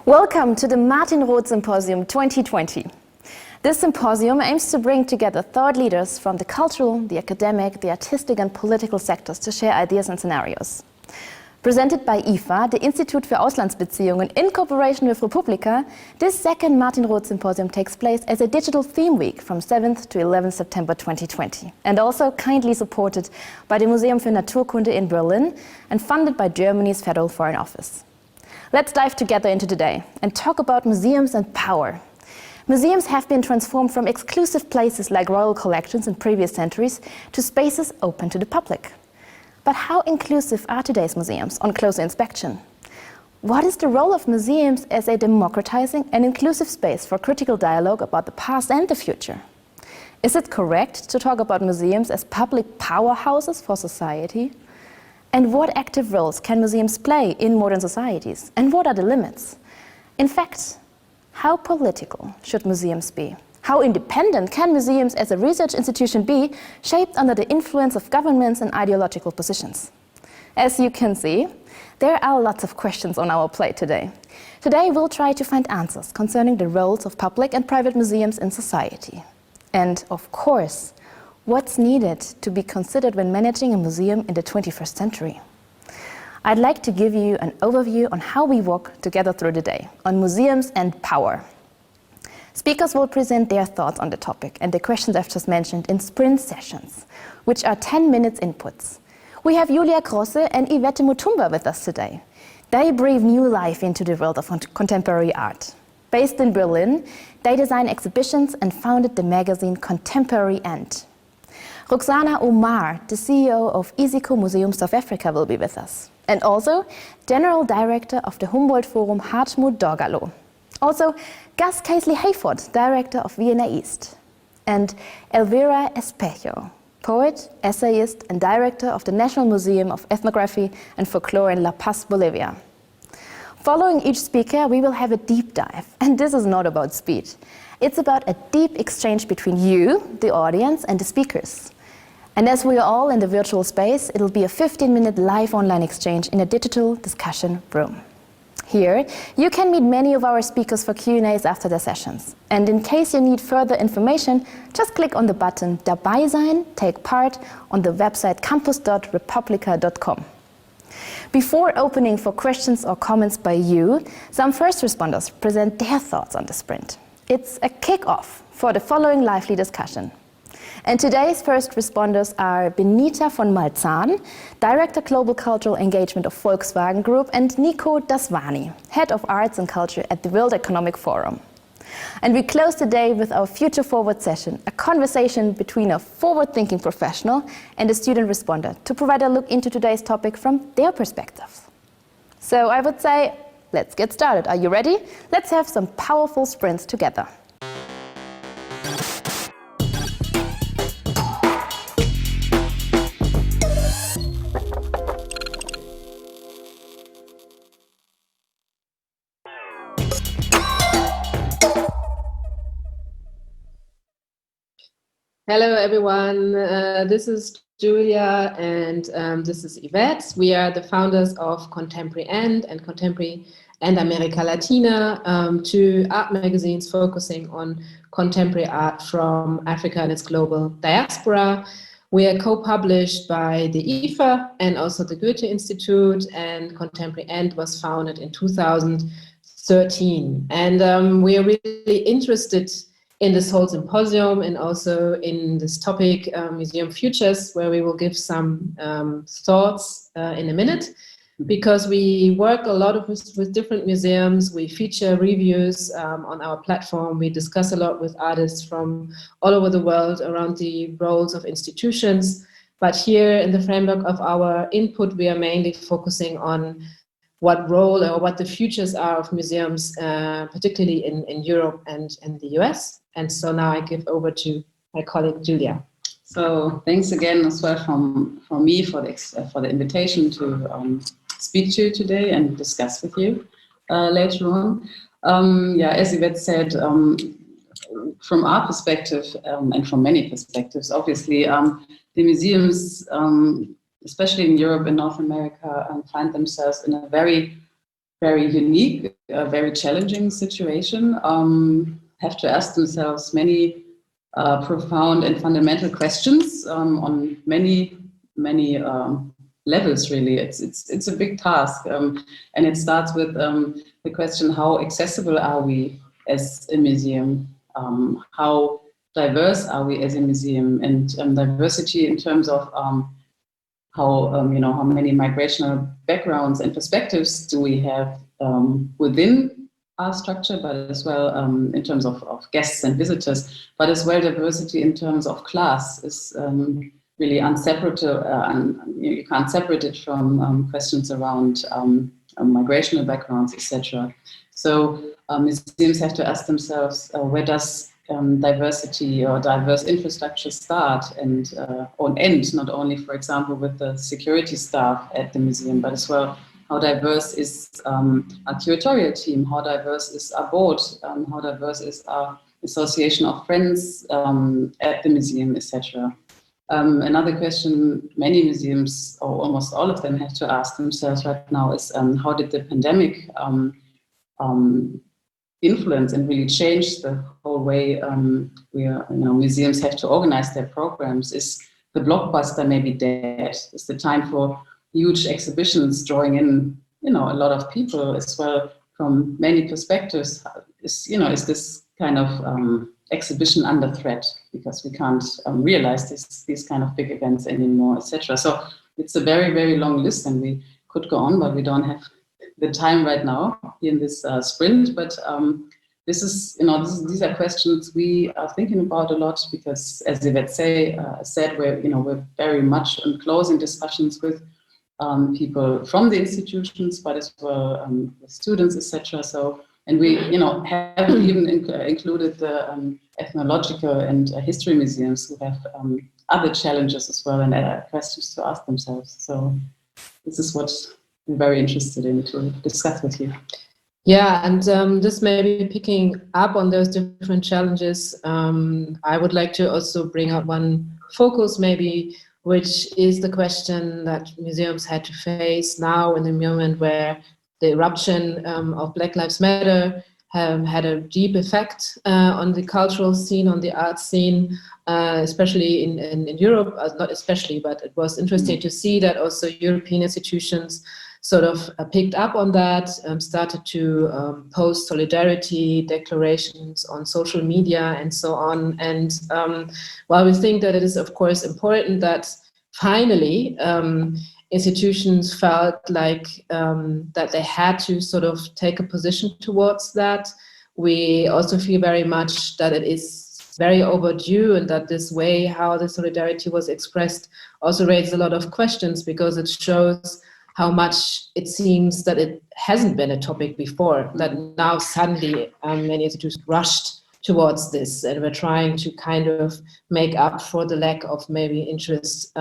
Welcome to the Roth Symposium 2020. This symposium aims to bring together thought leaders from the cultural, the academic, the artistic and political sectors to share ideas and scenarios. Presented by IFA, the Institute für Auslandsbeziehungen, in cooperation with Republika, this second Roth Symposium takes place as a digital theme week from 7th to 11th September 2020, and also kindly supported by the Museum für Naturkunde in Berlin and funded by Germany's Federal Foreign Office. Let's dive together into today and talk about museums and power. Museums have been transformed from exclusive places like royal collections in previous centuries to spaces open to the public. But how inclusive are today's museums on closer inspection? What is the role of museums as a democratizing and inclusive space for critical dialogue about the past and the future? Is it correct to talk about museums as public powerhouses for society? And what active roles can museums play in modern societies? And what are the limits? In fact, how political should museums be? How independent can museums as a research institution be, shaped under the influence of governments and ideological positions? As you can see, there are lots of questions on our plate today. Today we'll try to find answers concerning the roles of public and private museums in society. And of course, what's needed to be considered when managing a museum in the 21st century? I'd like to give you an overview on how we walk together through the day, on museums and power. Speakers will present their thoughts on the topic and the questions I've just mentioned in sprint sessions, which are 10 minutes inputs. We have Julia Grosse and Yvette Mutumba with us today. They breathe new life into the world of contemporary art. Based in Berlin, they design exhibitions and founded the magazine Contemporary End. Roxana Omar, the CEO of Isiko Museum South Africa, will be with us. And also, General Director of the Humboldt Forum, Hartmut Dorgalo. Also, Gus Casely-Hayford, Director of Vienna East. And Elvira Espejo, poet, essayist, and Director of the National Museum of Ethnography and Folklore in La Paz, Bolivia. Following each speaker, we will have a deep dive. And this is not about speed. It's about a deep exchange between you, the audience, and the speakers. And as we are all in the virtual space, it'll be a 15-minute live online exchange in a digital discussion room. Here, you can meet many of our speakers for Q&As after their sessions. And in case you need further information, just click on the button Dabei sein, take part, on the website campus.republika.com. Before opening for questions or comments by you, some first responders present their thoughts on the sprint. It's a kick-off for the following lively discussion. And today's first responders are Benita von Malzahn, Director Global Cultural Engagement of Volkswagen Group, and Nico Daswani, Head of Arts and Culture at the World Economic Forum. And we close today with our Future Forward session, a conversation between a forward-thinking professional and a student responder to provide a look into today's topic from their perspective. So I would say, let's get started. Are you ready? Let's have some powerful sprints together. Hello, everyone. This is Julia and this is Yvette. We are the founders of Contemporary End and Contemporary and America Latina, two art magazines focusing on contemporary art from Africa and its global diaspora. We are co-published by the IFA and also the Goethe Institute, and Contemporary End was founded in 2013. And we are really interested in this whole symposium and also in this topic, MuseumFutures, where we will give some thoughts in a minute, because we work a lot with different museums. We feature reviews on our platform. We discuss a lot with artists from all over the world around the roles of institutions. But here in the framework of our input, we are mainly focusing on what role or what the futures are of museums, particularly in Europe and in the US. And so now I give over to my colleague, Julia. So thanks again as well from me for the invitation to speak to you today and discuss with you later on. Yeah, as Yvette said, from our perspective and from many perspectives, obviously, the museums, especially in Europe and North America, find themselves in a very very unique, very challenging situation, have to ask themselves many profound and fundamental questions on many levels. Really, it's a big task, and it starts with the question: how accessible are we as a museum? How diverse are we as a museum? And diversity in terms of how many migrational backgrounds and perspectives do we have within our structure, but as well in terms of guests and visitors, but as well diversity in terms of class is really unseparable. You can't separate it from questions around migrational backgrounds, etc. So museums have to ask themselves, where does diversity or diverse infrastructure start and or end, not only, for example, with the security staff at the museum, but as well how diverse is our curatorial team, how diverse is our board, how diverse is our association of friends at the museum, etc. Another question many museums, or almost all of them, have to ask themselves right now is how did the pandemic influence and really change the whole way museums have to organize their programs? Is the blockbuster maybe dead? Is the time for huge exhibitions drawing in a lot of people as well from many perspectives? Is this kind of exhibition under threat because we can't realize these kind of big events anymore, etc.? So it's a very, very long list, and we could go on, but we don't have the time right now in this sprint. But these are questions we are thinking about a lot because, as Yvette said, we're very much in closing discussions with people from the institutions, but as well with students, etc. So, and we have even included the ethnological and history museums who have other challenges as well and questions to ask themselves. So this is what we're very interested in to discuss with you. Yeah, and just maybe picking up on those different challenges, I would like to also bring out one focus maybe, which is the question that museums had to face now in the moment where the eruption of Black Lives Matter had a deep effect on the cultural scene, on the art scene, especially in Europe. Not especially, but it was interesting to see that also European institutions sort of picked up on that, started to post solidarity declarations on social media and so on. And while we think that it is, of course, important that finally institutions felt like that they had to sort of take a position towards that, we also feel very much that it is very overdue, and that this way how the solidarity was expressed also raises a lot of questions, because it shows how much it seems that it hasn't been a topic before, that now suddenly many institutions rushed towards this, and we're trying to kind of make up for the lack of maybe interest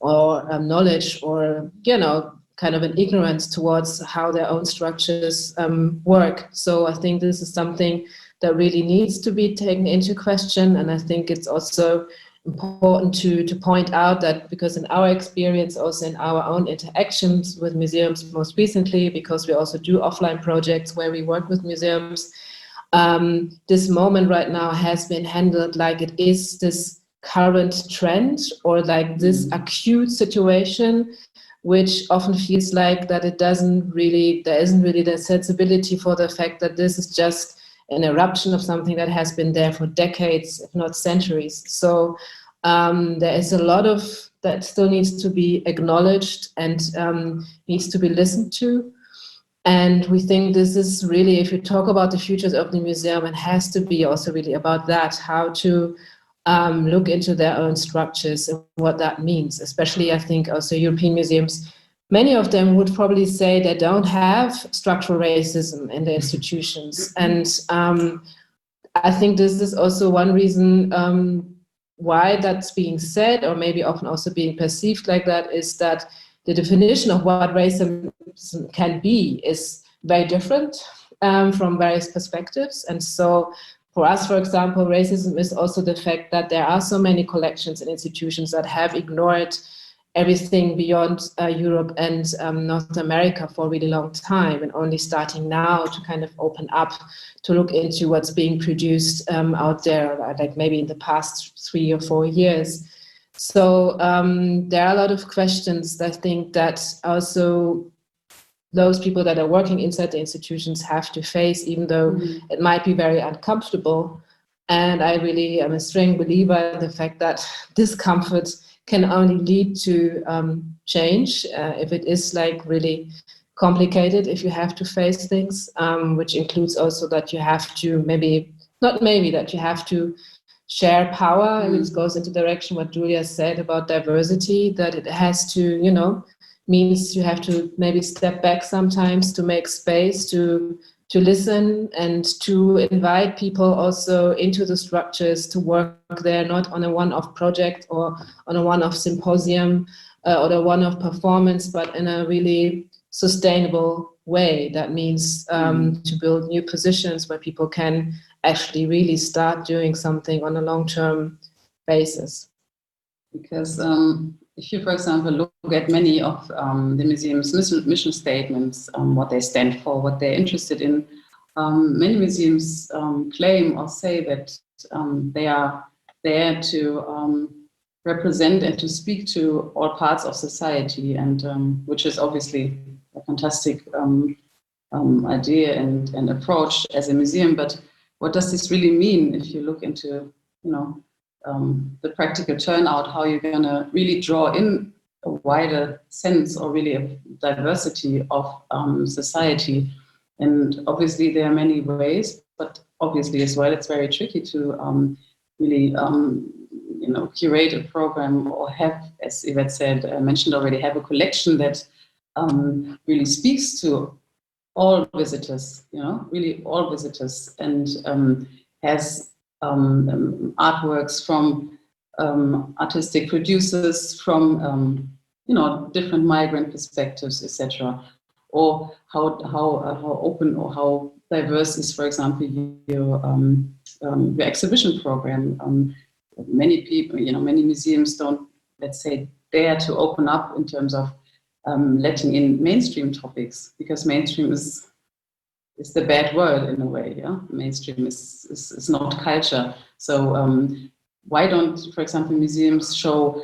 or knowledge, or kind of an ignorance towards how their own structures work. So I think this is something that really needs to be taken into question, and I think it's also important to point out that, because in our experience, also in our own interactions with museums most recently, because we also do offline projects where we work with museums, this moment right now has been handled like it is this current trend, or like this acute situation, which often feels like that there isn't really the sensibility for the fact that this is just an eruption of something that has been there for decades, if not centuries. So there is a lot of that still needs to be acknowledged and needs to be listened to. And we think this is really, if you talk about the futures of the museum, it has to be also really about that, how to look into their own structures and what that means. Especially, I think also European museums, many of them would probably say they don't have structural racism in the institutions. And I think this is also one reason why that's being said, or maybe often also being perceived like that, is that the definition of what racism can be is very different from various perspectives. And so for us, for example, racism is also the fact that there are so many collections and institutions that have ignored everything beyond Europe and North America for a really long time, and only starting now to kind of open up to look into what's being produced out there, like maybe in the past 3 or 4 years. So there are a lot of questions I think that also those people that are working inside the institutions have to face, even though it might be very uncomfortable. And I really am a strong believer in the fact that discomfort can only lead to change if it is like really complicated, if you have to face things, which includes also that you have to that you have to share power. And it goes into the direction what Julia said about diversity, that it has to, means you have to maybe step back sometimes to make space to listen and to invite people also into the structures to work there, not on a one-off project or on a one-off symposium or a one-off performance, but in a really sustainable way. That means to build new positions where people can actually really start doing something on a long-term basis. Because if you, for example, look at many of the museum's mission statements, what they stand for, what they're interested in, many museums claim or say that they are there to represent and to speak to all parts of society, and which is obviously a fantastic idea and approach as a museum. But what does this really mean if you look into, the practical turnout, how you're going to really draw in a wider sense or really a diversity of society? And obviously there are many ways, but obviously as well it's very tricky to really curate a program or have, as Yvette said, mentioned already, have a collection that really speaks to all visitors, really all visitors, and has artworks from artistic producers, from different migrant perspectives, etc. Or how open or how diverse is, for example, your exhibition program. Many people, many museums don't, let's say, dare to open up in terms of letting in mainstream topics, because mainstream is the bad word in a way. Yeah, mainstream is not culture. So why don't, for example, museums show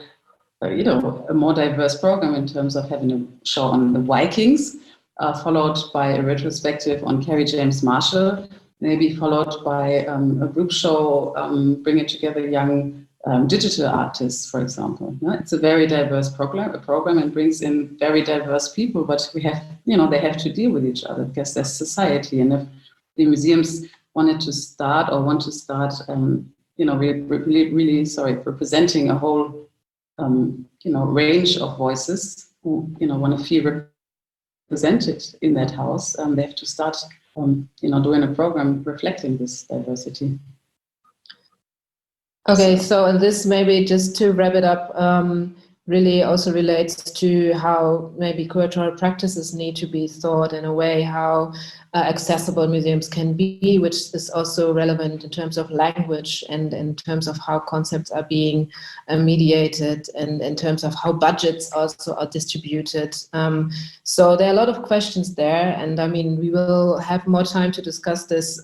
a more diverse program in terms of having a show on the Vikings, followed by a retrospective on Kerry James Marshall, maybe followed by a group show bringing together young digital artists, for example. It's a very diverse program and brings in very diverse people, but we have, they have to deal with each other because there's society. And if the museums want to start really representing a whole range of voices who want to feel represented in that house, they have to start doing a program reflecting this diversity. Okay, so this maybe just to wrap it up, really also relates to how maybe curatorial practices need to be thought in a way, how accessible museums can be, which is also relevant in terms of language and in terms of how concepts are being mediated and in terms of how budgets also are distributed. So there are a lot of questions there, and I mean, we will have more time to discuss this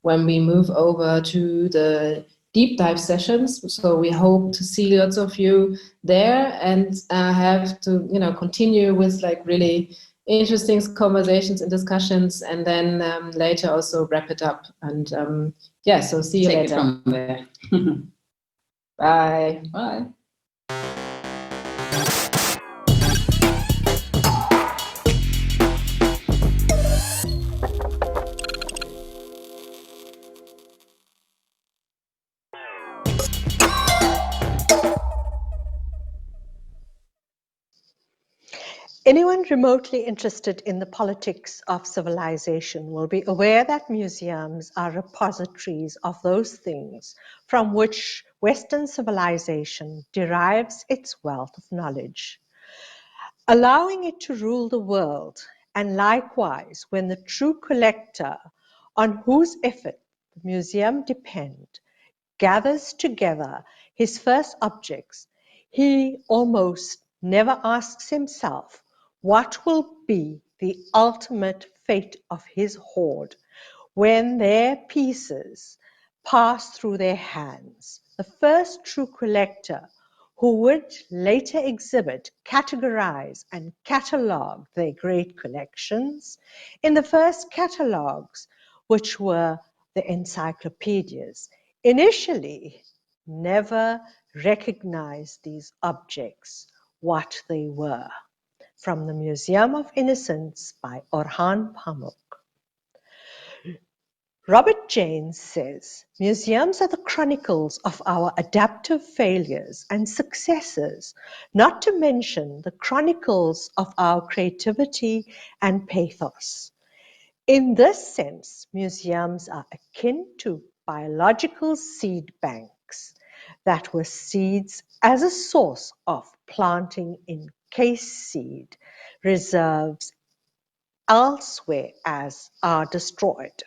when we move over to the deep dive sessions. So we hope to see lots of you there and have to, continue with like really interesting conversations and discussions, and then later also wrap it up. And so see you Take later. It from there. Bye. Bye. Anyone remotely interested in the politics of civilization will be aware that museums are repositories of those things from which Western civilization derives its wealth of knowledge, allowing it to rule the world, and likewise when the true collector on whose effort the museum depends gathers together his first objects, he almost never asks himself what will be the ultimate fate of his hoard when their pieces pass through their hands. The first true collector who would later exhibit, categorize, and catalogue their great collections in the first catalogues, which were the encyclopedias, initially never recognized these objects, what they were. From the Museum of Innocence by Orhan Pamuk. Robert Janes says, museums are the chronicles of our adaptive failures and successes, not to mention the chronicles of our creativity and pathos. In this sense, museums are akin to biological seed banks that were seeds as a source of planting in case seed reserves elsewhere as are destroyed.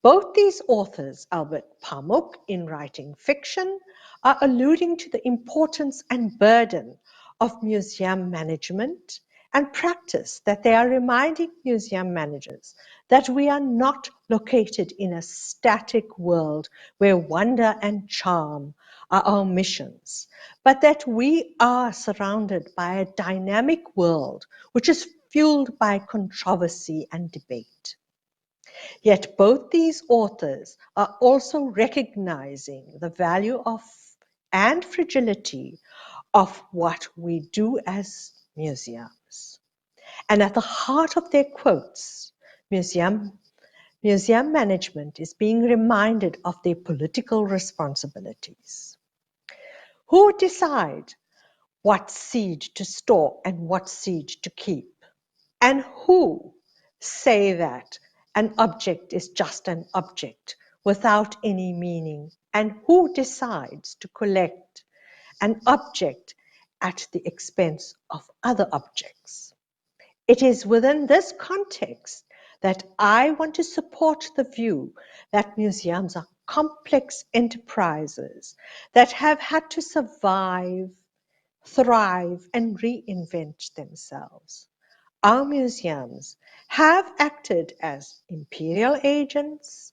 Both these authors, Albert Pamuk in writing fiction, are alluding to the importance and burden of museum management and practice, that they are reminding museum managers that we are not located in a static world where wonder and charm are our missions, but that we are surrounded by a dynamic world which is fueled by controversy and debate. Yet both these authors are also recognizing the value of and fragility of what we do as museums. And at the heart of their quotes, museum management is being reminded of their political responsibilities. Who decide what seed to store and what seed to keep? And who say that an object is just an object without any meaning? And who decides to collect an object at the expense of other objects? It is within this context that I want to support the view that museums are complex enterprises that have had to survive, thrive, and reinvent themselves. Our museums have acted as imperial agents,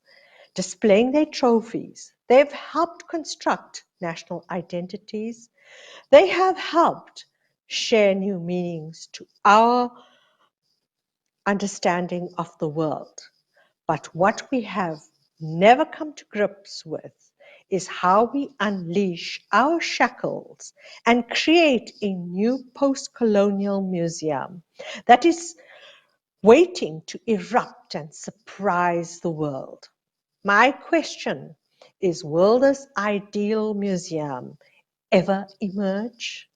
displaying their trophies. They've helped construct national identities. They have helped share new meanings to our understanding of the world. But what we have never come to grips with is how we unleash our shackles and create a new post-colonial museum that is waiting to erupt and surprise the world. My question is, will this ideal museum ever emerge?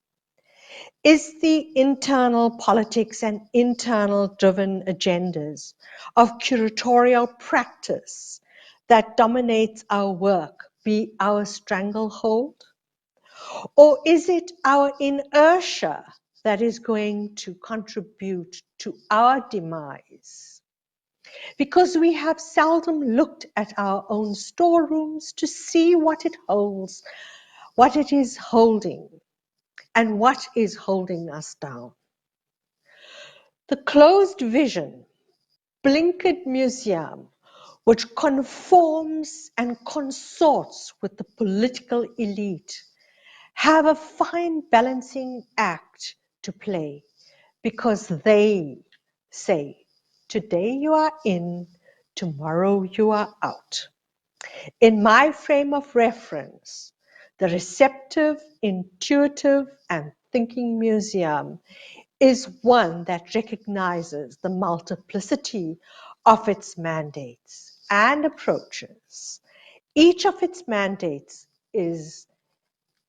Is the internal politics and internal driven agendas of curatorial practice that dominates our work be our stranglehold? Or is it our inertia that is going to contribute to our demise? Because we have seldom looked at our own storerooms to see what it holds, what it is holding, and what is holding us down. The closed vision, blinkered museum, which conforms and consorts with the political elite, have a fine balancing act to play, because they say, today you are in, tomorrow you are out. In my frame of reference, the receptive, intuitive, and thinking museum is one that recognizes the multiplicity of its mandates and approaches. Each of its mandates is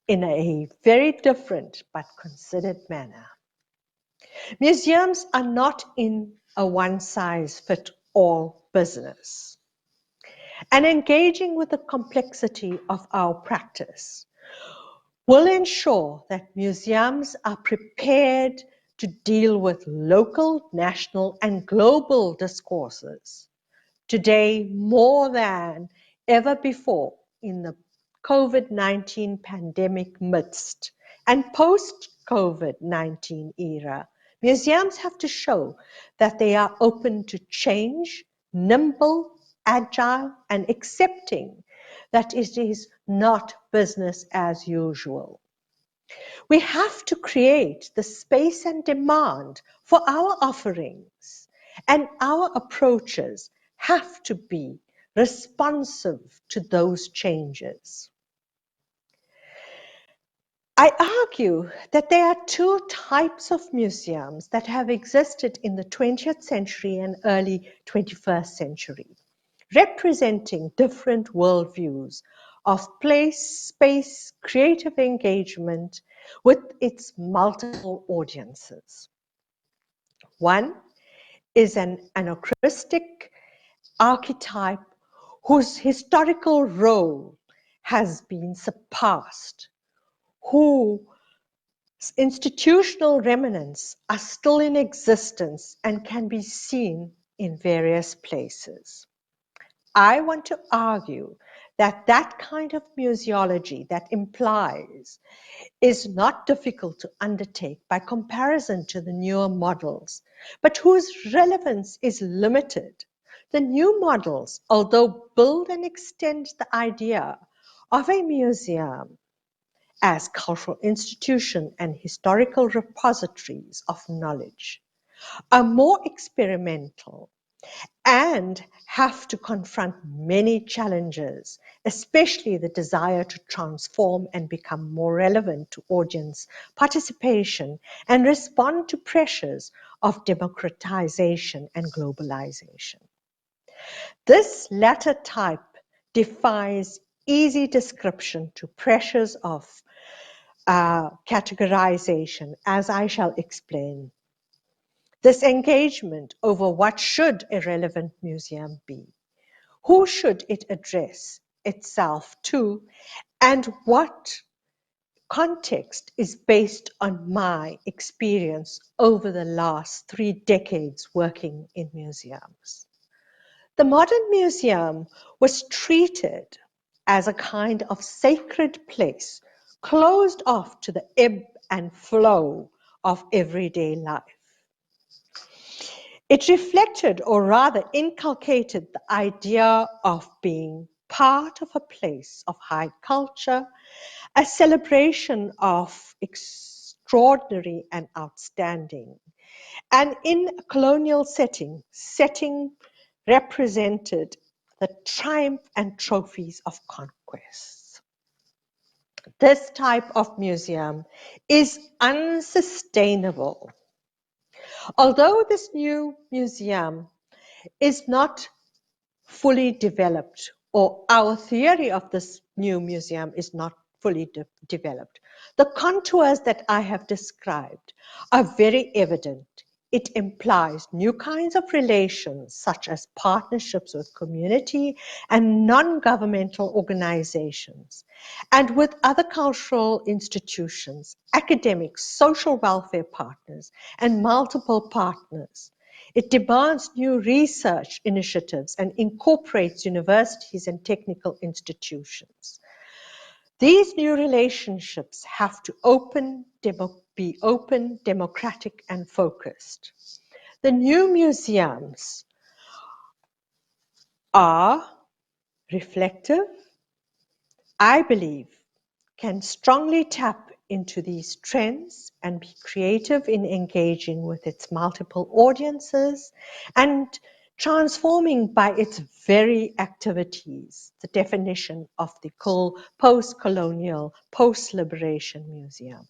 in a very different but considered manner. Museums are not in a one-size-fits-all business. And engaging with the complexity of our practice will ensure that museums are prepared to deal with local, national, and global discourses. Today, more than ever before, in the COVID-19 pandemic midst and post-COVID-19 era, museums have to show that they are open to change, nimble, agile, and accepting that it is not business as usual. We have to create the space and demand for our offerings, and our approaches have to be responsive to those changes. I argue that there are two types of museums that have existed in the 20th century and early 21st century, representing different worldviews of place, space, creative engagement with its multiple audiences. One is an anachronistic archetype whose historical role has been surpassed, whose institutional remnants are still in existence and can be seen in various places. I want to argue that that kind of museology that implies is not difficult to undertake by comparison to the newer models, but whose relevance is limited. The new models, although build and extend the idea of a museum as cultural institution and historical repositories of knowledge, are more experimental and have to confront many challenges, especially the desire to transform and become more relevant to audience participation and respond to pressures of democratization and globalization. This latter type defies easy description to pressures of categorization, as I shall explain. This engagement over what should a relevant museum be, who should it address itself to, and what context is based on my experience over the last 3 decades working in museums. The modern museum was treated as a kind of sacred place, closed off to the ebb and flow of everyday life. It reflected, or rather inculcated, the idea of being part of a place of high culture, a celebration of extraordinary and outstanding. And in a colonial setting represented the triumph and trophies of conquests. This type of museum is unsustainable. Although this new museum is not fully developed, or our theory of this new museum is not fully developed, the contours that I have described are very evident. It implies new kinds of relations, such as partnerships with community and non-governmental organizations, and with other cultural institutions, academics, social welfare partners, and multiple partners. It demands new research initiatives and incorporates universities and technical institutions. These new relationships have to be open, democratic, and focused. The new museums are reflective, I believe, can strongly tap into these trends and be creative in engaging with its multiple audiences and transforming by its very activities the definition of the post-colonial, post-liberation museum.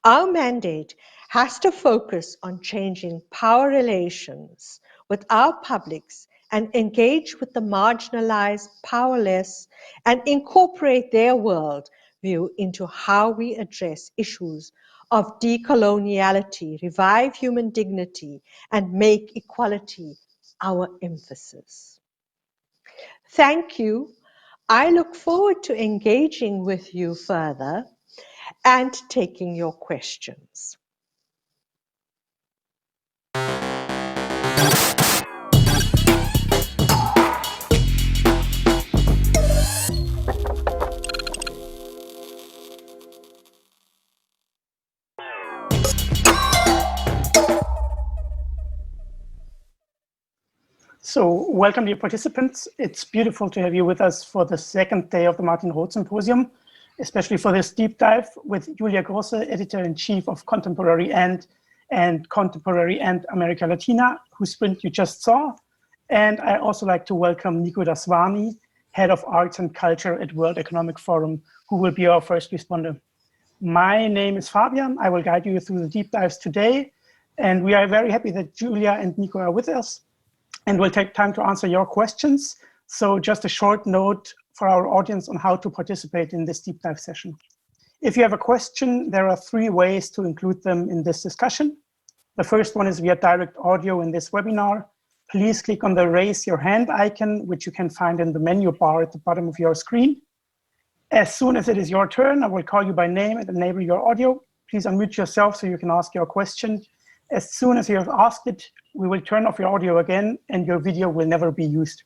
Our mandate has to focus on changing power relations with our publics and engage with the marginalized, powerless, and incorporate their world view into how we address issues of decoloniality, revive human dignity, and make equality our emphasis. Thank you. I look forward to engaging with you further and taking your questions. So welcome, dear participants. It's beautiful to have you with us for the second day of the Martin Roth Symposium, especially for this deep dive with Julia Grosse, Editor-in-Chief of Contemporary and Contemporary and America Latina, whose print you just saw. And I also like to welcome Nico Daswani, Head of Arts and Culture at World Economic Forum, who will be our first responder. My name is Fabian. I will guide you through the deep dives today. And we are very happy that Julia and Nico are with us. And we'll take time to answer your questions. So just a short note for our audience on how to participate in this deep dive session. If you have a question, there are 3 ways to include them in this discussion. The first one is via direct audio in this webinar. Please click on the raise your hand icon, which you can find in the menu bar at the bottom of your screen. As soon as it is your turn, I will call you by name and enable your audio. Please unmute yourself so you can ask your question. As soon as you have asked it, we will turn off your audio again and your video will never be used.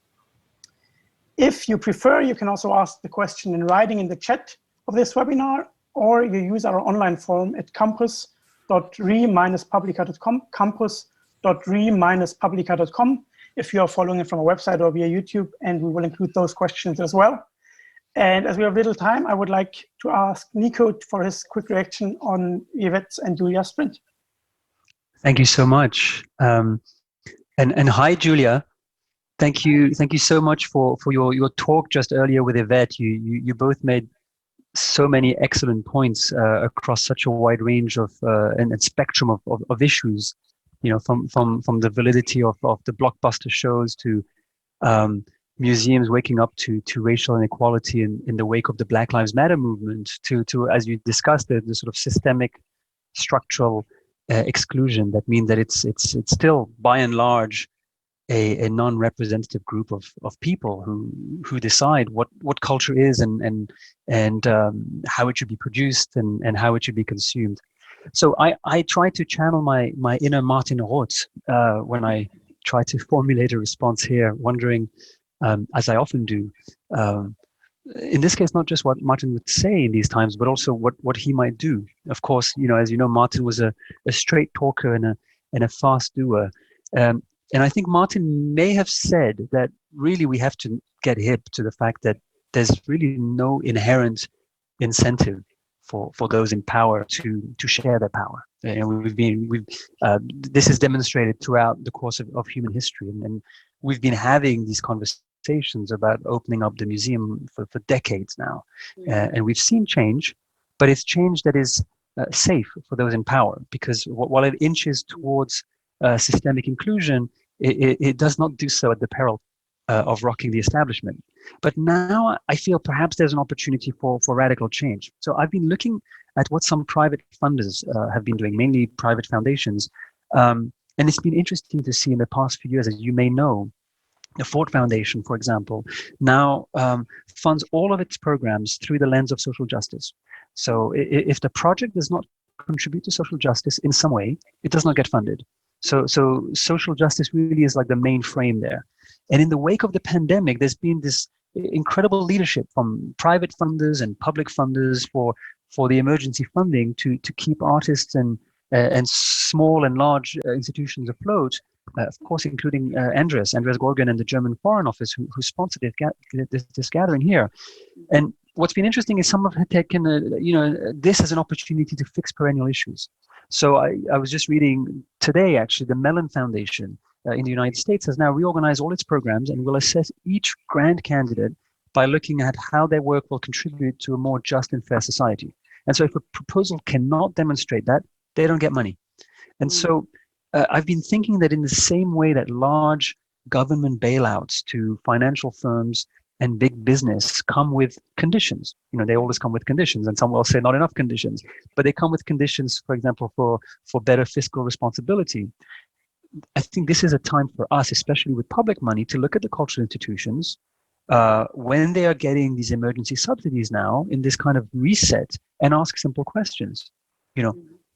If you prefer, you can also ask the question in writing in the chat of this webinar, or you use our online forum at campus.re-publica.com, campus.re-publica.com, if you are following it from a website or via YouTube, and we will include those questions as well. And as we have little time, I would like to ask Nico for his quick reaction on Yvette's and Julia's sprint. Thank you so much. And hi, Julia. Thank you so much for your talk just earlier with Yvette. You both made so many excellent points across such a wide range of and spectrum of issues. You know, from the validity of the blockbuster shows to museums waking up to racial inequality in the wake of the Black Lives Matter movement to as you discussed the sort of systemic structural exclusion that means that it's still by and large a non-representative group of people who decide what culture is and how it should be produced and how it should be consumed. So I try to channel my inner Martin Roth when I try to formulate a response here, wondering, as I often do, in this case, not just what Martin would say in these times, but also what he might do. Of course, you know, as you know, Martin was a straight talker and a fast doer. And I think Martin may have said that really we have to get hip to the fact that there's really no inherent incentive for those in power to share their power. And this is demonstrated throughout the course of human history, and we've been having these conversations about opening up the museum for decades now, and we've seen change, but it's change that is safe for those in power, because while it inches towards systemic inclusion, it does not do so at the peril of rocking the establishment. But now I feel perhaps there's an opportunity for radical change. So I've been looking at what some private funders have been doing, mainly private foundations. And it's been interesting to see in the past few years, as you may know, the Ford Foundation, for example, now funds all of its programs through the lens of social justice. So if the project does not contribute to social justice in some way, it does not get funded. So social justice really is like the main frame there. And in the wake of the pandemic, there's been this incredible leadership from private funders and public funders for the emergency funding to keep artists and small and large institutions afloat. Of course, including Andres Gorgon and the German Foreign Office, who sponsored this gathering here. And what's been interesting is some of it taken, this as an opportunity to fix perennial issues. So I was just reading today, actually, the Mellon Foundation in the United States has now reorganized all its programs and will assess each grant candidate by looking at how their work will contribute to a more just and fair society. And so if a proposal cannot demonstrate that, they don't get money. And so I've been thinking that in the same way that large government bailouts to financial firms and big business come with conditions, they always come with conditions, and some will say not enough conditions, but they come with conditions, for example, for better fiscal responsibility. I think this is a time for us, especially with public money, to look at the cultural institutions when they are getting these emergency subsidies now in this kind of reset and ask simple questions.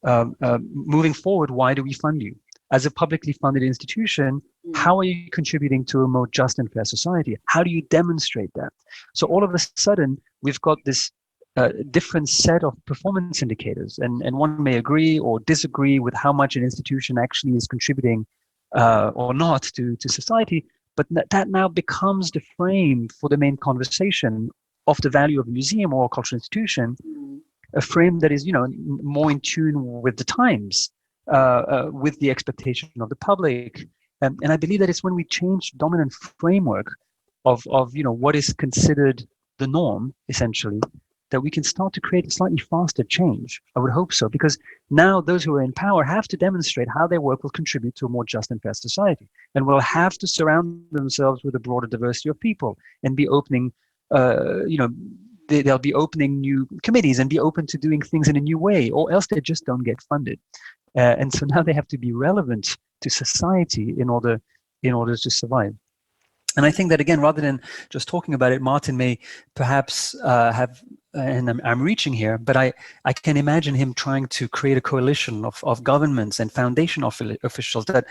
Moving forward, why do we fund you? As a publicly funded institution, how are you contributing to a more just and fair society? How do you demonstrate that? So all of a sudden, we've got this different set of performance indicators, and one may agree or disagree with how much an institution actually is contributing or not to society, But that now becomes the frame for the main conversation of the value of a museum or a cultural institution, a frame that is, more in tune with the times, with the expectation of the public. And I believe that it's when we change the dominant framework of what is considered the norm, essentially, that we can start to create a slightly faster change. I would hope so, because now those who are in power have to demonstrate how their work will contribute to a more just and fair society, and will have to surround themselves with a broader diversity of people and be opening, they'll be opening new committees and be open to doing things in a new way, or else they just don't get funded. And so now they have to be relevant to society in order to survive. And I think that, again, rather than just talking about it, Martin may perhaps have, and I'm reaching here, but I can imagine him trying to create a coalition of governments and foundation officials that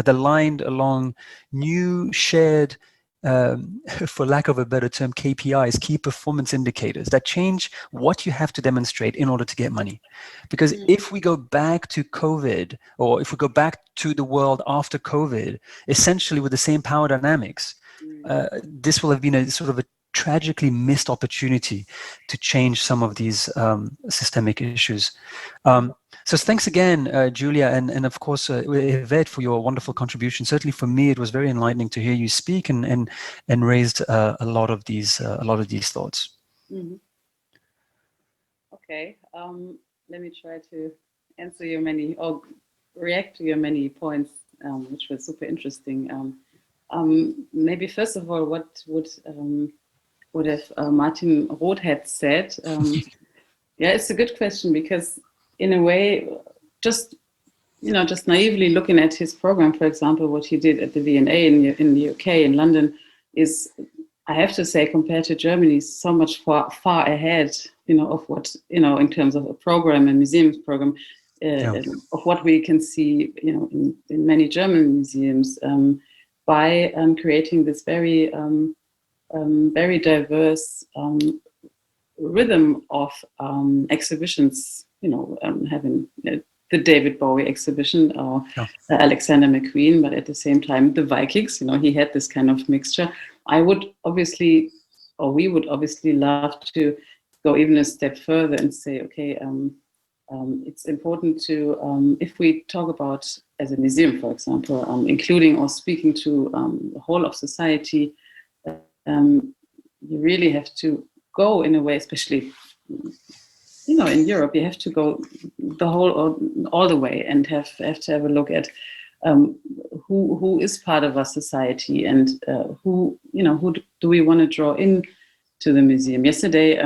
aligned along new shared, for lack of a better term, KPIs, key performance indicators, that change what you have to demonstrate in order to get money. Because if we go back to COVID, or if we go back to the world after COVID, essentially with the same power dynamics, this will have been a sort of a tragically missed opportunity to change some of these systemic issues. So thanks again, Julia, and of course, Yvette, for your wonderful contribution. Certainly for me, it was very enlightening to hear you speak and raised a lot of these thoughts. Mm-hmm. Okay, let me try to answer your many, or react to your many points, which were super interesting. Maybe first of all, what would have Martin Roth had said? Yeah, it's a good question, because in a way, just naively looking at his program, for example, what he did at the V&A in the UK, in London, is, I have to say, compared to Germany, so much far ahead, of what, in terms of a program, a museums program, of what we can see, in many German museums, by creating this very, very diverse rhythm of exhibitions, having the David Bowie exhibition, or Alexander McQueen, but at the same time the Vikings. He had this kind of mixture. We would obviously love to go even a step further and say, okay, it's important to, if we talk about, as a museum, for example, including or speaking to the whole of society, you really have to go in a way, especially, in Europe, you have to go the whole, all the way, and have to have a look at who is part of our society, and who do we want to draw in to the museum. Yesterday,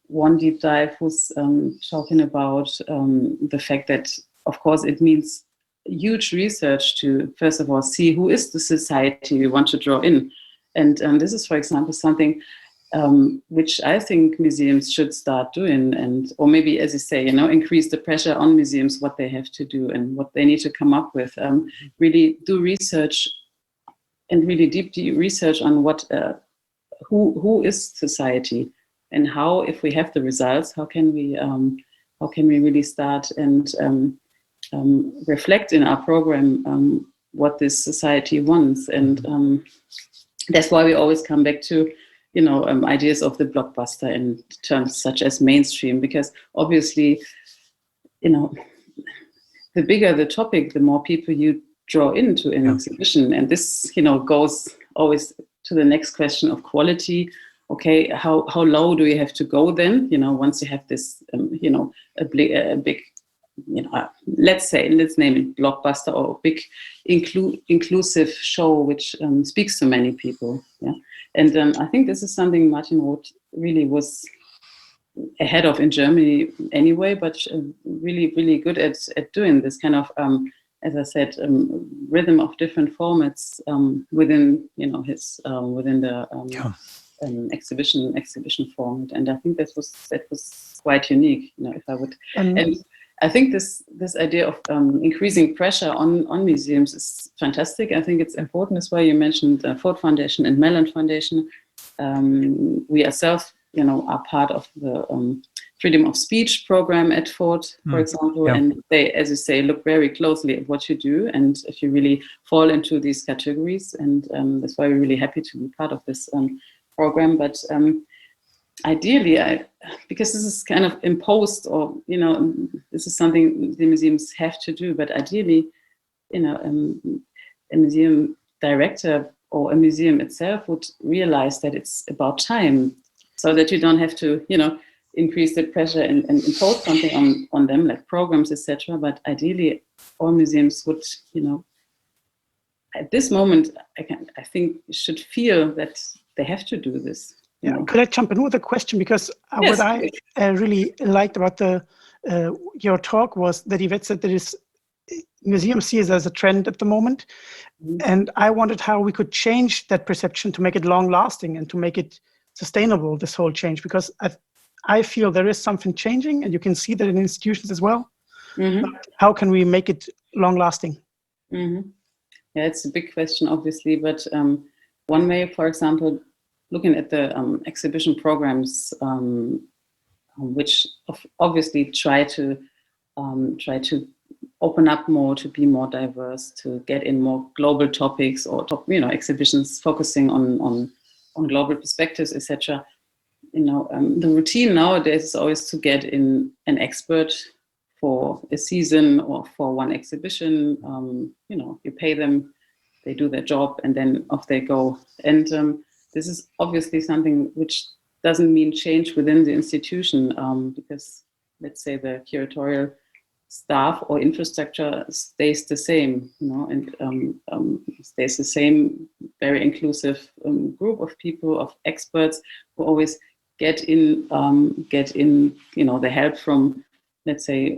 one deep dive was talking about the fact that, of course, it means huge research to, first of all, see who is the society we want to draw in. And this is, for example, something which I think museums should start doing, or maybe, as you say, increase the pressure on museums, what they have to do and what they need to come up with. Really do research, and really deep research on what, who is society, and how, if we have the results, how can we really start and reflect in our program what this society wants. And that's why we always come back to ideas of the blockbuster in terms such as mainstream, because obviously, the bigger the topic, the more people you draw into an exhibition. And this, goes always to the next question of quality. Okay, how low do you have to go then? Once you have this, a big, let's name it blockbuster, or a big inclusive show which speaks to many people. Yeah. And I think this is something Martin Roth really was ahead of in Germany anyway, but really, really good at doing this kind of, as I said, rhythm of different formats within, his within the exhibition format. And I think that was quite unique. If I would, and I think this idea of increasing pressure on museums is fantastic. I think it's important as well. You mentioned the Ford Foundation and Mellon Foundation. We ourselves, are part of the freedom of speech program at Ford, for example, yeah. and they, as you say, look very closely at what you do and if you really fall into these categories, and that's why we're really happy to be part of this program. But ideally, because this is kind of imposed, or this is something the museums have to do, but ideally, a museum director or a museum itself would realize that it's about time, so that you don't have to, increase the pressure and impose something on them, like programs, etc. But ideally, all museums would, at this moment, I think should feel that they have to do this. Yeah, could I jump in with a question? Because Yes, what I really liked about your talk was that Yvette said that museums see it as a trend at the moment. And I wondered how we could change that perception to make it long lasting and to make it sustainable, this whole change, because I feel there is something changing, and you can see that in institutions as well. But how can we make it long lasting? Yeah, it's a big question, obviously, but one way, for example, looking at the exhibition programs, which obviously try to open up more, to be more diverse, to get in more global topics or exhibitions focusing on global perspectives, etc. The routine nowadays is always to get in an expert for a season or for one exhibition. You pay them, they do their job, and then off they go. And this is obviously something which doesn't mean change within the institution, because let's say the curatorial staff or infrastructure stays the same, and stays the same, very inclusive group of people, of experts who always get in, the help from, let's say,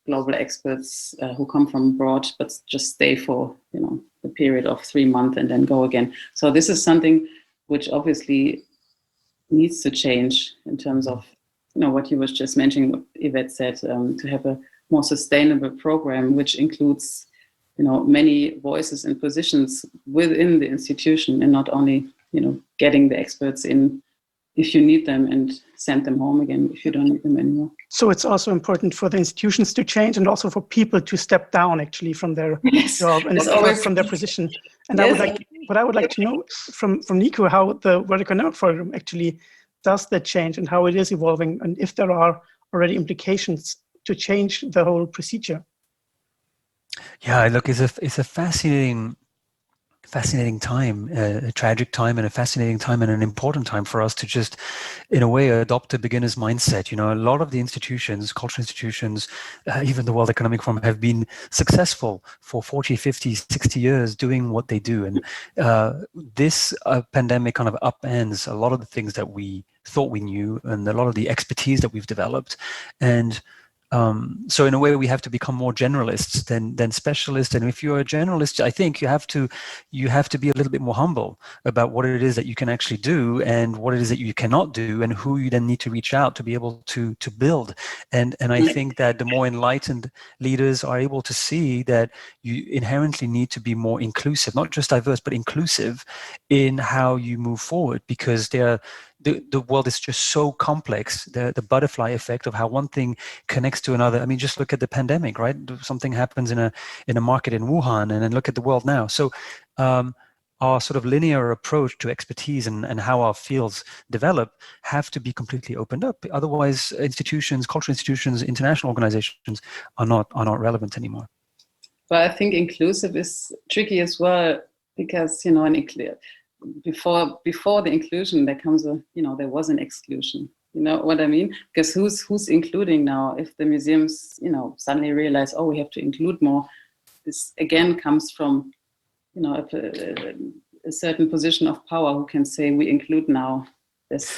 global experts who come from abroad, but just stay for, the period of 3 months and then go again. So this is something which obviously needs to change in terms of, what you was just mentioning, what Yvette said, to have a more sustainable program, which includes, many voices and positions within the institution, and not only, getting the experts in if you need them and send them home again if you don't need them anymore. So it's also important for the institutions to change, and also for people to step down actually from their job and from their position. And Yes. I would like to know from Nico how the World Economic Forum actually does that change, and how it is evolving, and if there are already implications to change the whole procedure. Yeah, look, it's a fascinating time, a tragic time, and a fascinating time, and an important time for us to just, in a way, adopt a beginner's mindset. A lot of the institutions, cultural institutions, even the World Economic Forum, have been successful for 40, 50, 60 years doing what they do. And this pandemic kind of upends a lot of the things that we thought we knew, and a lot of the expertise that we've developed. And so in a way, we have to become more generalists than specialists. And if you're a generalist, I think you have to be a little bit more humble about what it is that you can actually do, and what it is that you cannot do, and who you then need to reach out to be able to build. And I think that the more enlightened leaders are able to see that you inherently need to be more inclusive, not just diverse, but inclusive in how you move forward, because the world is just so complex. The butterfly effect of how one thing connects to another. I mean, just look at the pandemic, right? Something happens in a market in Wuhan, and then look at the world now. So our sort of linear approach to expertise and how our fields develop have to be completely opened up. Otherwise, institutions, cultural institutions, international organizations are not relevant anymore. But I think inclusive is tricky as well, because before the inclusion, there comes there was an exclusion. You know what I mean? Because who's including now? If the museums, suddenly realize, oh, we have to include more, this again comes from, a certain position of power who can say we include now. This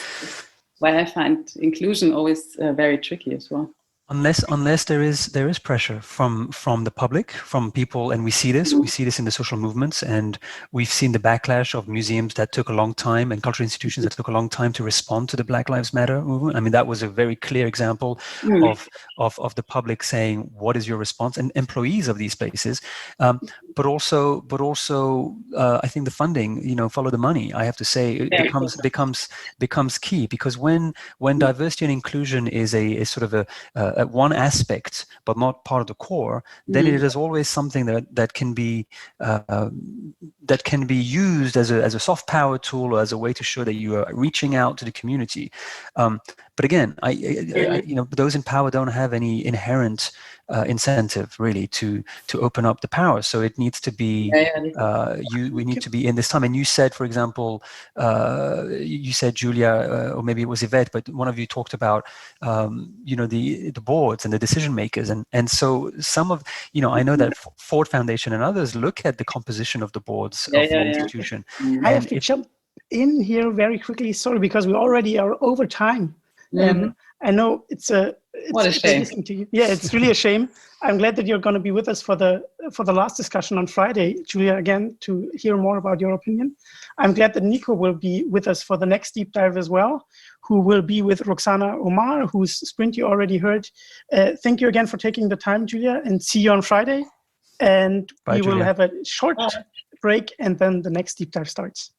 why I find inclusion always very tricky as well. Unless there is pressure from the public, from people, and we see this in the social movements, and we've seen the backlash of museums that took a long time and cultural institutions that took a long time to respond to the Black Lives Matter movement. I mean, that was a very clear example of the public saying, "What is your response?" And employees of these places, but also I think the funding, follow the money. I have to say, it becomes key, because when diversity and inclusion is a sort of a one aspect, but not part of the core, then it is always something that can be used as a soft power tool, or as a way to show that you are reaching out to the community. But again, those in power don't have any inherent incentive really to open up the power. So it needs to be we need to be in this time. And you said, for example, you said, Julia, or maybe it was Yvette, but one of you talked about the boards and the decision makers, and so some of I know that Ford Foundation and others look at the composition of the boards of the institution. I have to jump in here very quickly, sorry, because we already are over time. I know it's a shame. To you. Yeah, it's really a shame. I'm glad that you're going to be with us for the last discussion on Friday, Julia, again, to hear more about your opinion. I'm glad that Nico will be with us for the next deep dive as well, who will be with Roxana Omar, whose sprint you already heard. Thank you again for taking the time, Julia, and see you on Friday. And Bye, we Julia. will have a short break, and then the next deep dive starts.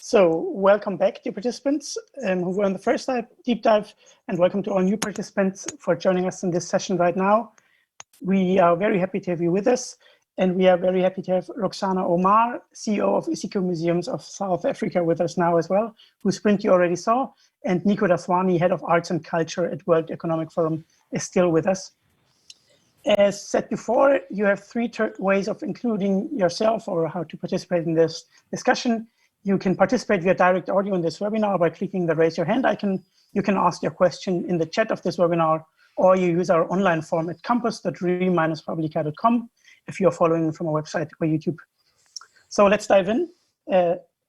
So welcome back, dear participants who were on the first deep dive, and welcome to all new participants for joining us in this session right now. We are very happy to have you with us, and we are very happy to have Roxana Omar, CEO of Isiko Museums of South Africa, with us now as well, whose sprint you already saw, and Nico Daswani, Head of Arts and Culture at World Economic Forum, is still with us. As said before, you have three ways of including yourself or how to participate in this discussion. You can participate via direct audio in this webinar by clicking the raise your hand icon. You can ask your question in the chat of this webinar, or you use our online form at campus.re-publica.com if you're following from our website or YouTube. So let's dive in.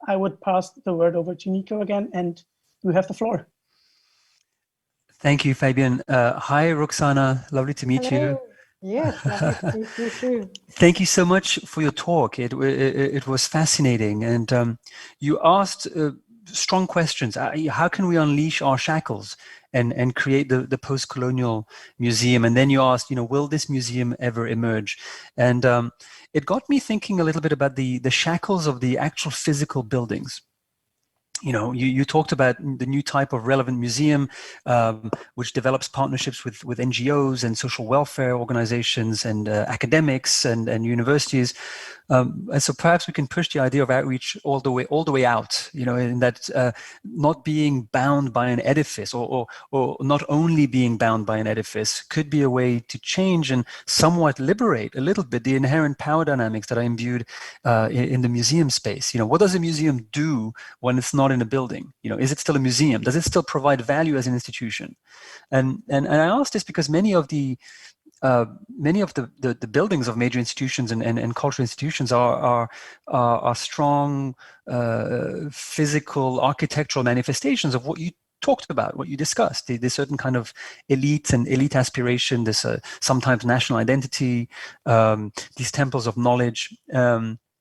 I would pass the word over to Nico again, and you have the floor. Thank you, Fabian. Hi, Roxana. Lovely to meet you. Yes, lovely to meet you too. Thank you so much for your talk. It was fascinating, and you asked strong questions. How can we unleash our shackles and create the post-colonial museum? And then you asked, will this museum ever emerge? And it got me thinking a little bit about the shackles of the actual physical buildings. You talked about the new type of relevant museum, which develops partnerships with NGOs and social welfare organizations and academics and universities. And so perhaps we can push the idea of outreach all the way out, in that not being bound by an edifice, or not only being bound by an edifice, could be a way to change and somewhat liberate a little bit the inherent power dynamics that are imbued in the museum space. What does a museum do when it's not in a building? Is it still a museum? Does it still provide value as an institution? And I ask this because many of the buildings of major institutions and cultural institutions are strong physical architectural manifestations of what you talked about, what you discussed, the certain kind of elite aspiration, this sometimes national identity, these temples of knowledge.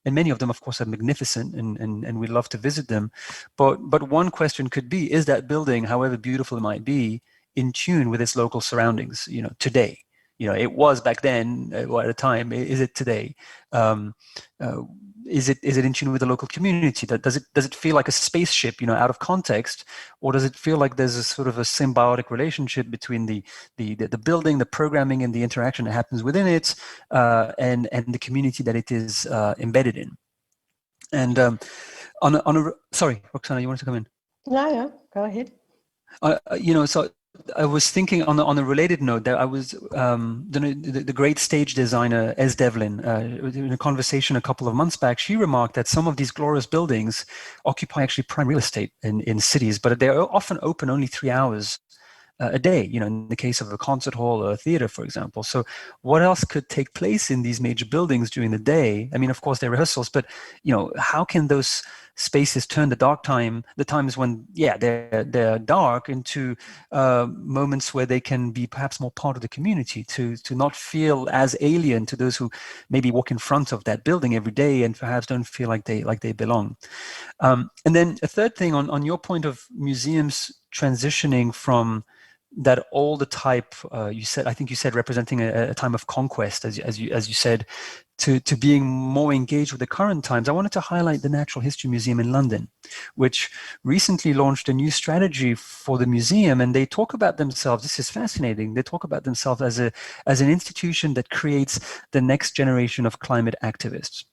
And many of them, of course, are magnificent, and we love to visit them. But one question could be, is that building, however beautiful it might be, in tune with its local surroundings, today? It was back then, at a time. Is it today? Is it in tune with the local community? Does it feel like a spaceship, out of context, or does it feel like there's a sort of a symbiotic relationship between the building, the programming, and the interaction that happens within it, and the community that it is embedded in? And sorry, Roxana, you wanted to come in? No, go ahead. So I was thinking on a related note that I was the great stage designer S. Devlin, in a conversation a couple of months back, she remarked that some of these glorious buildings occupy actually prime real estate in cities, but they're often open only 3 hours a day, in the case of a concert hall or a theater, for example. So what else could take place in these major buildings during the day? I mean, of course, they're rehearsals, but, how can those spaces turn the times when, they're dark, into moments where they can be perhaps more part of the community, to not feel as alien to those who maybe walk in front of that building every day and perhaps don't feel like they belong. And then a third thing on your point of museums transitioning from that older type, I think you said representing a time of conquest, as you said, to being more engaged with the current times. I wanted to highlight the Natural History Museum in London, which recently launched a new strategy for the museum, and they talk about themselves. This is fascinating. They talk about themselves as an institution that creates the next generation of climate activists.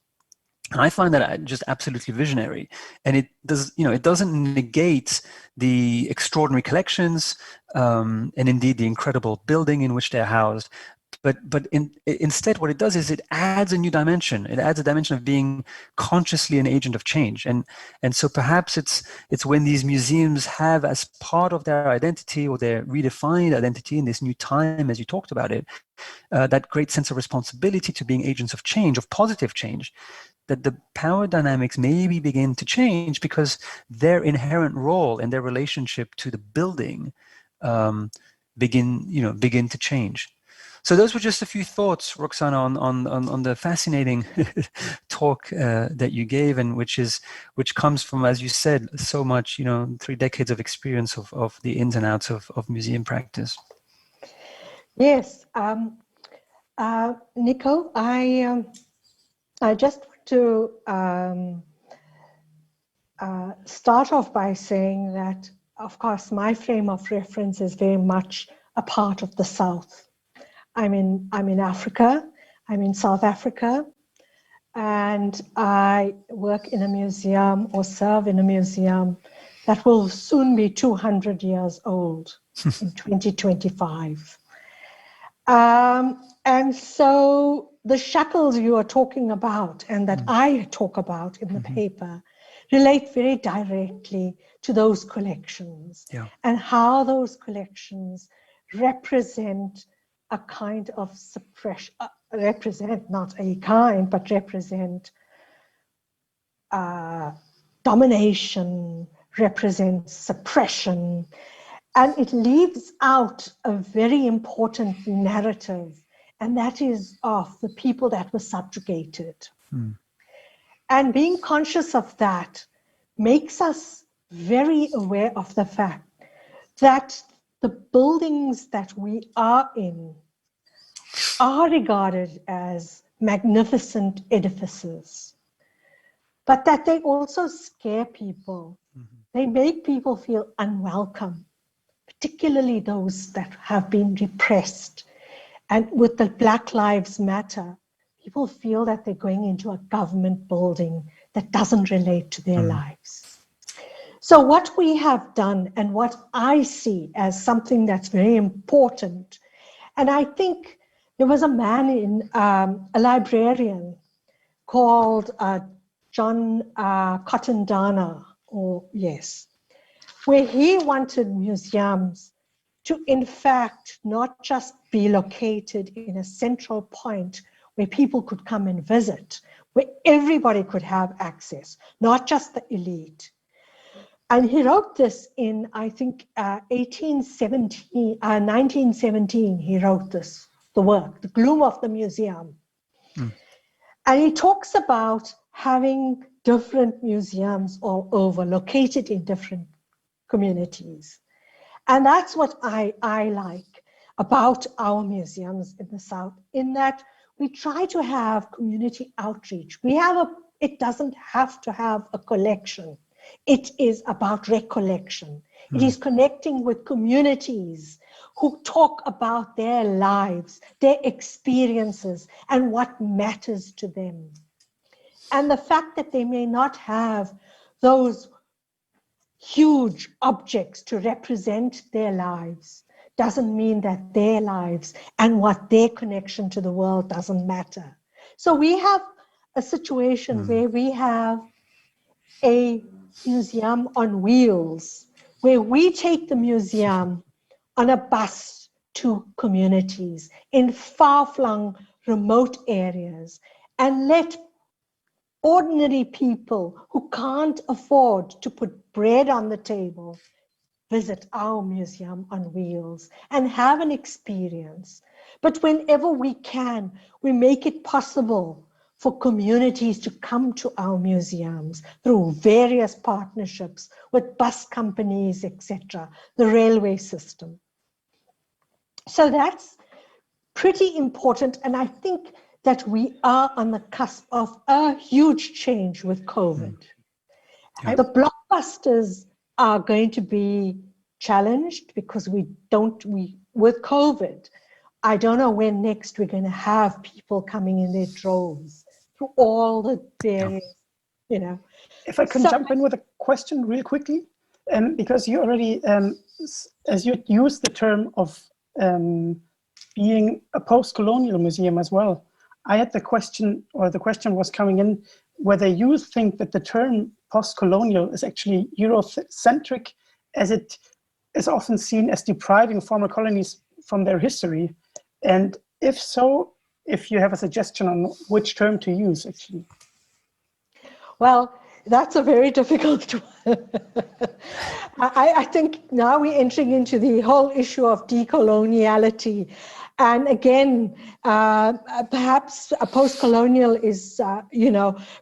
And I find that just absolutely visionary, and it doesn't negate the extraordinary collections, and indeed the incredible building in which they're housed. But instead, what it does is it adds a new dimension. It adds a dimension of being consciously an agent of change, and so perhaps it's when these museums have as part of their identity, or their redefined identity in this new time, as you talked about it, that great sense of responsibility to being agents of change, of positive change, that the power dynamics maybe begin to change because their inherent role and their relationship to the building begin to change. So those were just a few thoughts, Roxana, on the fascinating talk that you gave, and which comes from, as you said, so much, 3 decades of experience of the ins and outs of museum practice. Yes, Nico, I just want to start off by saying that, of course, my frame of reference is very much a part of the South. I'm in Africa. I'm in South Africa, and I work in a museum, or serve in a museum, that will soon be 200 years old in 2025. And so the shackles you are talking about, and that I talk about in the paper, relate very directly to those collections, and how those collections represent a kind of suppression, represent domination, represent suppression, and it leaves out a very important narrative, and that is of the people that were subjugated. And being conscious of that makes us very aware of the fact that the buildings that we are in are regarded as magnificent edifices, but that they also scare people. They make people feel unwelcome, particularly those that have been repressed. And with the Black Lives Matter, people feel that they're going into a government building that doesn't relate to their lives. So what we have done, and what I see as something that's very important, and I think there was a man a librarian called John Cotton-Dana, where he wanted museums to, in fact, not just be located in a central point where people could come and visit, where everybody could have access, not just the elite. And he wrote this in, I think, 1917, he wrote this, the work, The Gloom of the Museum. And he talks about having different museums all over, located in different communities. And that's what I like about our museums in the South, in that we try to have community outreach. It doesn't have to have a collection. It is about recollection. It is connecting with communities who talk about their lives, their experiences, and what matters to them. And the fact that they may not have those huge objects to represent their lives doesn't mean that their lives and what their connection to the world doesn't matter. So we have a situation where we have a museum on wheels, where we take the museum on a bus to communities in far-flung, remote areas, and let ordinary people who can't afford to put bread on the table visit our museum on wheels and have an experience. But whenever we can, we make it possible for communities to come to our museums through various partnerships with bus companies, etc., the railway system. So that's pretty important, and I think that we are on the cusp of a huge change with COVID. The blockbusters are going to be challenged because with COVID, I don't know when next we're going to have people coming in their droves through all the various, If I can jump in with a question real quickly, because you already, as you used the term of being a post-colonial museum as well, I had the question, or the question was coming in, whether you think that the term post-colonial is actually Eurocentric, as it is often seen as depriving former colonies from their history. And if so, if you have a suggestion on which term to use, actually. Well, that's a very difficult one. I think now we're entering into the whole issue of decoloniality. And again, perhaps a post-colonial is,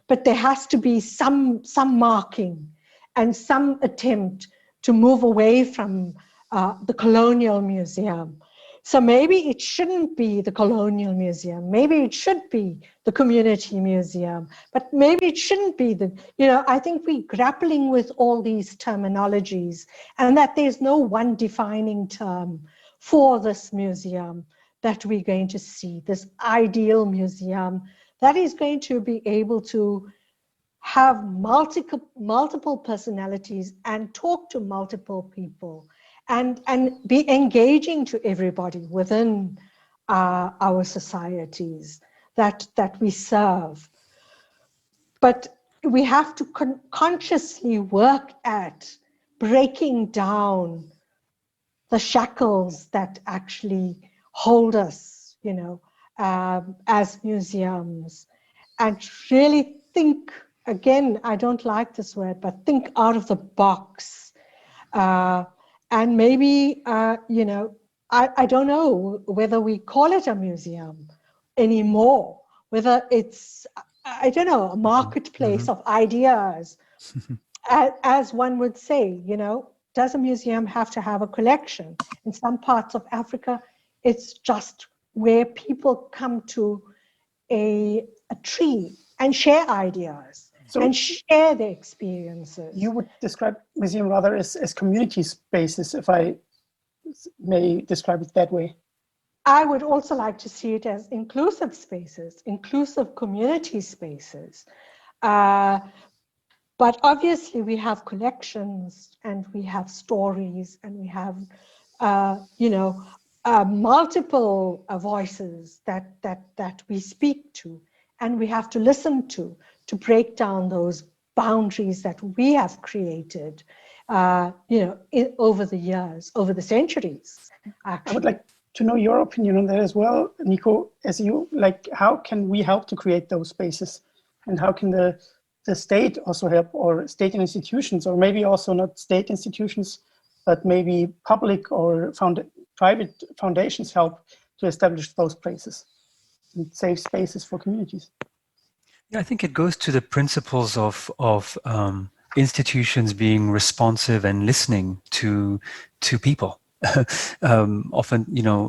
but there has to be some marking and some attempt to move away from the colonial museum. So maybe it shouldn't be the colonial museum. Maybe it should be the community museum, but maybe it shouldn't be I think we're grappling with all these terminologies, and that there's no one defining term for this museum that we're going to see, this ideal museum that is going to be able to have multiple personalities and talk to multiple people and be engaging to everybody within our societies that we serve. But we have to consciously work at breaking down the shackles that actually hold us, as museums, and really think, again, I don't like this word, but think out of the box. And maybe, I don't know whether we call it a museum anymore, whether it's, I don't know, a marketplace of ideas, as one would say, does a museum have to have a collection? In some parts of Africa, it's just where people come to a tree and share ideas and share their experiences. You would describe museum rather as community spaces, if I may describe it that way. I would also like to see it as inclusive spaces, inclusive community spaces. But obviously we have collections and we have stories and we have, multiple voices that we speak to, and we have to listen to break down those boundaries that we have created, over the years, over the centuries. Actually. I would like to know your opinion on that as well, Nico. As you how can we help to create those spaces, and how can the state also help, or state institutions, or maybe also not state institutions, but maybe public or private foundations help to establish those places and safe spaces for communities? Yeah, I think it goes to the principles of institutions being responsive and listening to people. Often,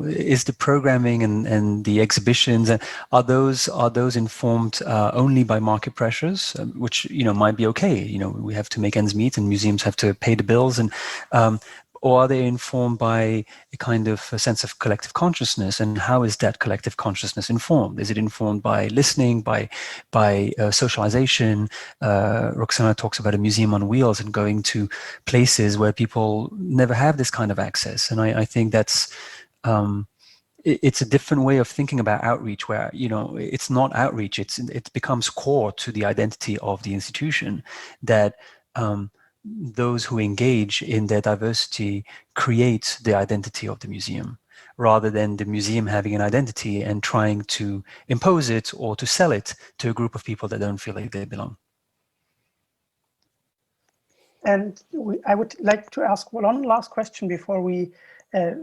is the programming and the exhibitions, are those informed only by market pressures, which might be okay. We have to make ends meet, and museums have to pay the bills, and or are they informed by a kind of a sense of collective consciousness? And how is that collective consciousness informed? Is it informed by listening, by socialization? Roxana talks about a museum on wheels and going to places where people never have this kind of access. And I think that's it's a different way of thinking about outreach, where it's not outreach; it becomes core to the identity of the institution, that those who engage in their diversity create the identity of the museum, rather than the museum having an identity and trying to impose it or to sell it to a group of people that don't feel like they belong. And I would like to ask one last question before we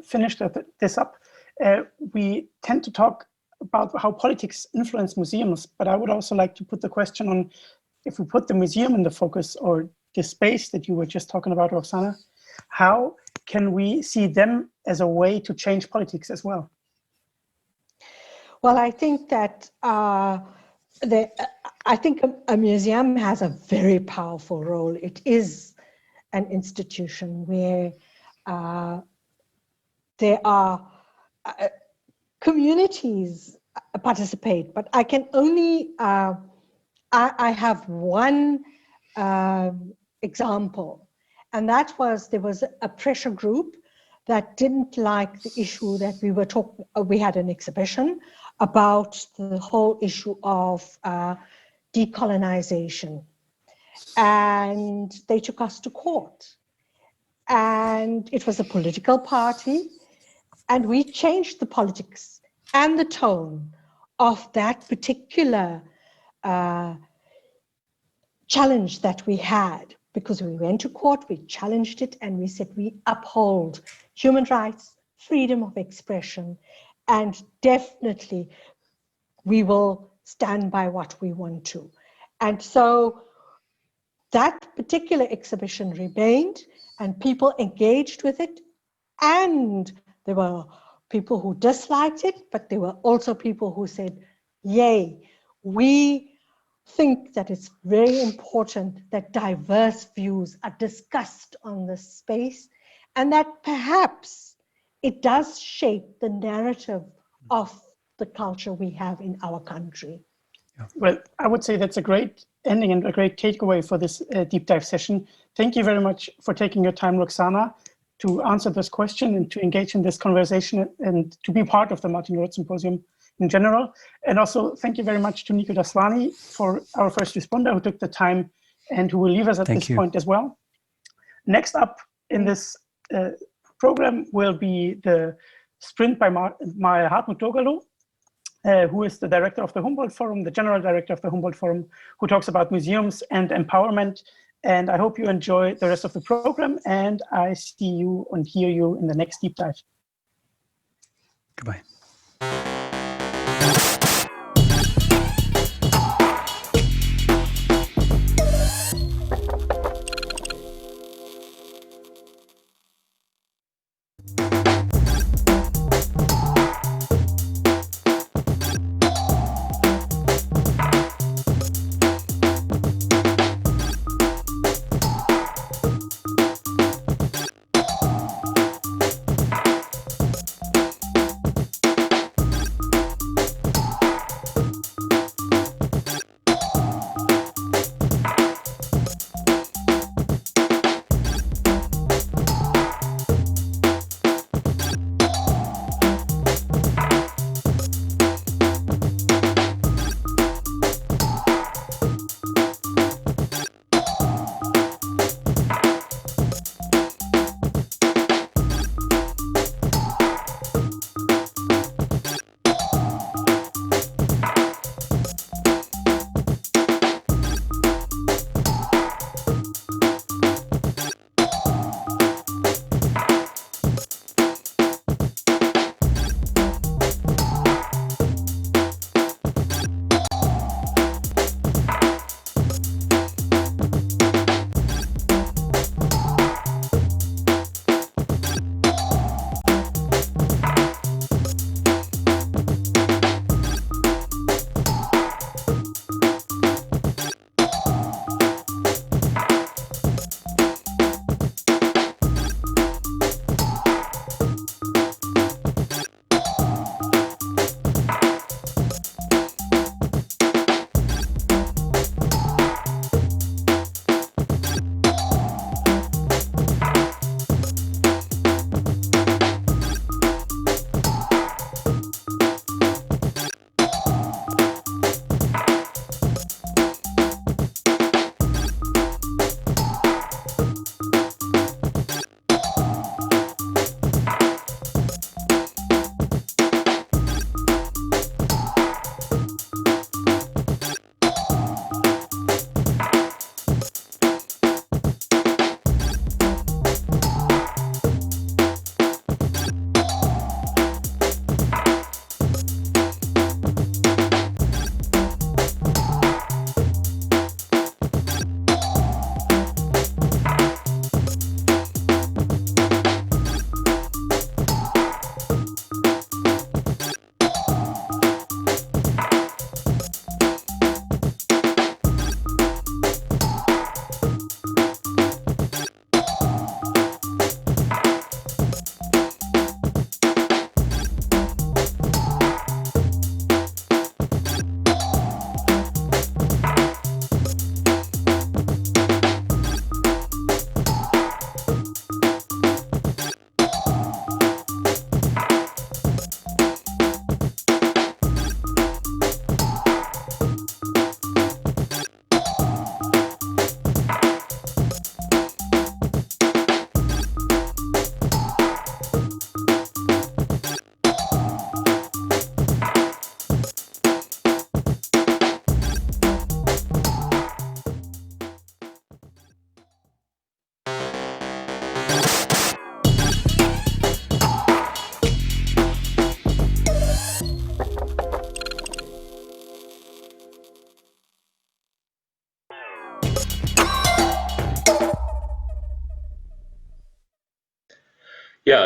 finish this up. We tend to talk about how politics influence museums, but I would also like to put the question on, if we put the museum in the focus, or the space that you were just talking about, Roxana, how can we see them as a way to change politics as well? Well, I think that a museum has a very powerful role. It is an institution where there are communities participate, but I can only, I have one example, and that was, there was a pressure group that didn't like the issue that we were talking. We had an exhibition about the whole issue of decolonization, and they took us to court, and it was a political party, and we changed the politics and the tone of that particular challenge that we had, because we went to court, we challenged it, and we said we uphold human rights, freedom of expression, and definitely we will stand by what we want to. And so that particular exhibition remained, and people engaged with it, and there were people who disliked it, but there were also people who said, yay, we think that it's very important that diverse views are discussed on this space, and that perhaps it does shape the narrative of the culture we have in our country. Well, I would say that's a great ending and a great takeaway for this deep dive session. Thank you very much for taking your time, Roxana, to answer this question and to engage in this conversation and to be part of the Martin Roth Symposium in general. And also thank you very much to Nico Daswani, for our first responder who took the time and who will leave us at this point as well. Next up in this program will be the sprint by Hartmut Dogerlo, who is the director of the Humboldt Forum, the general director of the Humboldt Forum, who talks about museums and empowerment. And I hope you enjoy the rest of the program, and I see you and hear you in the next deep dive. Goodbye.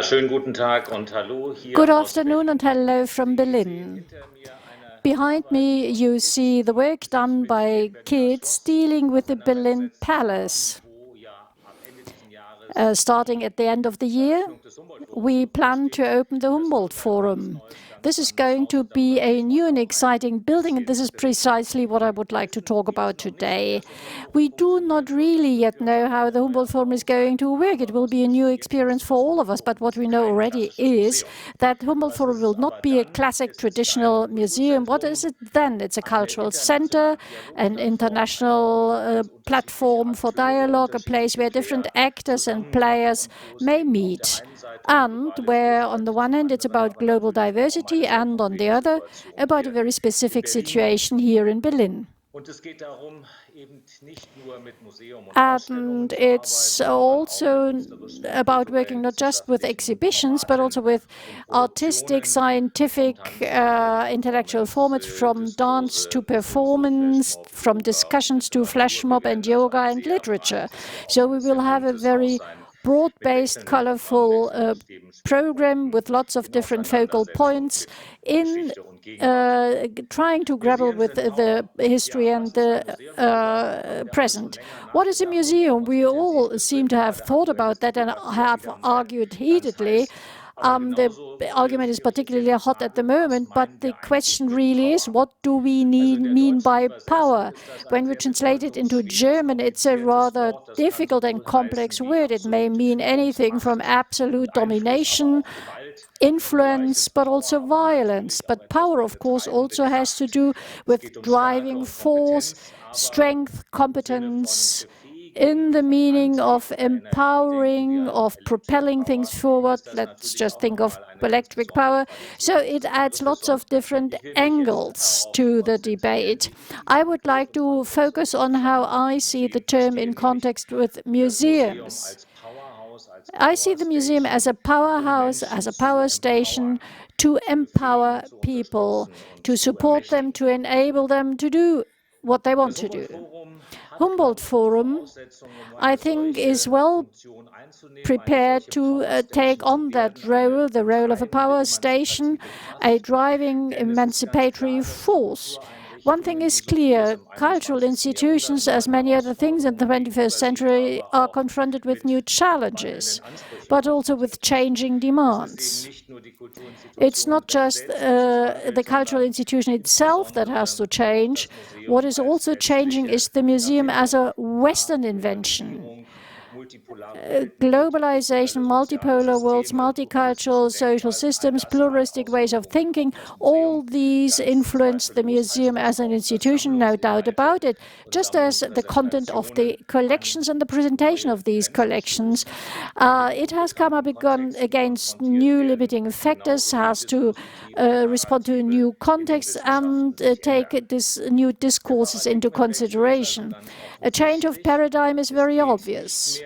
Ja, schönen guten Tag und hallo hier Good aus afternoon and hello from Berlin. Behind me, you see the work done by kids dealing with the Berlin Palace. Starting at the end of the year, we plan to open the Humboldt Forum. This is going to be a new and exciting building, and this is precisely what I would like to talk about today. We do not really yet know how the Humboldt Forum is going to work. It will be a new experience for all of us, but what we know already is that Humboldt Forum will not be a classic traditional museum. What is it then? It's a cultural center, an international platform for dialogue, a place where different actors and players may meet, and where on the one hand it's about global diversity and on the other about a very specific situation here in Berlin. And it's also about working not just with exhibitions, but also with artistic, scientific, intellectual formats, from dance to performance, from discussions to flash mob and yoga and literature. So we will have a very broad-based, colorful program with lots of different focal points in trying to grapple with the history and the present. What is a museum? We all seem to have thought about that and have argued heatedly. The argument is particularly hot at the moment, but the question really is, what do we mean by power? When we translate it into German, it's a rather difficult and complex word. It may mean anything from absolute domination, influence, but also violence. But power, of course, also has to do with driving force, strength, competence, in the meaning of empowering, of propelling things forward. Let's just think of electric power. So it adds lots of different angles to the debate. I would like to focus on how I see the term in context with museums. I see the museum as a powerhouse, as a power station to empower people, to support them, to enable them to do what they want to do. Humboldt Forum, I think, is well prepared to take on that role, the role of a power station, a driving emancipatory force. One thing is clear, cultural institutions, as many other things in the 21st century, are confronted with new challenges, but also with changing demands. It's not just the cultural institution itself that has to change. What is also changing is the museum as a Western invention. Globalization, multipolar worlds, multicultural social systems, pluralistic ways of thinking, all these influence the museum as an institution, no doubt about it, just as the content of the collections and the presentation of these collections. It has come up against new limiting factors, has to respond to a new context and take these new discourses into consideration. A change of paradigm is very obvious.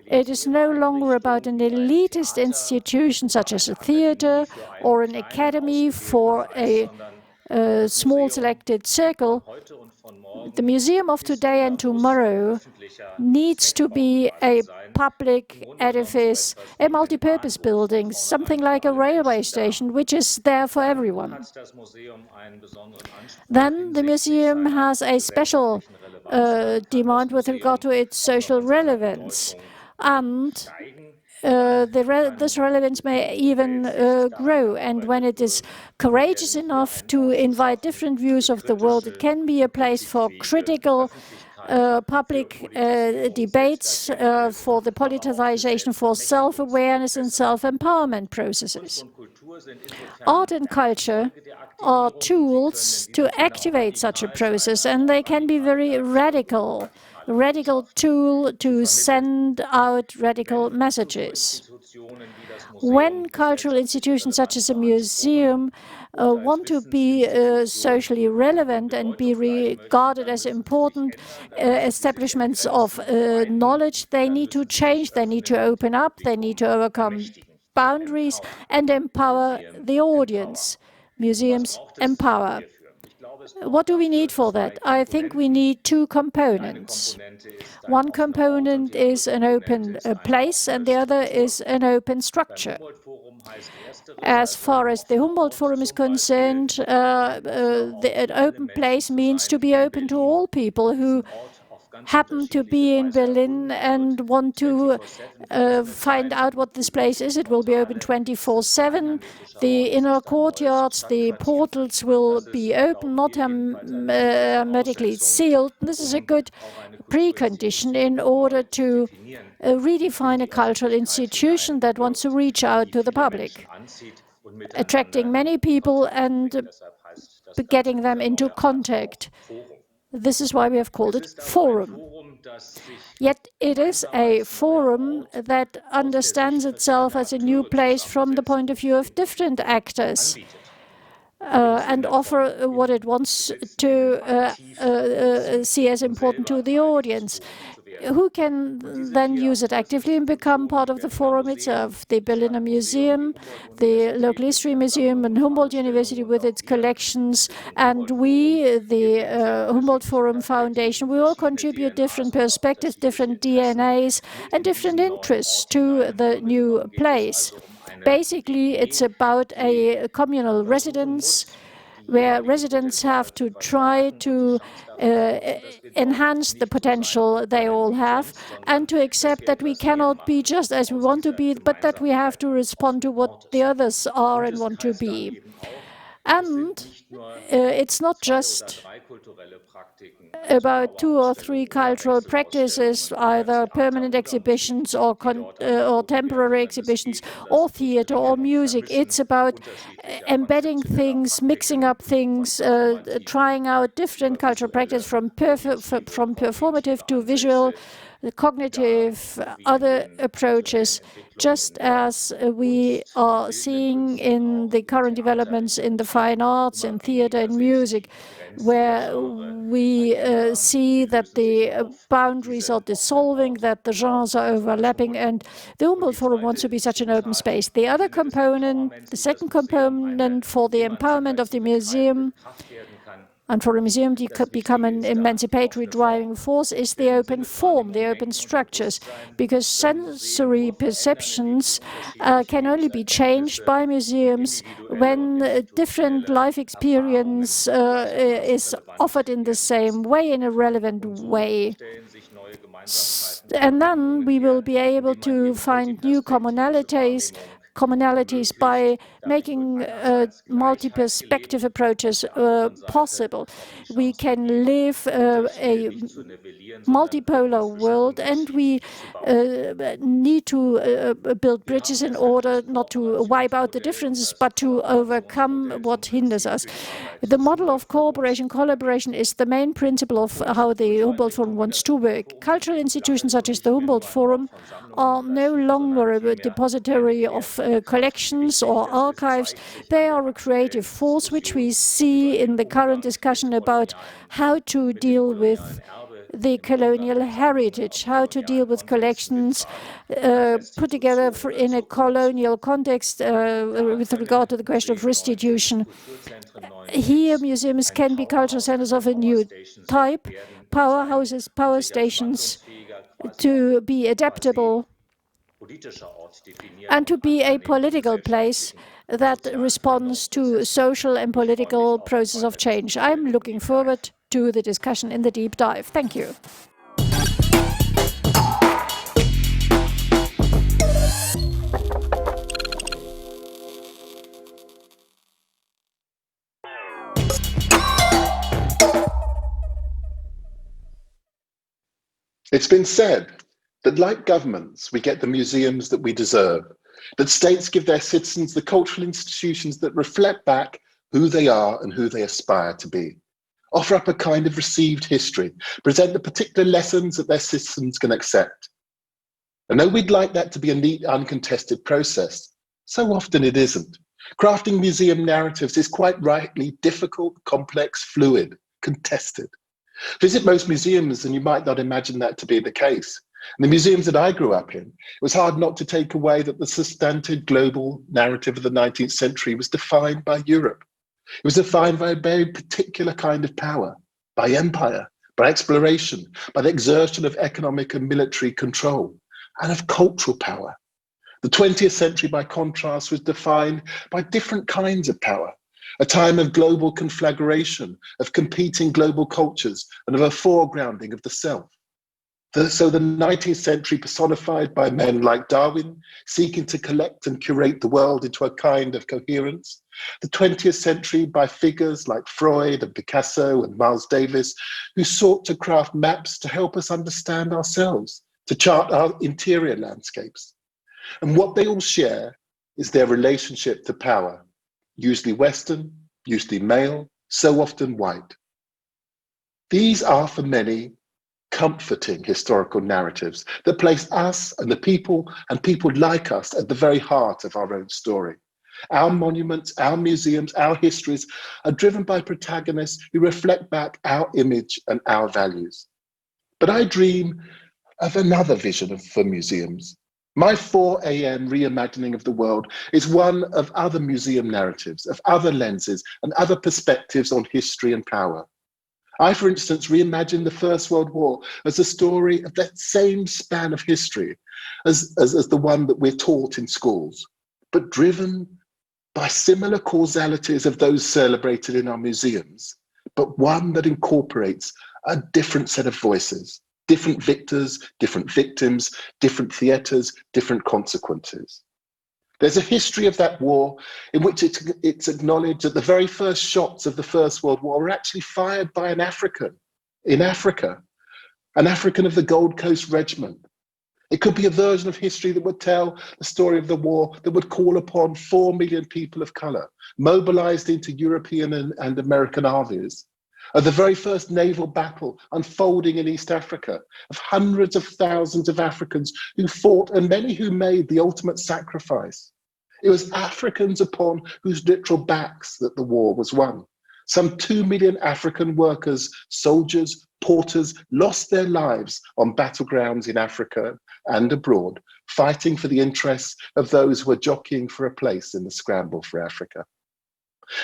It is no longer about an elitist institution such as a theater or an academy for a small selected circle. The museum of today and tomorrow needs to be a public edifice, a multi-purpose building, something like a railway station, which is there for everyone. Then the museum has a special demand with regard to its social relevance. And this relevance may even grow. And when it is courageous enough to invite different views of the world, it can be a place for critical public debates, for the politicization, for self-awareness and self-empowerment processes. Art and culture are tools to activate such a process, and they can be very radical tool to send out radical messages. When cultural institutions such as a museum want to be socially relevant and be regarded as important establishments of knowledge, they need to change, they need to open up, they need to overcome boundaries and empower the audience. Museums empower. What do we need for that? I think we need two components. One component is an open place, and the other is an open structure. As far as the Humboldt Forum is concerned, an open place means to be open to all people who happen to be in Berlin and want to find out what this place is. It will be open 24/7. The inner courtyards, the portals will be open, not hermetically sealed. This is a good precondition in order to redefine a cultural institution that wants to reach out to the public, attracting many people and getting them into contact. This is why we have called it forum. Yet it is a forum that understands itself as a new place from the point of view of different actors and offer what it wants to see as important to the audience. Who can then use it actively and become part of the forum itself? The Berliner Museum, the local history museum, and Humboldt University with its collections, and we, the Humboldt Forum Foundation, we all contribute different perspectives, different DNAs, and different interests to the new place. Basically, it's about a communal residence where residents have to try to enhance the potential they all have and to accept that we cannot be just as we want to be, but that we have to respond to what the others are and want to be. And it's not just about 2 or 3 cultural practices, either permanent exhibitions or temporary exhibitions, or theater or music. It's about embedding things, mixing up things, trying out different cultural practices from performative to visual, cognitive, other approaches, just as we are seeing in the current developments in the fine arts, in theater and music, where we see that the boundaries are dissolving, that the genres are overlapping, and the Humboldt Forum wants to be such an open space. The other component, the second component for the empowerment of the museum, and for a museum to become an emancipatory driving force, is the open form, the open structures, because sensory perceptions can only be changed by museums when a different life experience is offered in the same way, in a relevant way. And then we will be able to find new commonalities by making multi-perspective approaches possible. We can live a multipolar world, and we need to build bridges in order not to wipe out the differences, but to overcome what hinders us. The model of cooperation, collaboration is the main principle of how the Humboldt Forum wants to work. Cultural institutions such as the Humboldt Forum are no longer a depository of collections or archives. They are a creative force, which we see in the current discussion about how to deal with the colonial heritage, how to deal with collections put together in a colonial context with regard to the question of restitution. Here, museums can be cultural centers of a new type, powerhouses, power stations, to be adaptable and to be a political place that responds to social and political process of change. I'm looking forward to the discussion in the deep dive. Thank you. It's been said that, like governments, we get the museums that we deserve, that states give their citizens the cultural institutions that reflect back who they are and who they aspire to be, offer up a kind of received history, present the particular lessons that their citizens can accept. And though we'd like that to be a neat, uncontested process, so often it isn't. Crafting museum narratives is quite rightly difficult, complex, fluid, contested. Visit most museums and you might not imagine that to be the case. In the museums that I grew up in, it was hard not to take away that the substantive global narrative of the 19th century was defined by Europe. It was defined by a very particular kind of power, by empire, by exploration, by the exertion of economic and military control, and of cultural power. The 20th century, by contrast, was defined by different kinds of power, a time of global conflagration, of competing global cultures, and of a foregrounding of the self. So the 19th century, personified by men like Darwin, seeking to collect and curate the world into a kind of coherence. The 20th century by figures like Freud and Picasso and Miles Davis, who sought to craft maps to help us understand ourselves, to chart our interior landscapes. And what they all share is their relationship to power, usually Western, usually male, so often white. These are, for many, comforting historical narratives that place us and the people and people like us at the very heart of our own story. Our monuments, our museums, our histories are driven by protagonists who reflect back our image and our values. But I dream of another vision for museums. My 4 a.m. reimagining of the world is one of other museum narratives, of other lenses and other perspectives on history and power. I, for instance, reimagine the First World War as a story of that same span of history as the one that we're taught in schools, but driven by similar causalities of those celebrated in our museums, but one that incorporates a different set of voices, different victors, different victims, different theatres, different consequences. There's a history of that war in which it's acknowledged that the very first shots of the First World War were actually fired by an African in Africa, an African of the Gold Coast Regiment. It could be a version of history that would tell the story of the war that would call upon 4 million people of colour, mobilised into European and American armies, of the very first naval battle unfolding in East Africa, of hundreds of thousands of Africans who fought and many who made the ultimate sacrifice. It was Africans upon whose literal backs that the war was won. Some 2 million African workers, soldiers, porters lost their lives on battlegrounds in Africa and abroad, fighting for the interests of those who were jockeying for a place in the scramble for Africa.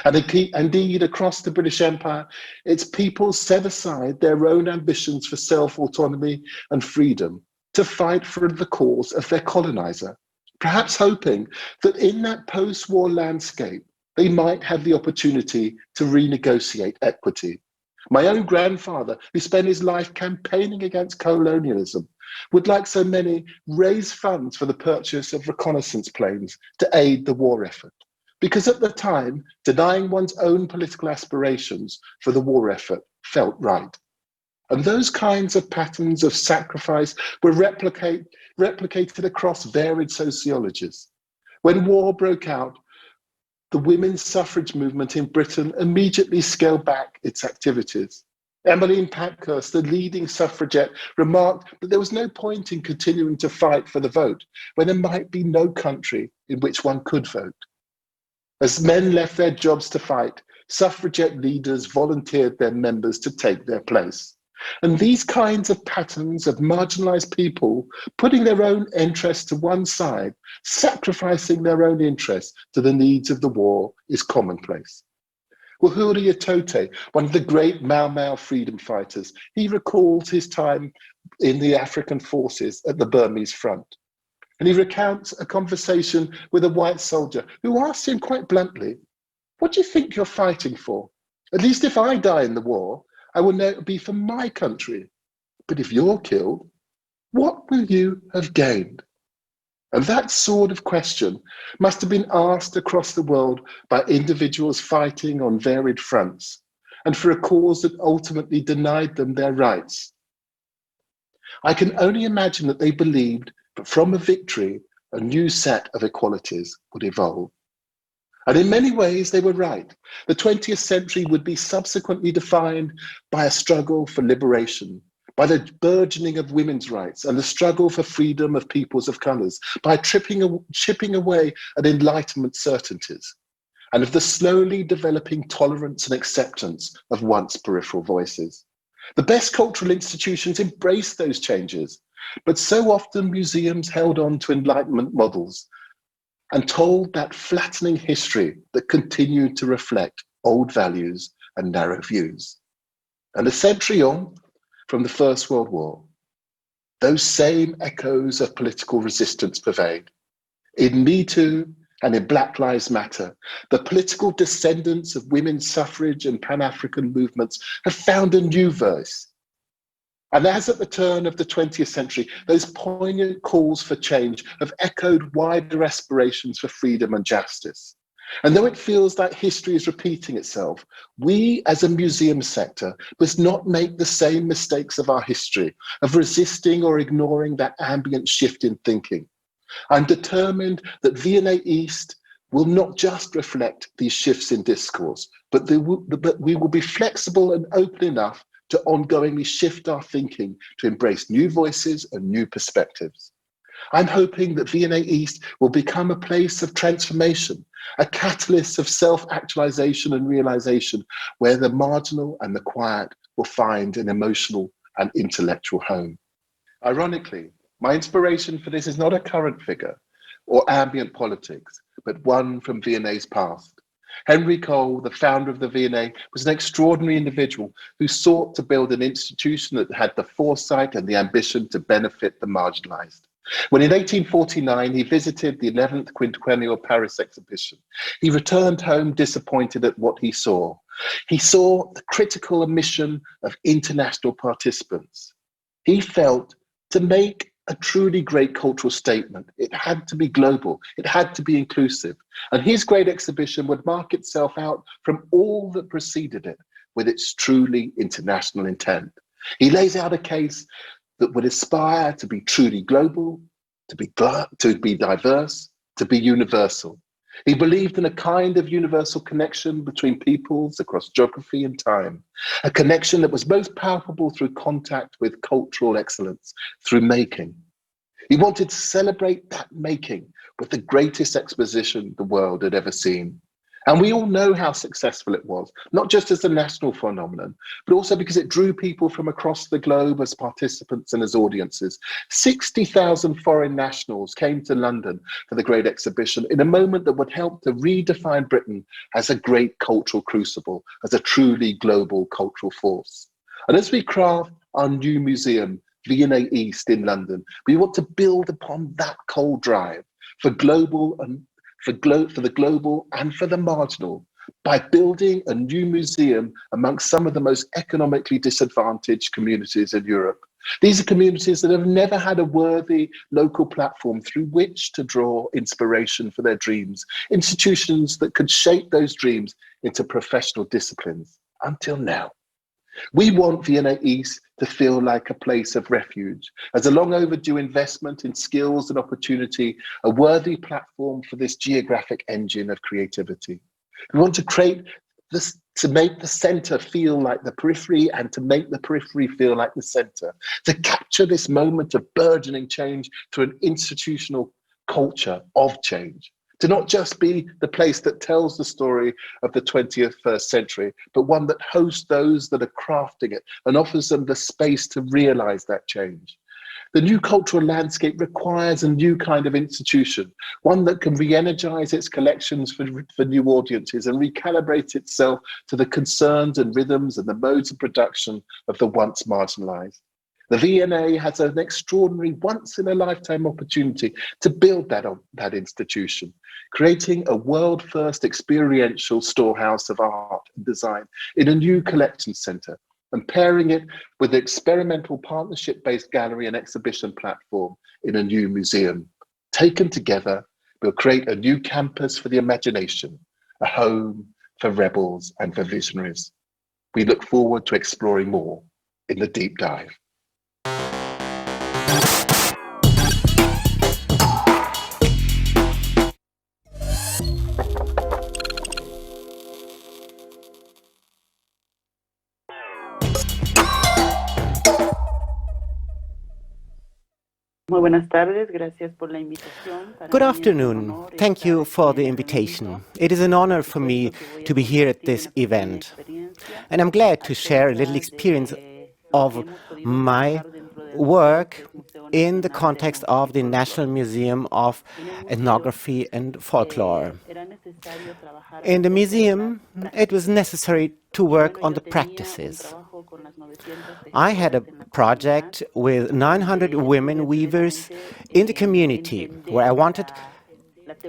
And indeed, across the British Empire, its people set aside their own ambitions for self-autonomy and freedom to fight for the cause of their colonizer, perhaps hoping that in that post-war landscape, they might have the opportunity to renegotiate equity. My own grandfather, who spent his life campaigning against colonialism, would, like so many, raise funds for the purchase of reconnaissance planes to aid the war effort. Because at the time, denying one's own political aspirations for the war effort felt right. And those kinds of patterns of sacrifice were replicated across varied sociologies. When war broke out, the women's suffrage movement in Britain immediately scaled back its activities. Emmeline Pankhurst, the leading suffragette, remarked that there was no point in continuing to fight for the vote when there might be no country in which one could vote. As men left their jobs to fight, suffragette leaders volunteered their members to take their place. And these kinds of patterns of marginalized people putting their own interests to one side, sacrificing their own interests to the needs of the war is commonplace. Uhuru Atote, one of the great Mau Mau freedom fighters, he recalls his time in the African forces at the Burmese front. And he recounts a conversation with a white soldier who asked him quite bluntly, "What do you think you're fighting for? At least if I die in the war, I will know it will be for my country. But if you're killed, what will you have gained?" And that sort of question must have been asked across the world by individuals fighting on varied fronts and for a cause that ultimately denied them their rights. I can only imagine that they believed but from a victory, a new set of equalities would evolve. And in many ways, they were right. The 20th century would be subsequently defined by a struggle for liberation, by the burgeoning of women's rights and the struggle for freedom of peoples of colours, by chipping away at Enlightenment certainties, and of the slowly developing tolerance and acceptance of once peripheral voices. The best cultural institutions embraced those changes, but so often museums held on to Enlightenment models and told that flattening history that continued to reflect old values and narrow views. And a century on from the First World War, those same echoes of political resistance pervade. In Me Too and in Black Lives Matter, the political descendants of women's suffrage and Pan-African movements have found a new voice. And as at the turn of the 20th century, those poignant calls for change have echoed wider aspirations for freedom and justice. And though it feels like history is repeating itself, we as a museum sector must not make the same mistakes of our history, of resisting or ignoring that ambient shift in thinking. I'm determined that V&A East will not just reflect these shifts in discourse, but we will be flexible and open enough to ongoingly shift our thinking to embrace new voices and new perspectives. I'm hoping that V&A East will become a place of transformation, a catalyst of self-actualization and realization, where the marginal and the quiet will find an emotional and intellectual home. Ironically, my inspiration for this is not a current figure or ambient politics, but one from V&A's past. Henry Cole, the founder of the V&A, was an extraordinary individual who sought to build an institution that had the foresight and the ambition to benefit the marginalized. When in 1849 he visited the 11th Quinquennial Paris exhibition, he returned home disappointed at what he saw. He saw the critical omission of international participants. He felt to make a truly great cultural statement, it had to be global, it had to be inclusive. And his great exhibition would mark itself out from all that preceded it with its truly international intent. He lays out a case that would aspire to be truly global, to be diverse, to be universal. He believed in a kind of universal connection between peoples across geography and time, a connection that was most palpable through contact with cultural excellence, through making. He wanted to celebrate that making with the greatest exposition the world had ever seen. And we all know how successful it was, not just as a national phenomenon, but also because it drew people from across the globe as participants and as audiences. 60,000 foreign nationals came to London for the Great Exhibition in a moment that would help to redefine Britain as a great cultural crucible, as a truly global cultural force. And as we craft our new museum, V&A East in London, we want to build upon that cold drive for global and for the global and for the marginal, by building a new museum amongst some of the most economically disadvantaged communities in Europe. These are communities that have never had a worthy local platform through which to draw inspiration for their dreams, institutions that could shape those dreams into professional disciplines, until now. We want V&A East to feel like a place of refuge, as a long overdue investment in skills and opportunity, a worthy platform for this geographic engine of creativity. We want to create this, to make the center feel like the periphery and to make the periphery feel like the center, to capture this moment of burgeoning change through an institutional culture of change. To not just be the place that tells the story of the 21st century, but one that hosts those that are crafting it and offers them the space to realize that change. The new cultural landscape requires a new kind of institution, one that can re-energize its collections for new audiences and recalibrate itself to the concerns and rhythms and the modes of production of the once marginalized. The V&A has an extraordinary once-in-a-lifetime opportunity to build that institution, creating a world-first experiential storehouse of art and design in a new collection centre, and pairing it with an experimental partnership-based gallery and exhibition platform in a new museum. Taken together, we'll create a new campus for the imagination, a home for rebels and for visionaries. We look forward to exploring more in the deep dive. Good afternoon. Thank you for the invitation. It is an honor for me to be here at this event. And I'm glad to share a little experience of my work in the context of the National Museum of Ethnography and Folklore. In the museum, it was necessary to work on the practices. I had a project with 900 women weavers in the community where I wanted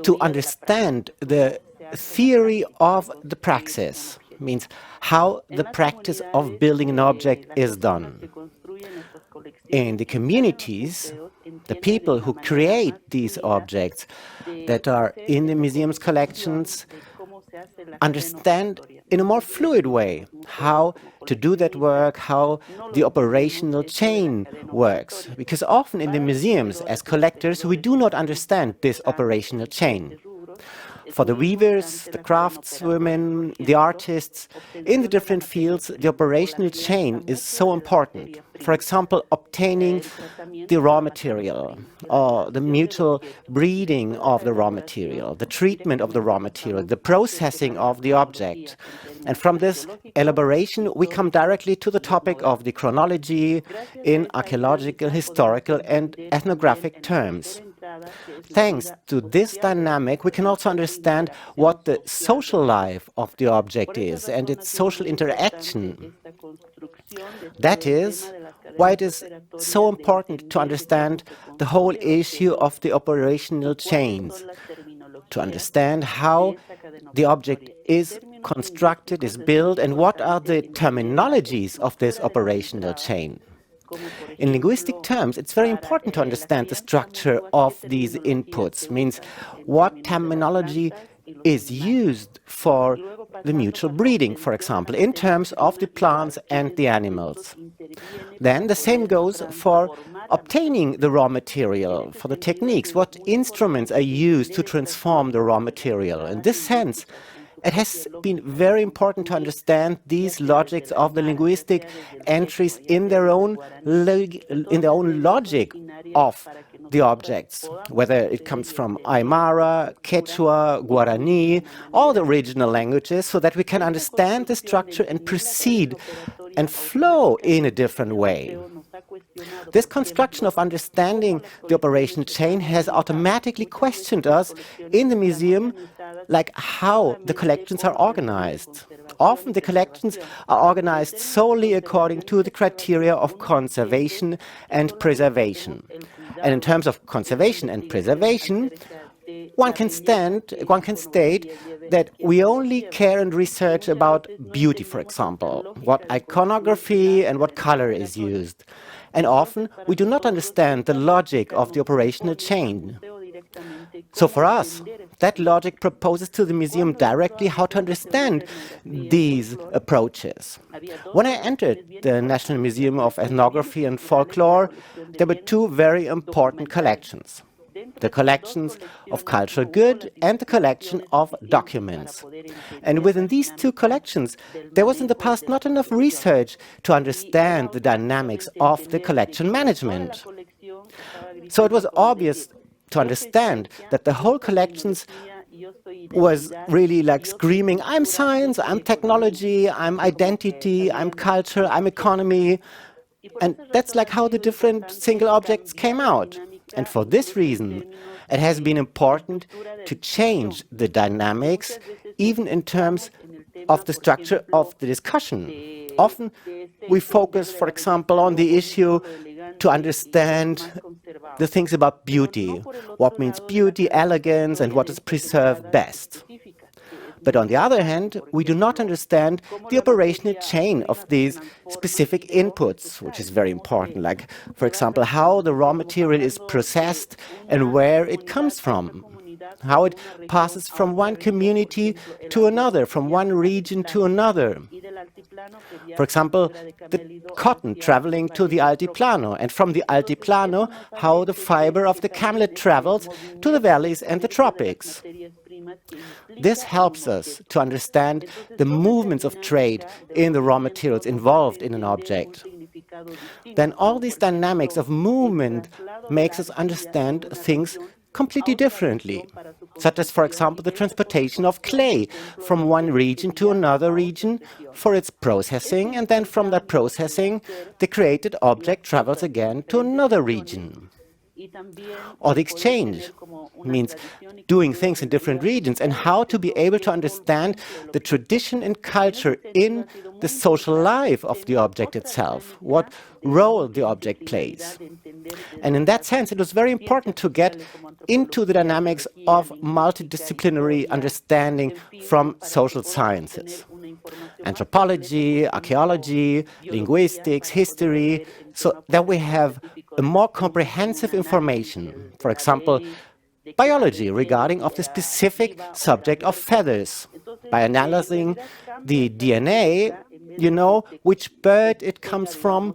to understand the theory of the praxis, means how the practice of building an object is done. In the communities, the people who create these objects that are in the museum's collections understand in a more fluid way how to do that work, how the operational chain works. Because often in the museums, as collectors, we do not understand this operational chain. For the weavers, the craftswomen, the artists, in the different fields, the operational chain is so important. For example, obtaining the raw material, or the mutual breeding of the raw material, the treatment of the raw material, the processing of the object. And from this elaboration, we come directly to the topic of the chronology in archaeological, historical, and ethnographic terms. Thanks to this dynamic, we can also understand what the social life of the object is and its social interaction. That is why it is so important to understand the whole issue of the operational chains, to understand how the object is constructed, is built, and what are the terminologies of this operational chain. In linguistic terms, it's very important to understand the structure of these inputs, means what terminology is used for the mutual breeding, for example, in terms of the plants and the animals. Then the same goes for obtaining the raw material, for the techniques, what instruments are used to transform the raw material. In this sense, it has been very important to understand these logics of the linguistic entries in their own logic of the objects, whether it comes from Aymara, Quechua, Guarani, all the regional languages, so that we can understand the structure and proceed and flow in a different way. This construction of understanding the operational chain has automatically questioned us in the museum, like how the collections are organized. Often the collections are organized solely according to the criteria of conservation and preservation. And in terms of conservation and preservation, one can state that we only care and research about beauty, for example, what iconography and what color is used. And often we do not understand the logic of the operational chain. So for us, that logic proposes to the museum directly how to understand these approaches. When I entered the National Museum of Ethnography and Folklore, there were two very important collections: the collections of cultural goods and the collection of documents. And within these two collections, there was in the past not enough research to understand the dynamics of the collection management. So it was obvious to understand that the whole collections was really like screaming, I'm science, I'm technology, I'm identity, I'm culture, I'm economy. And that's like how the different single objects came out. And for this reason, it has been important to change the dynamics, even in terms of the structure of the discussion. Often we focus, for example, on the issue to understand the things about beauty, what means beauty, elegance, and what is preserved best. But on the other hand, we do not understand the operational chain of these specific inputs, which is very important, like, for example, how the raw material is processed and where it comes from, how it passes from one community to another, from one region to another. For example, the cotton traveling to the Altiplano, and from the Altiplano, how the fiber of the camelid travels to the valleys and the tropics. This helps us to understand the movements of trade in the raw materials involved in an object. Then all these dynamics of movement makes us understand things completely differently, such as, for example, the transportation of clay from one region to another region for its processing, and then from that processing, the created object travels again to another region. Or the exchange means doing things in different regions, and how to be able to understand the tradition and culture in the social life of the object itself, what role the object plays. And in that sense, it was very important to get into the dynamics of multidisciplinary understanding from social sciences. Anthropology, archaeology, linguistics, history, so that we have a more comprehensive information. For example, biology regarding of the specific subject of feathers. By analyzing the DNA, you know which bird it comes from,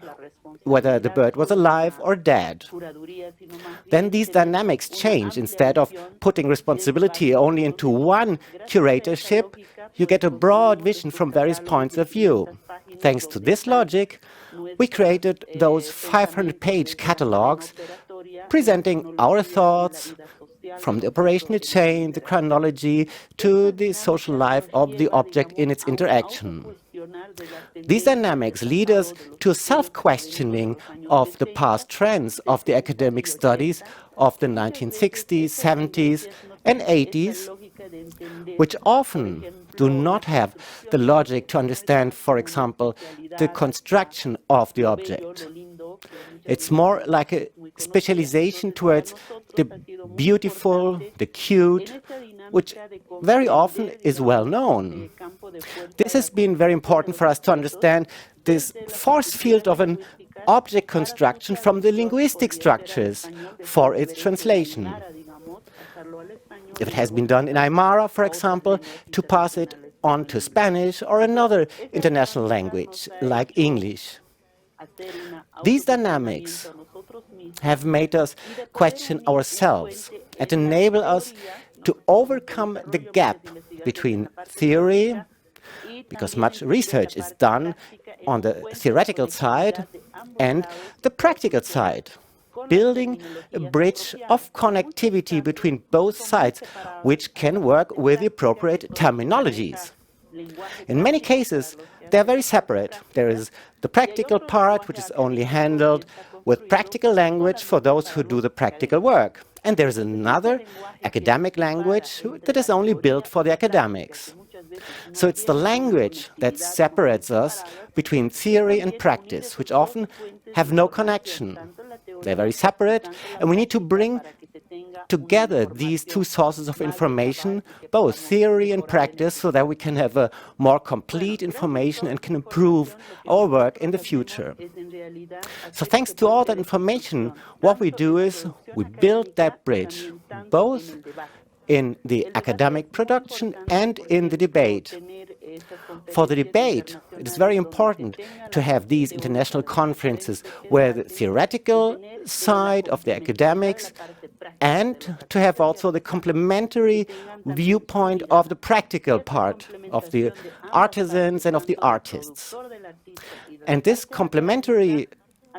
whether the bird was alive or dead. Then these dynamics change. Instead of putting responsibility only into one curatorship, you get a broad vision from various points of view. Thanks to this logic, we created those 500-page catalogs presenting our thoughts from the operational chain, the chronology, to the social life of the object in its interaction. These dynamics lead us to self-questioning of the past trends of the academic studies of the 1960s, 70s, and 80s, which often do not have the logic to understand, for example, the construction of the object. It's more like a specialization towards the beautiful, the cute, which very often is well known. This has been very important for us to understand this force field of an object construction from the linguistic structures for its translation. If it has been done in Aymara, for example, to pass it on to Spanish or another international language like English. These dynamics have made us question ourselves and enable us to overcome the gap between theory, because much research is done on the theoretical side, and the practical side, building a bridge of connectivity between both sides, which can work with the appropriate terminologies. In many cases, they are very separate. There is the practical part, which is only handled with practical language for those who do the practical work. And there is another academic language that is only built for the academics. So it's the language that separates us between theory and practice, which often have no connection. They're very separate, and we need to bring together these two sources of information, both theory and practice, so that we can have a more complete information and can improve our work in the future. So thanks to all that information, what we do is we build that bridge, both in the academic production and in the debate. For the debate, it is very important to have these international conferences where the theoretical side of the academics and to have also the complementary viewpoint of the practical part of the artisans and of the artists. And this complementary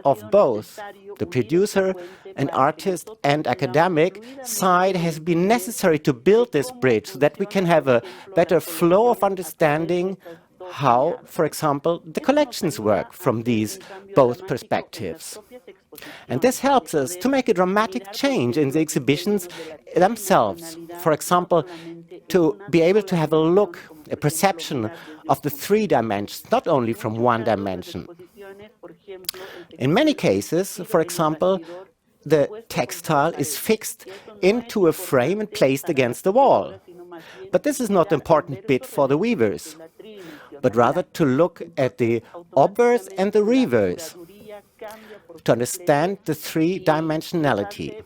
of both the producer and artist and academic side has been necessary to build this bridge so that we can have a better flow of understanding how, for example, the collections work from these both perspectives. And this helps us to make a dramatic change in the exhibitions themselves. For example, to be able to have a look, a perception of the three dimensions, not only from one dimension. In many cases, for example, the textile is fixed into a frame and placed against the wall. But this is not the important bit for the weavers, but rather to look at the obverse and the reverse, to understand the three-dimensionality.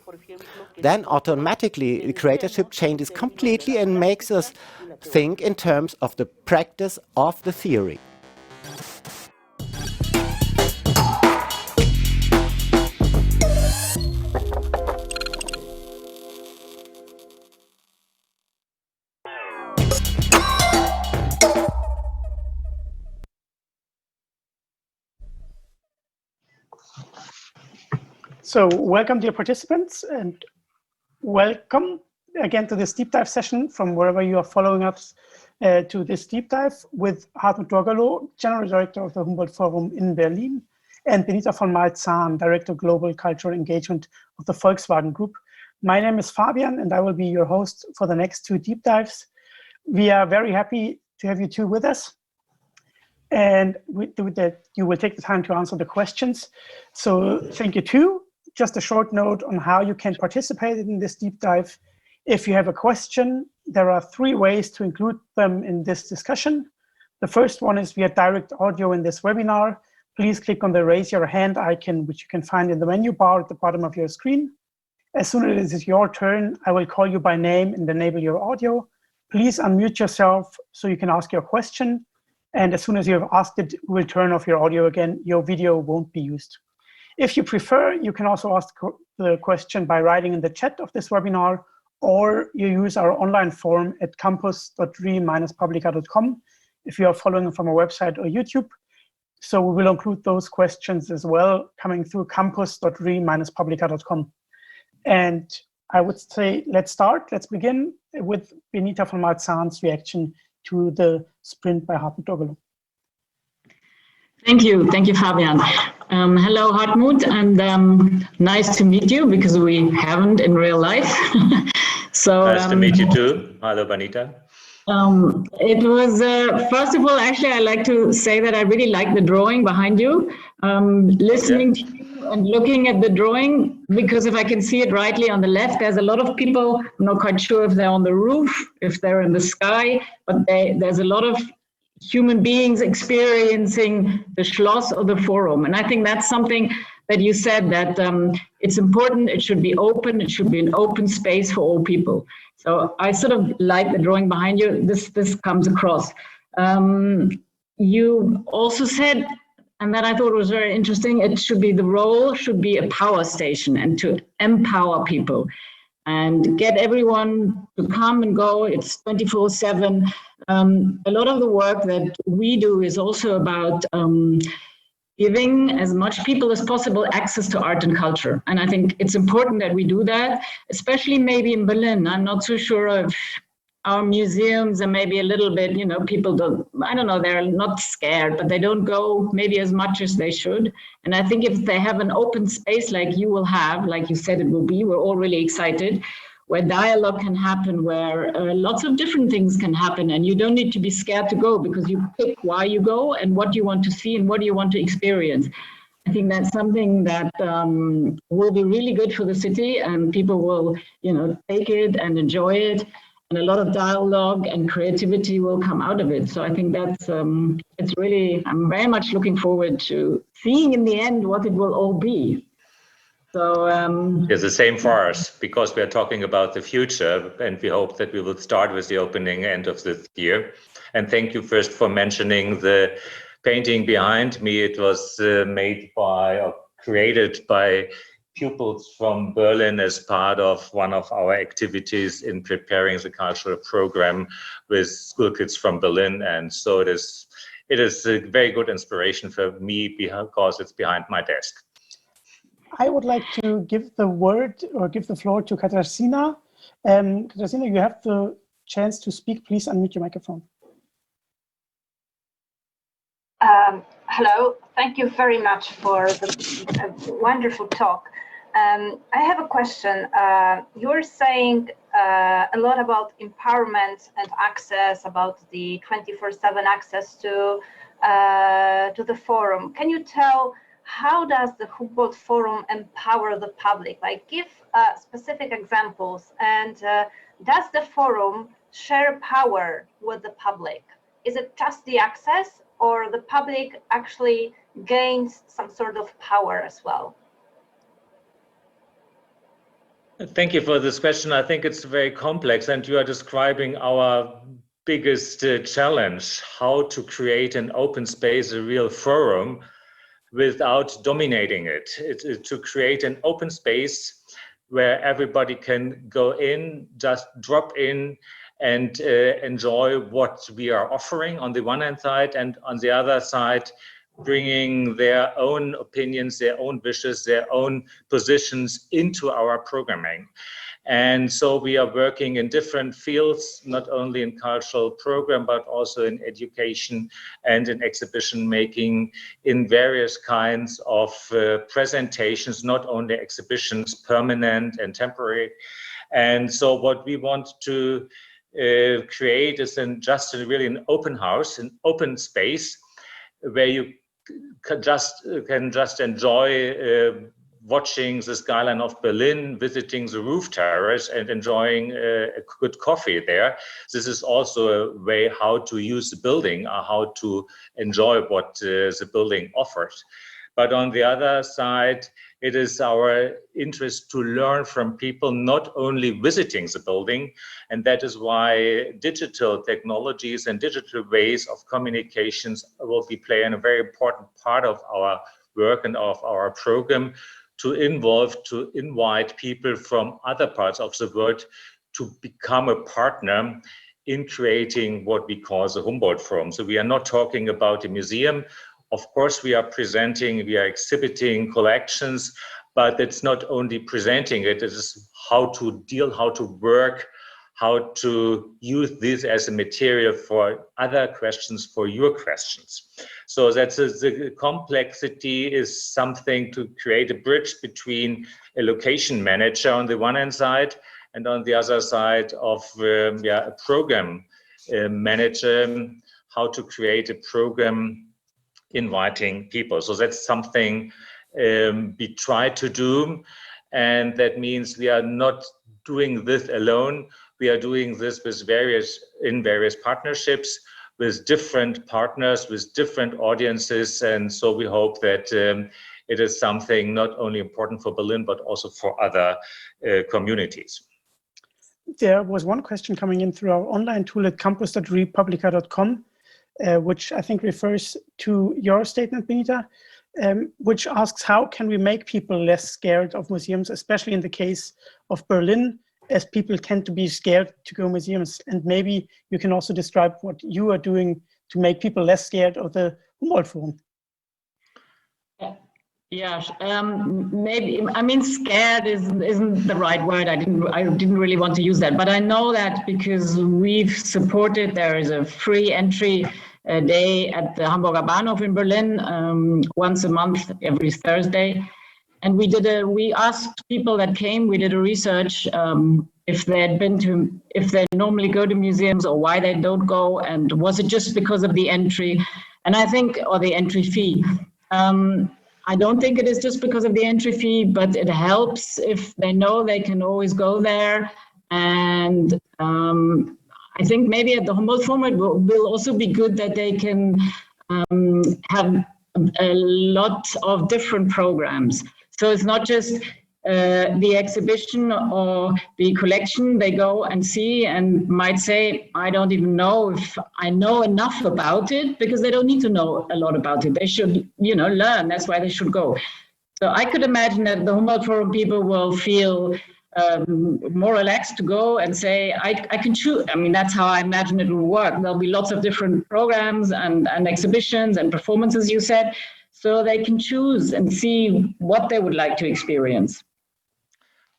Then automatically the curatorship changes completely and makes us think in terms of the practice of the theory. So welcome, dear participants, and welcome again to this deep dive session from wherever you are following us to this deep dive with Hartmut Dorgalow, General Director of the Humboldt Forum in Berlin, and Benita von Malzahn, Director of Global Cultural Engagement of the Volkswagen Group. My name is Fabian, and I will be your host for the next two deep dives. We are very happy to have you two with us. And with that, you will take the time to answer the questions. So thank you too. Just a short note on how you can participate in this deep dive. If you have a question, there are 3 ways to include them in this discussion. The first one is via direct audio in this webinar. Please click on the raise your hand icon, which you can find in the menu bar at the bottom of your screen. As soon as it is your turn, I will call you by name and enable your audio. Please unmute yourself so you can ask your question. And as soon as you have asked it, we will turn off your audio again. Your video won't be used. If you prefer, you can also ask the question by writing in the chat of this webinar, or you use our online forum at campus.re-publica.com if you are following from our website or YouTube. So we will include those questions as well coming through campus.re-publica.com. And I would say, let's start. Let's begin with Benita von Malzahn's reaction to the sprint by Hartmut Ogerlo. Thank you, Fabian. Hello, Hartmut, and nice to meet you because we haven't in real life. So nice to meet you too. Hello, Benita. It was, first of all, actually, I like to say that I really like the drawing behind you. Listening to you and looking at the drawing, because if I can see it rightly on the left, there's a lot of people. I'm not quite sure if they're on the roof, if they're in the sky, but there's a lot of human beings experiencing the Schloss or the Forum. And I think that's something that you said, that it's important, it should be open, it should be an open space for all people. So I sort of like the drawing behind you. This comes across. You also said, and that I thought was very interesting, the role should be a power station and to empower people and get everyone to come and go. It's 24/7. A lot of the work that we do is also about giving as much people as possible access to art and culture. And I think it's important that we do that, especially maybe in Berlin. I'm not so sure if our museums are maybe a little bit, people don't, I don't know, they're not scared, but they don't go maybe as much as they should. And I think if they have an open space like you will have, like you said it will be, we're all really excited, where dialogue can happen, where lots of different things can happen, and you don't need to be scared to go because you pick why you go and what you want to see and what you want to experience. I think that's something that will be really good for the city, and people will, take it and enjoy it, and a lot of dialogue and creativity will come out of it. So I think that's, it's really, I'm very much looking forward to seeing in the end what it will all be. So it's the same for us, because we are talking about the future, and we hope that we will start with the opening end of this year. And thank you first for mentioning the painting behind me. It was made by or created by pupils from Berlin as part of one of our activities in preparing the cultural program with school kids from Berlin. And so it is a very good inspiration for me because it's behind my desk. I would like to give the floor to Katarzyna. Katarzyna, you have the chance to speak. Please unmute your microphone. Hello, thank you very much for the wonderful talk. I have a question. You're saying a lot about empowerment and access, about the 24/7 access to the forum. Can you tell, how does the Humboldt Forum empower the public? Like, give specific examples. And does the forum share power with the public? Is it just the access, or the public actually gains some sort of power as well? Thank you for this question. I think it's very complex, and you are describing our biggest challenge, how to create an open space, a real forum, without dominating it. It's to create an open space where everybody can go in, just drop in, and enjoy what we are offering on the one hand side, and on the other side, bringing their own opinions, their own wishes, their own positions into our programming. And so we are working in different fields, not only in cultural program, but also in education and in exhibition making, in various kinds of presentations, not only exhibitions, permanent and temporary. And so what we want to create is just really an open house, an open space where you can just enjoy watching the skyline of Berlin, visiting the roof terrace and enjoying a good coffee there. This is also a way how to use the building or how to enjoy what the building offers. But on the other side, it is our interest to learn from people not only visiting the building, and that is why digital technologies and digital ways of communications will be playing a very important part of our work and of our program, to invite people from other parts of the world to become a partner in creating what we call the Humboldt Forum. So we are not talking about a museum. Of course, we are presenting, we are exhibiting collections, but it's not only presenting it, it is how to deal, how to work, how to use this as a material for other questions, for your questions. So that's the complexity is something to create a bridge between a location manager on the one hand side, and on the other side of a program manager, how to create a program inviting people. So that's something we try to do, and that means we are not doing this alone. We are doing this with various partnerships with different partners, with different audiences, and so we hope that it is something not only important for Berlin but also for other communities. There was one question coming in through our online tool at campus.republica.com, which I think refers to your statement, Benita, which asks, how can we make people less scared of museums, especially in the case of Berlin, as people tend to be scared to go museums? And maybe you can also describe what you are doing to make people less scared of the Humboldt Forum. Yeah, maybe, I mean, scared isn't the right word. I didn't really want to use that, but I know that because we've supported, there is a free entry day at the Hamburger Bahnhof in Berlin once a month, every Thursday. And we asked people that came, we did a research if they normally go to museums or why they don't go, and was it just because of the entry? And I think, or the entry fee. I don't think it is just because of the entry fee, but it helps if they know they can always go there. And I think maybe at the Humboldt Forum it will also be good that they can have a lot of different programs. So it's not just the exhibition or the collection they go and see and might say, I don't even know if I know enough about it, because they don't need to know a lot about it. They should, learn. That's why they should go. So I could imagine that the Humboldt Forum people will feel more relaxed to go and say, I can choose. I mean, that's how I imagine it will work. There'll be lots of different programs and exhibitions and performances, you said, so they can choose and see what they would like to experience.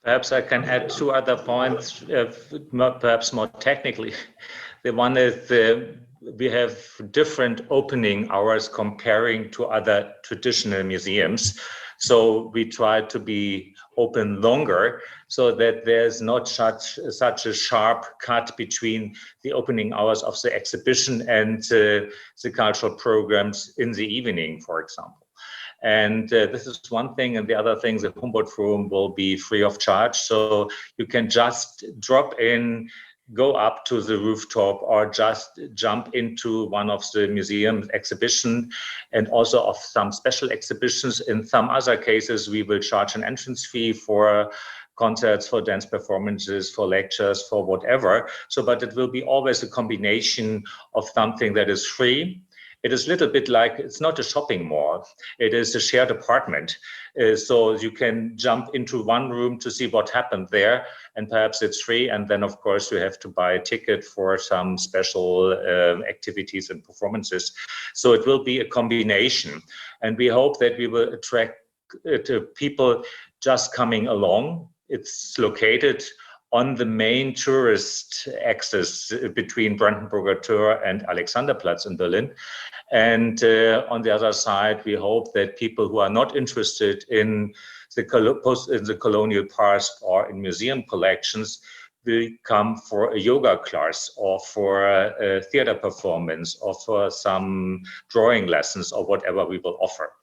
Perhaps I can add two other points, perhaps more technically. The one is we have different opening hours comparing to other traditional museums. So we try to be open longer so that there's not such a sharp cut between the opening hours of the exhibition and the cultural programs in the evening, for example. And this is one thing. And the other thing, the Humboldt Forum will be free of charge. So you can just drop in, go up to the rooftop, or just jump into one of the museum exhibitions, and also of some special exhibitions. In some other cases, we will charge an entrance fee for concerts, for dance performances, for lectures, for whatever. So, but it will be always a combination of something that is free. It is a little bit like, it's not a shopping mall, it is a shared apartment. So you can jump into one room to see what happened there, and perhaps it's free. And then, of course, you have to buy a ticket for some special activities and performances. So it will be a combination. And we hope that we will attract people just coming along. It's located on the main tourist axis between Brandenburger Tor and Alexanderplatz in Berlin. And on the other side, we hope that people who are not interested in the colonial past or in museum collections will come for a yoga class or for a theater performance or for some drawing lessons or whatever we will offer.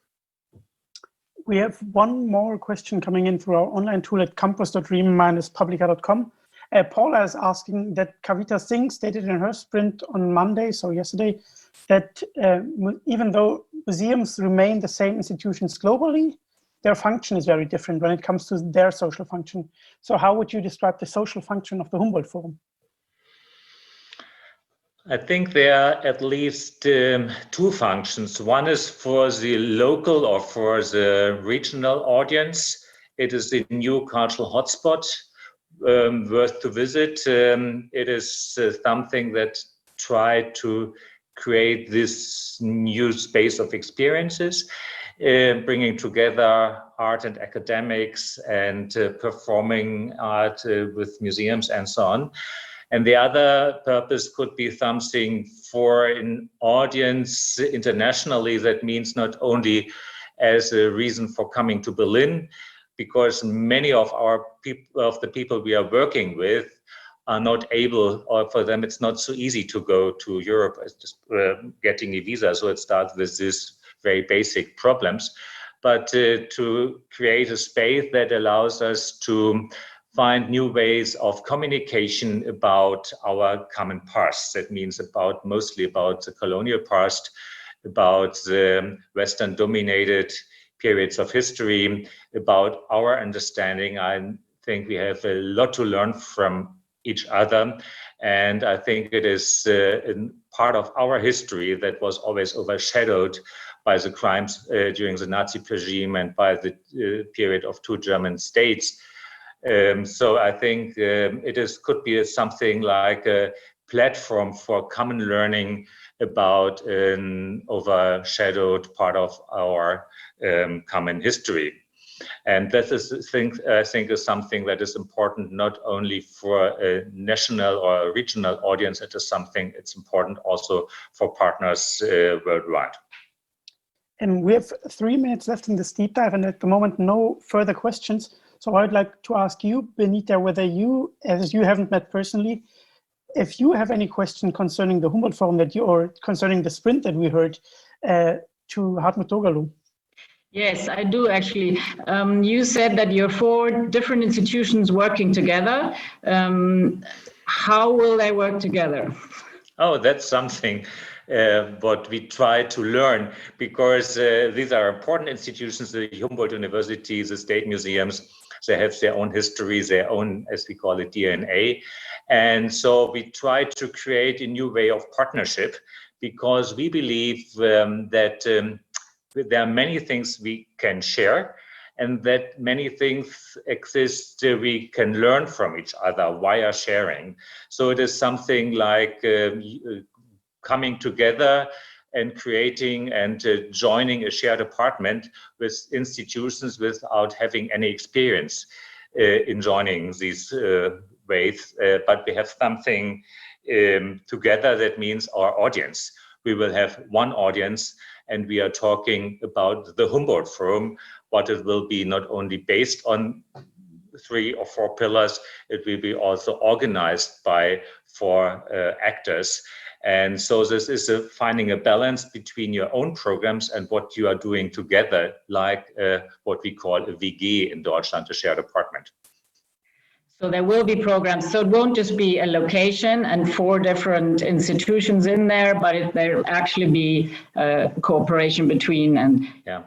We have one more question coming in through our online tool at campus.riemann-publica.com. Paula is asking that Kavita Singh stated in her sprint on Monday, so yesterday, that even though museums remain the same institutions globally, their function is very different when it comes to their social function. So how would you describe the social function of the Humboldt Forum? I think there are at least two functions. One is for the local or for the regional audience. It is the new cultural hotspot worth to visit. It is something that tried to create this new space of experiences, bringing together art and academics and performing art with museums and so on. And the other purpose could be something for an audience internationally. That means not only as a reason for coming to Berlin, because many of the people we are working with are not able, or for them it's not so easy to go to Europe as just getting a visa. So it starts with these very basic problems. But to create a space that allows us to find new ways of communication about our common past. That means mostly about the colonial past, about the Western dominated periods of history, about our understanding. I think we have a lot to learn from each other. And I think it is part of our history that was always overshadowed by the crimes during the Nazi regime and by the period of two German states. So I think could be something like a platform for common learning about an overshadowed part of our common history. And that is, I think, is something that is important not only for a national or a regional audience. It is something it's important also for partners worldwide. And we have 3 minutes left in this deep dive, and at the moment, no further questions. So I'd like to ask you, Benita, whether you, as you haven't met personally, if you have any question concerning the Humboldt Forum or concerning the sprint that we heard to Hartmut Togalu. Yes, I do actually. You said that you're 4 different institutions working together. How will they work together? Oh, that's something what we try to learn, because these are important institutions, the Humboldt University, the state museums. They have their own history, their own, as we call it, DNA. And so we try to create a new way of partnership, because we believe that there are many things we can share, and that many things exist we can learn from each other via sharing. So it is something like coming together and creating and joining a shared apartment with institutions without having any experience in joining these ways. But we have something together that means our audience. We will have one audience, and we are talking about the Humboldt Forum, but it will be not only based on 3 or 4 pillars, it will be also organized by 4 actors. And so this is finding a balance between your own programs and what you are doing together, like what we call a WG in Deutschland, a shared apartment. So there will be programs. So it won't just be a location and 4 different institutions in there, but there'll actually be cooperation between and... Yeah,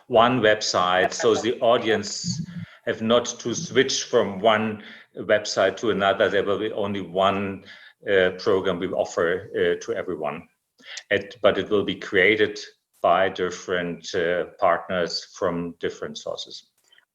one website. So the audience have not to switch from one website to another. There will be only one program we offer to everyone. But it will be created by different partners from different sources.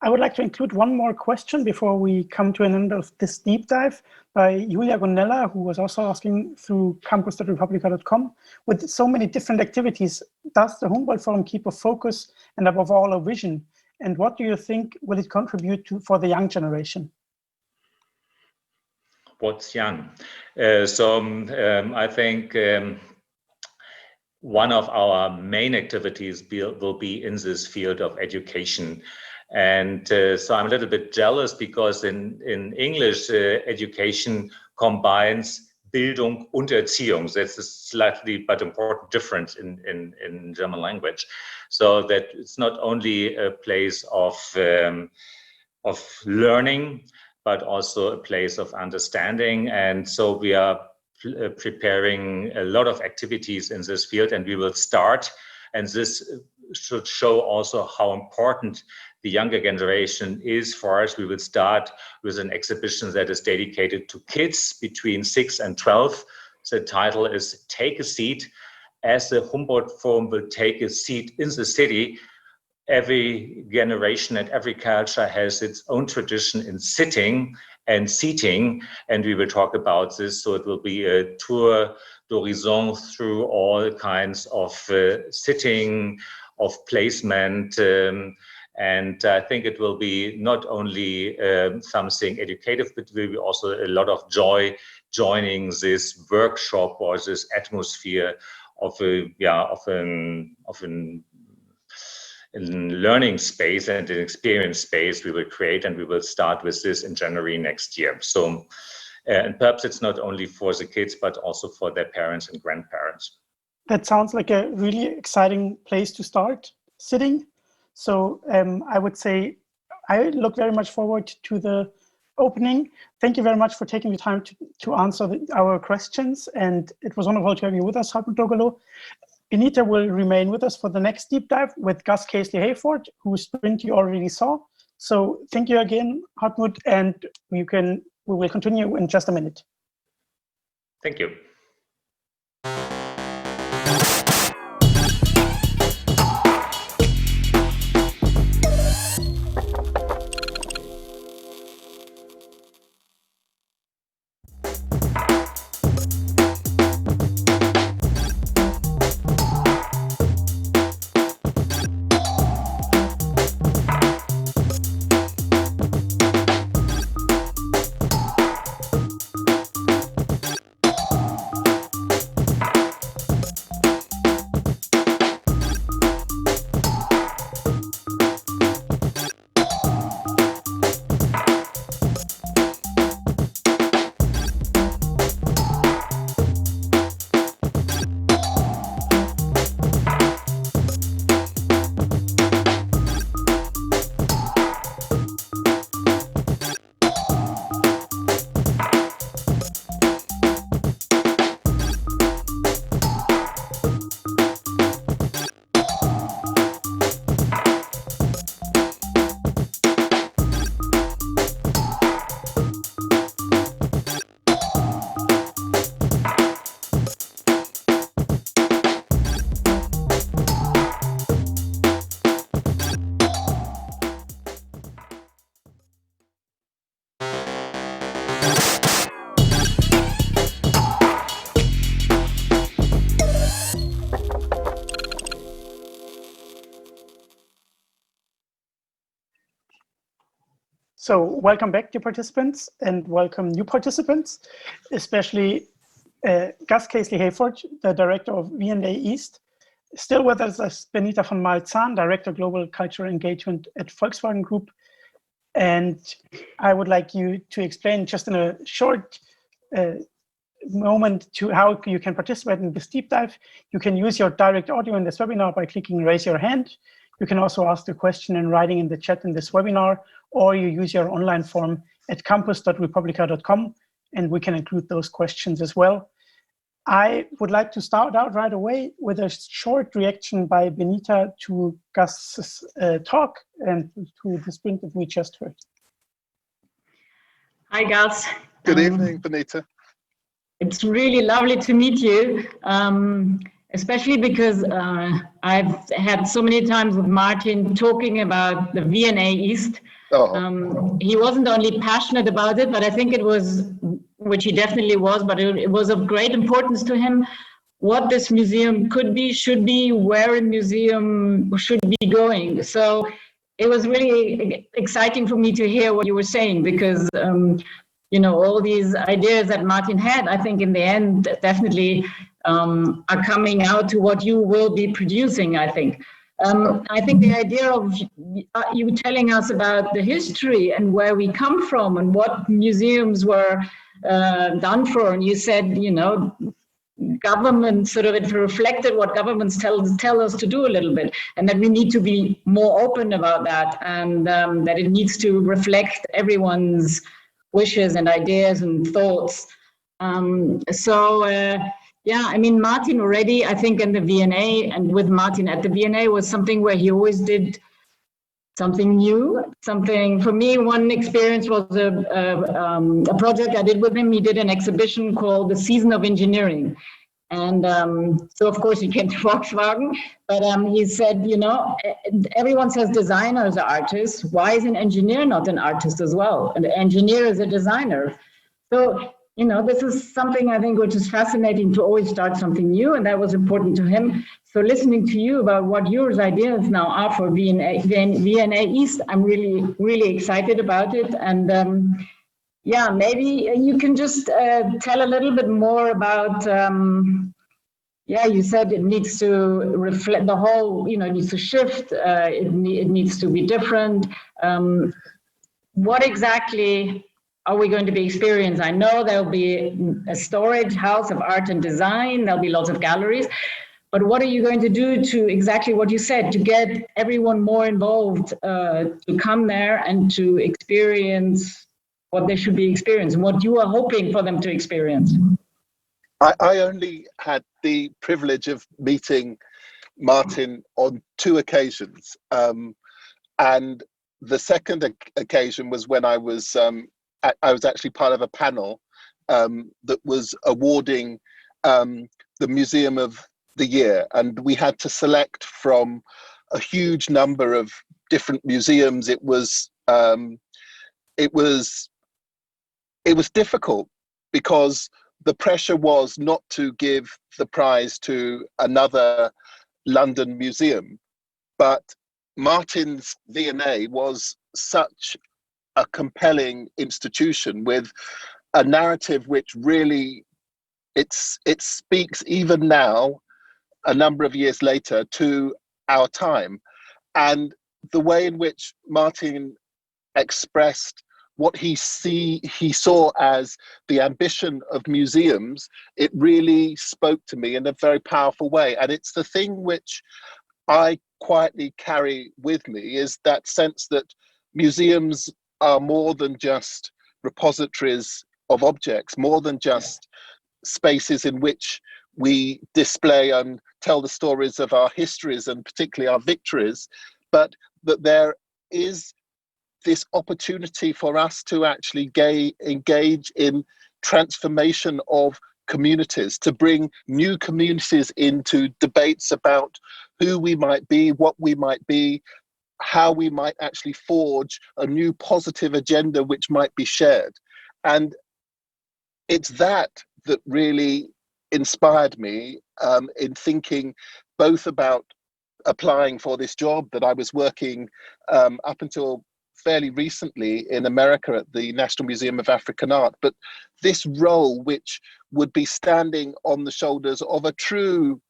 I would like to include one more question before we come to an end of this deep dive by Julia Gonella, who was also asking through campus.republica.com. With so many different activities, does the Humboldt Forum keep a focus and above all a vision? And what do you think will it contribute to for the young generation? what's young? I think one of our main activities will be in this field of education. And so I'm a little bit jealous because in English, education combines Bildung und Erziehung. That's a slightly but important difference in German language. So that it's not only a place of learning, but also a place of understanding. And so we are preparing a lot of activities in this field, and we will start. And this should show also how important the younger generation is for us. We will start with an exhibition that is dedicated to kids between 6 and 12. The title is Take a Seat. As the Humboldt Forum will take a seat in the city, every generation and every culture has its own tradition in sitting and seating, and we will talk about this. So it will be a tour d'horizon through all kinds of sitting, of placement, and I think it will be not only something educative, but will be also a lot of joy joining this workshop or this atmosphere of a learning space and an experience space we will create, and we will start with this in January next year. So, and perhaps it's not only for the kids, but also for their parents and grandparents. That sounds like a really exciting place to start sitting. So I would say I look very much forward to the opening. Thank you very much for taking the time to answer our questions, and it was wonderful to have you with us, Hartmut. Benita will remain with us for the next deep dive with Gus Casely-Hayford, whose sprint you already saw. So thank you again, Hartmut, and we will continue in just a minute. Thank you. So welcome back, dear participants, and welcome new participants, especially Gus Casely-Hayford, the director of V&A East. Still with us is Benita von Malzahn, director Global Cultural Engagement at Volkswagen Group. And I would like you to explain just in a short moment to how you can participate in this deep dive. You can use your direct audio in this webinar by clicking raise your hand. You can also ask the question in writing in the chat in this webinar, or you use your online form at campus.republica.com, and we can include those questions as well. I would like to start out right away with a short reaction by Benita to Gus's talk and to the sprint that we just heard. Hi, Gus. Good evening, Benita. It's really lovely to meet you, especially because I've had so many times with Martin talking about the V&A East. He wasn't only passionate about it, but I think it was, which he definitely was, but it was of great importance to him what this museum could be, should be, where a museum should be going. So it was really exciting for me to hear what you were saying, because you know, all these ideas that Martin had, I think in the end definitely are coming out to what you will be producing, I think. I think the idea of you telling us about the history and where we come from and what museums were done for, and you said, you know, government sort of, it reflected what governments tell us to do a little bit, and that we need to be more open about that, and that it needs to reflect everyone's wishes and ideas and thoughts. Yeah, I mean, Martin already, I think in the V&A and with Martin at the V&A was something where he always did something new, something, for me, one experience was a project I did with him. He did an exhibition called The Season of Engineering. And so, of course, he came to Volkswagen, but he said, you know, everyone says designers are artists. Why is an engineer not an artist as well? An engineer is a designer. So, you know, this is something I think which is fascinating, to always start something new, and that was important to him. So listening to you about what your ideas now are for V&A East, I'm really, really excited about it. And yeah, maybe you can just tell a little bit more about, yeah, you said it needs to reflect the whole, you know, it needs to shift, it needs to be different. What exactly are we going to be experiencing? I know there'll be a storage house of art and design, there'll be lots of galleries, but what are you going to do to exactly what you said, to get everyone more involved, to come there and to experience what they should be experiencing, what you are hoping for them to experience? I only had the privilege of meeting Martin on 2 occasions. And the second occasion was when I was actually part of a panel that was awarding the Museum of the Year, and we had to select from a huge number of different museums. It was difficult because the pressure was not to give the prize to another London museum, but Martin's V&A was such a compelling institution with a narrative which really, it speaks even now, a number of years later, to our time. And the way in which Martin expressed what he saw as the ambition of museums, it really spoke to me in a very powerful way. And it's the thing which I quietly carry with me, is that sense that museums are more than just repositories of objects, more than just spaces in which we display and tell the stories of our histories and particularly our victories, but that there is this opportunity for us to actually engage in transformation of communities, to bring new communities into debates about who we might be, what we might be, how we might actually forge a new positive agenda which might be shared. And it's that really inspired me in thinking both about applying for this job that I was working up until fairly recently in America at the National Museum of African Art, but this role which would be standing on the shoulders of a true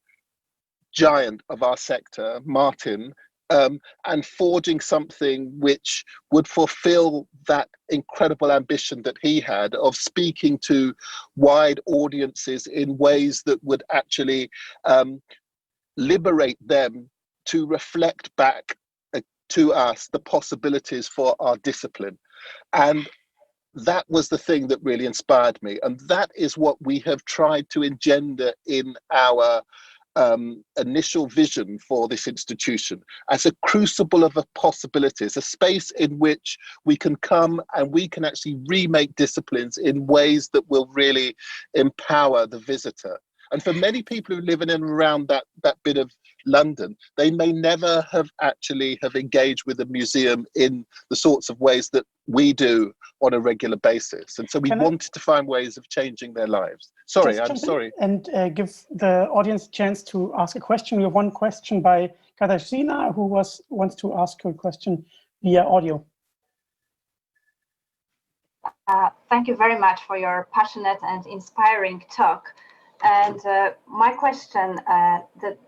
giant of our sector, Martin, and forging something which would fulfill that incredible ambition that he had of speaking to wide audiences in ways that would actually liberate them to reflect back to us the possibilities for our discipline. And that was the thing that really inspired me. And that is what we have tried to engender in our initial vision for this institution, as a crucible of possibilities, a space in which we can come and we can actually remake disciplines in ways that will really empower the visitor. And for many people who live in and around that bit of London, they may never have engaged with a museum in the sorts of ways that we do on a regular basis. And so we wanted to find ways of changing their lives. Sorry, I'm sorry. And give the audience a chance to ask a question. We have one question by Katarzyna, who wants to ask her question via audio. Thank you very much for your passionate and inspiring talk. And my question,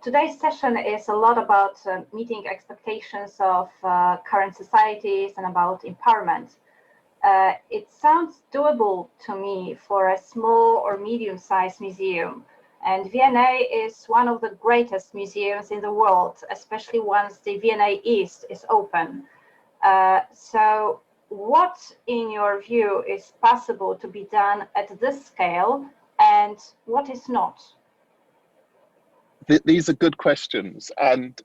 today's session is a lot about meeting expectations of current societies and about empowerment. It sounds doable to me for a small or medium-sized museum. And V&A is one of the greatest museums in the world, especially once the V&A East is open. So what, in your view, is possible to be done at this scale and what is not? These are good questions. And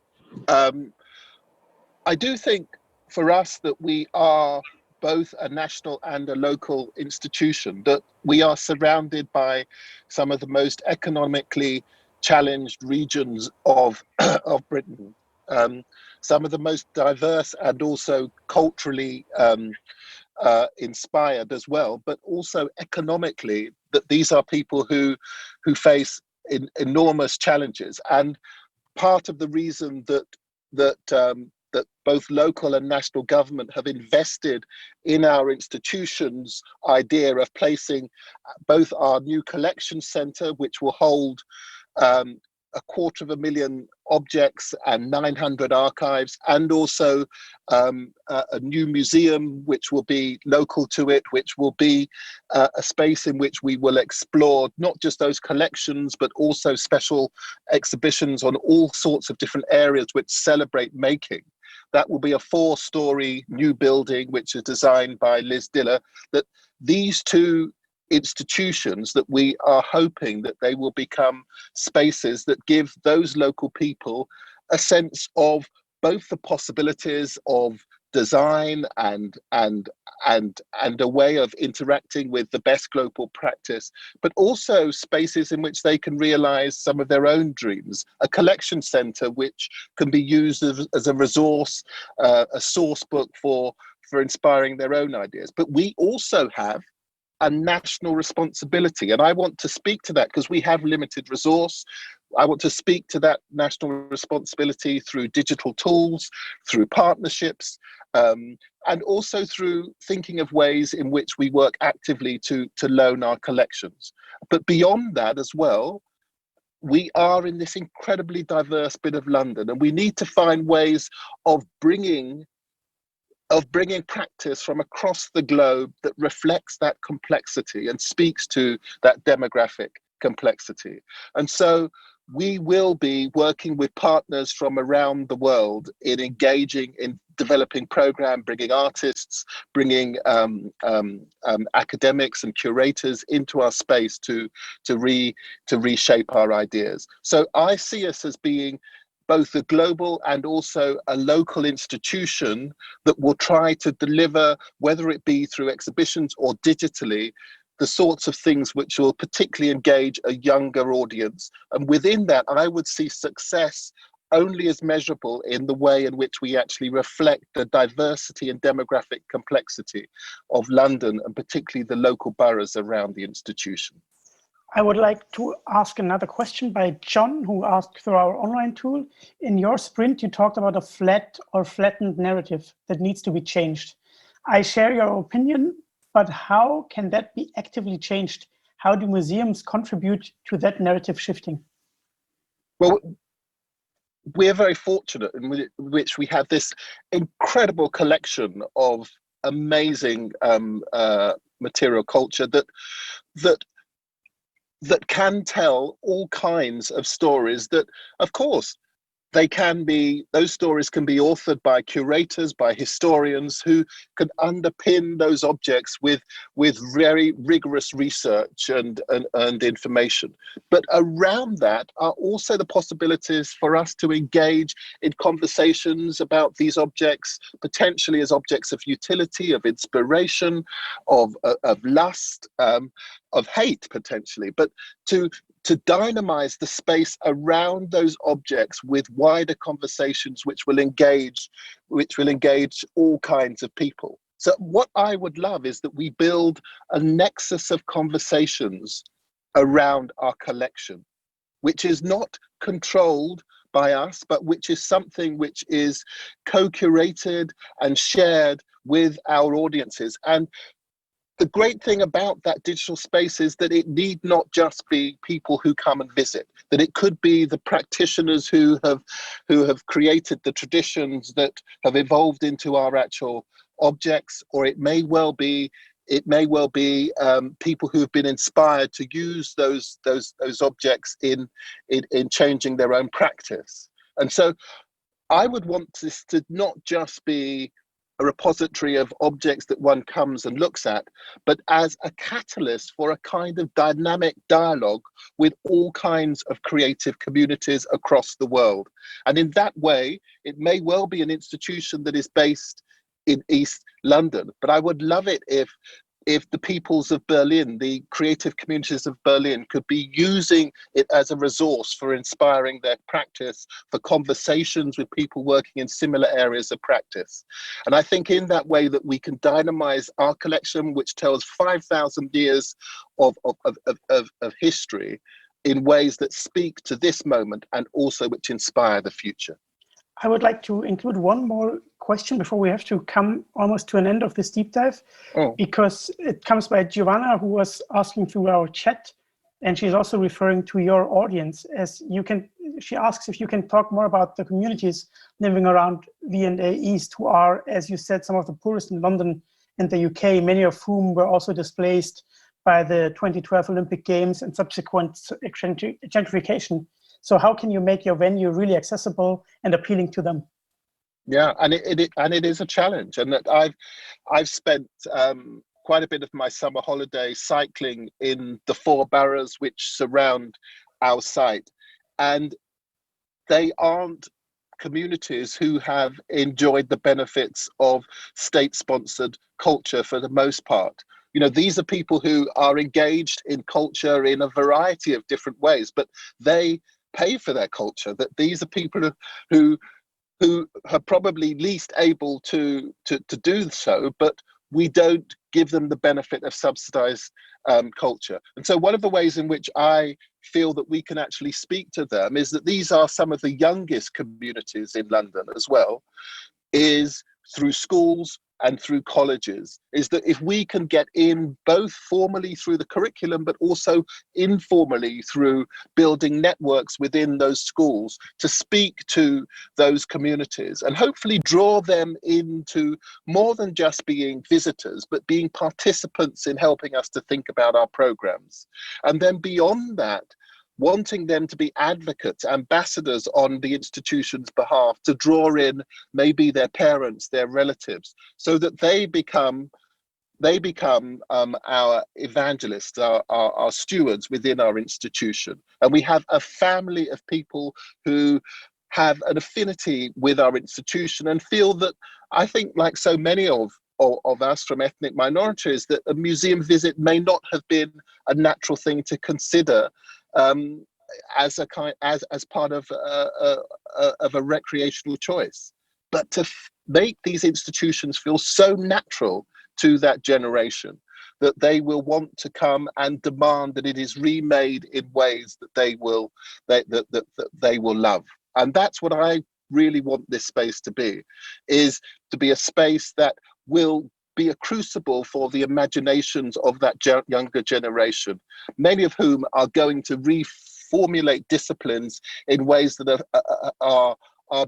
I do think for us that we are both a national and a local institution, that we are surrounded by some of the most economically challenged regions of Britain, some of the most diverse and also culturally inspired as well, but also economically, that these are people who face enormous challenges. And part of the reason that both local and national government have invested in our institutions' idea of placing both our new collection centre, which will hold 250,000 objects and 900 archives, and also a new museum which will be local to it, which will be a space in which we will explore not just those collections, but also special exhibitions on all sorts of different areas which celebrate making. That will be a 4-story new building, which is designed by Liz Diller. That these two institutions, that we are hoping that they will become spaces that give those local people a sense of both the possibilities of design and a way of interacting with the best global practice, but also spaces in which they can realize some of their own dreams. A collection center which can be used as a resource, a source book for inspiring their own ideas. But we also have a national responsibility, and I want to speak to that because we have limited resource. I want to speak to that national responsibility through digital tools, through partnerships, and also through thinking of ways in which we work actively to loan our collections. But beyond that as well, we are in this incredibly diverse bit of London, and we need to find ways of bringing practice from across the globe that reflects that complexity and speaks to that demographic complexity. And so we will be working with partners from around the world in engaging in developing program, bringing artists, bringing academics and curators into our space to reshape our ideas. So I see us as being both a global and also a local institution that will try to deliver, whether it be through exhibitions or digitally, the sorts of things which will particularly engage a younger audience. And within that, I would see success only as measurable in the way in which we actually reflect the diversity and demographic complexity of London, and particularly the local boroughs around the institution. I would like to ask another question by John, who asked through our online tool. In your sprint, you talked about a flat or flattened narrative that needs to be changed. I share your opinion, but how can that be actively changed? How do museums contribute to that narrative shifting? Well, we're very fortunate in which we have this incredible collection of amazing material culture that can tell all kinds of stories that, of course, those stories can be authored by curators, by historians who can underpin those objects with very rigorous research and information. But around that are also the possibilities for us to engage in conversations about these objects, potentially as objects of utility, of inspiration, of lust, of hate potentially, but to dynamize the space around those objects with wider conversations which will engage all kinds of people. So what I would love is that we build a nexus of conversations around our collection, which is not controlled by us, but which is something which is co-curated and shared with our audiences. And the great thing about that digital space is that it need not just be people who come and visit, that it could be the practitioners who have created the traditions that have evolved into our actual objects, or it may well be people who have been inspired to use those objects in changing their own practice. And so I would want this to not just be a repository of objects that one comes and looks at, but as a catalyst for a kind of dynamic dialogue with all kinds of creative communities across the world. And in that way, it may well be an institution that is based in East London, but I would love it if the peoples of Berlin, the creative communities of Berlin, could be using it as a resource for inspiring their practice, for conversations with people working in similar areas of practice. And I think in that way that we can dynamize our collection, which tells 5,000 years of history, in ways that speak to this moment and also which inspire the future. I would like to include one more question before we have to come almost to an end of this deep dive, because it comes by Giovanna, who was asking through our chat, and she's also referring to your audience. She asks if you can talk more about the communities living around V&A East, who are, as you said, some of the poorest in London and the UK, many of whom were also displaced by the 2012 Olympic Games and subsequent gentrification. So how can you make your venue really accessible and appealing to them? Yeah, and it is a challenge, and that I've spent quite a bit of my summer holiday cycling in the 4 boroughs which surround our site, and they aren't communities who have enjoyed the benefits of state-sponsored culture for the most part. You know, these are people who are engaged in culture in a variety of different ways, but they pay for their culture. That these are people who are probably least able to do so, but we don't give them the benefit of subsidized culture. And so one of the ways in which I feel that we can actually speak to them is that these are some of the youngest communities in London as well, is through schools and through colleges, is that if we can get in both formally through the curriculum, but also informally through building networks within those schools to speak to those communities and hopefully draw them into more than just being visitors, but being participants in helping us to think about our programs. And then beyond that, wanting them to be advocates, ambassadors on the institution's behalf, to draw in maybe their parents, their relatives, so that they become our evangelists, our stewards within our institution. And we have a family of people who have an affinity with our institution and feel that, I think, like so many of us from ethnic minorities, that a museum visit may not have been a natural thing to consider as part of a recreational choice, but to make these institutions feel so natural to that generation that they will want to come and demand that it is remade in ways that they will love. And that's what I really want this space to be, is to be a space that will be a crucible for the imaginations of that younger generation, many of whom are going to reformulate disciplines in ways that are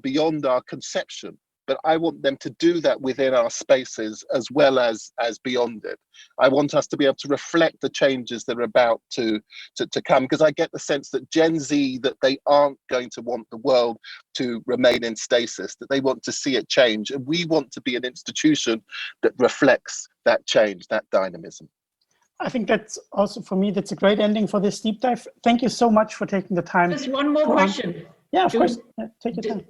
beyond our conception. But I want them to do that within our spaces as well as beyond it. I want us to be able to reflect the changes that are about to come, because I get the sense that Gen Z, that they aren't going to want the world to remain in stasis, that they want to see it change. And we want to be an institution that reflects that change, that dynamism. I think that's also, for me, that's a great ending for this deep dive. Thank you so much for taking the time. Just one more question. Yeah, of course. Yeah, take your time.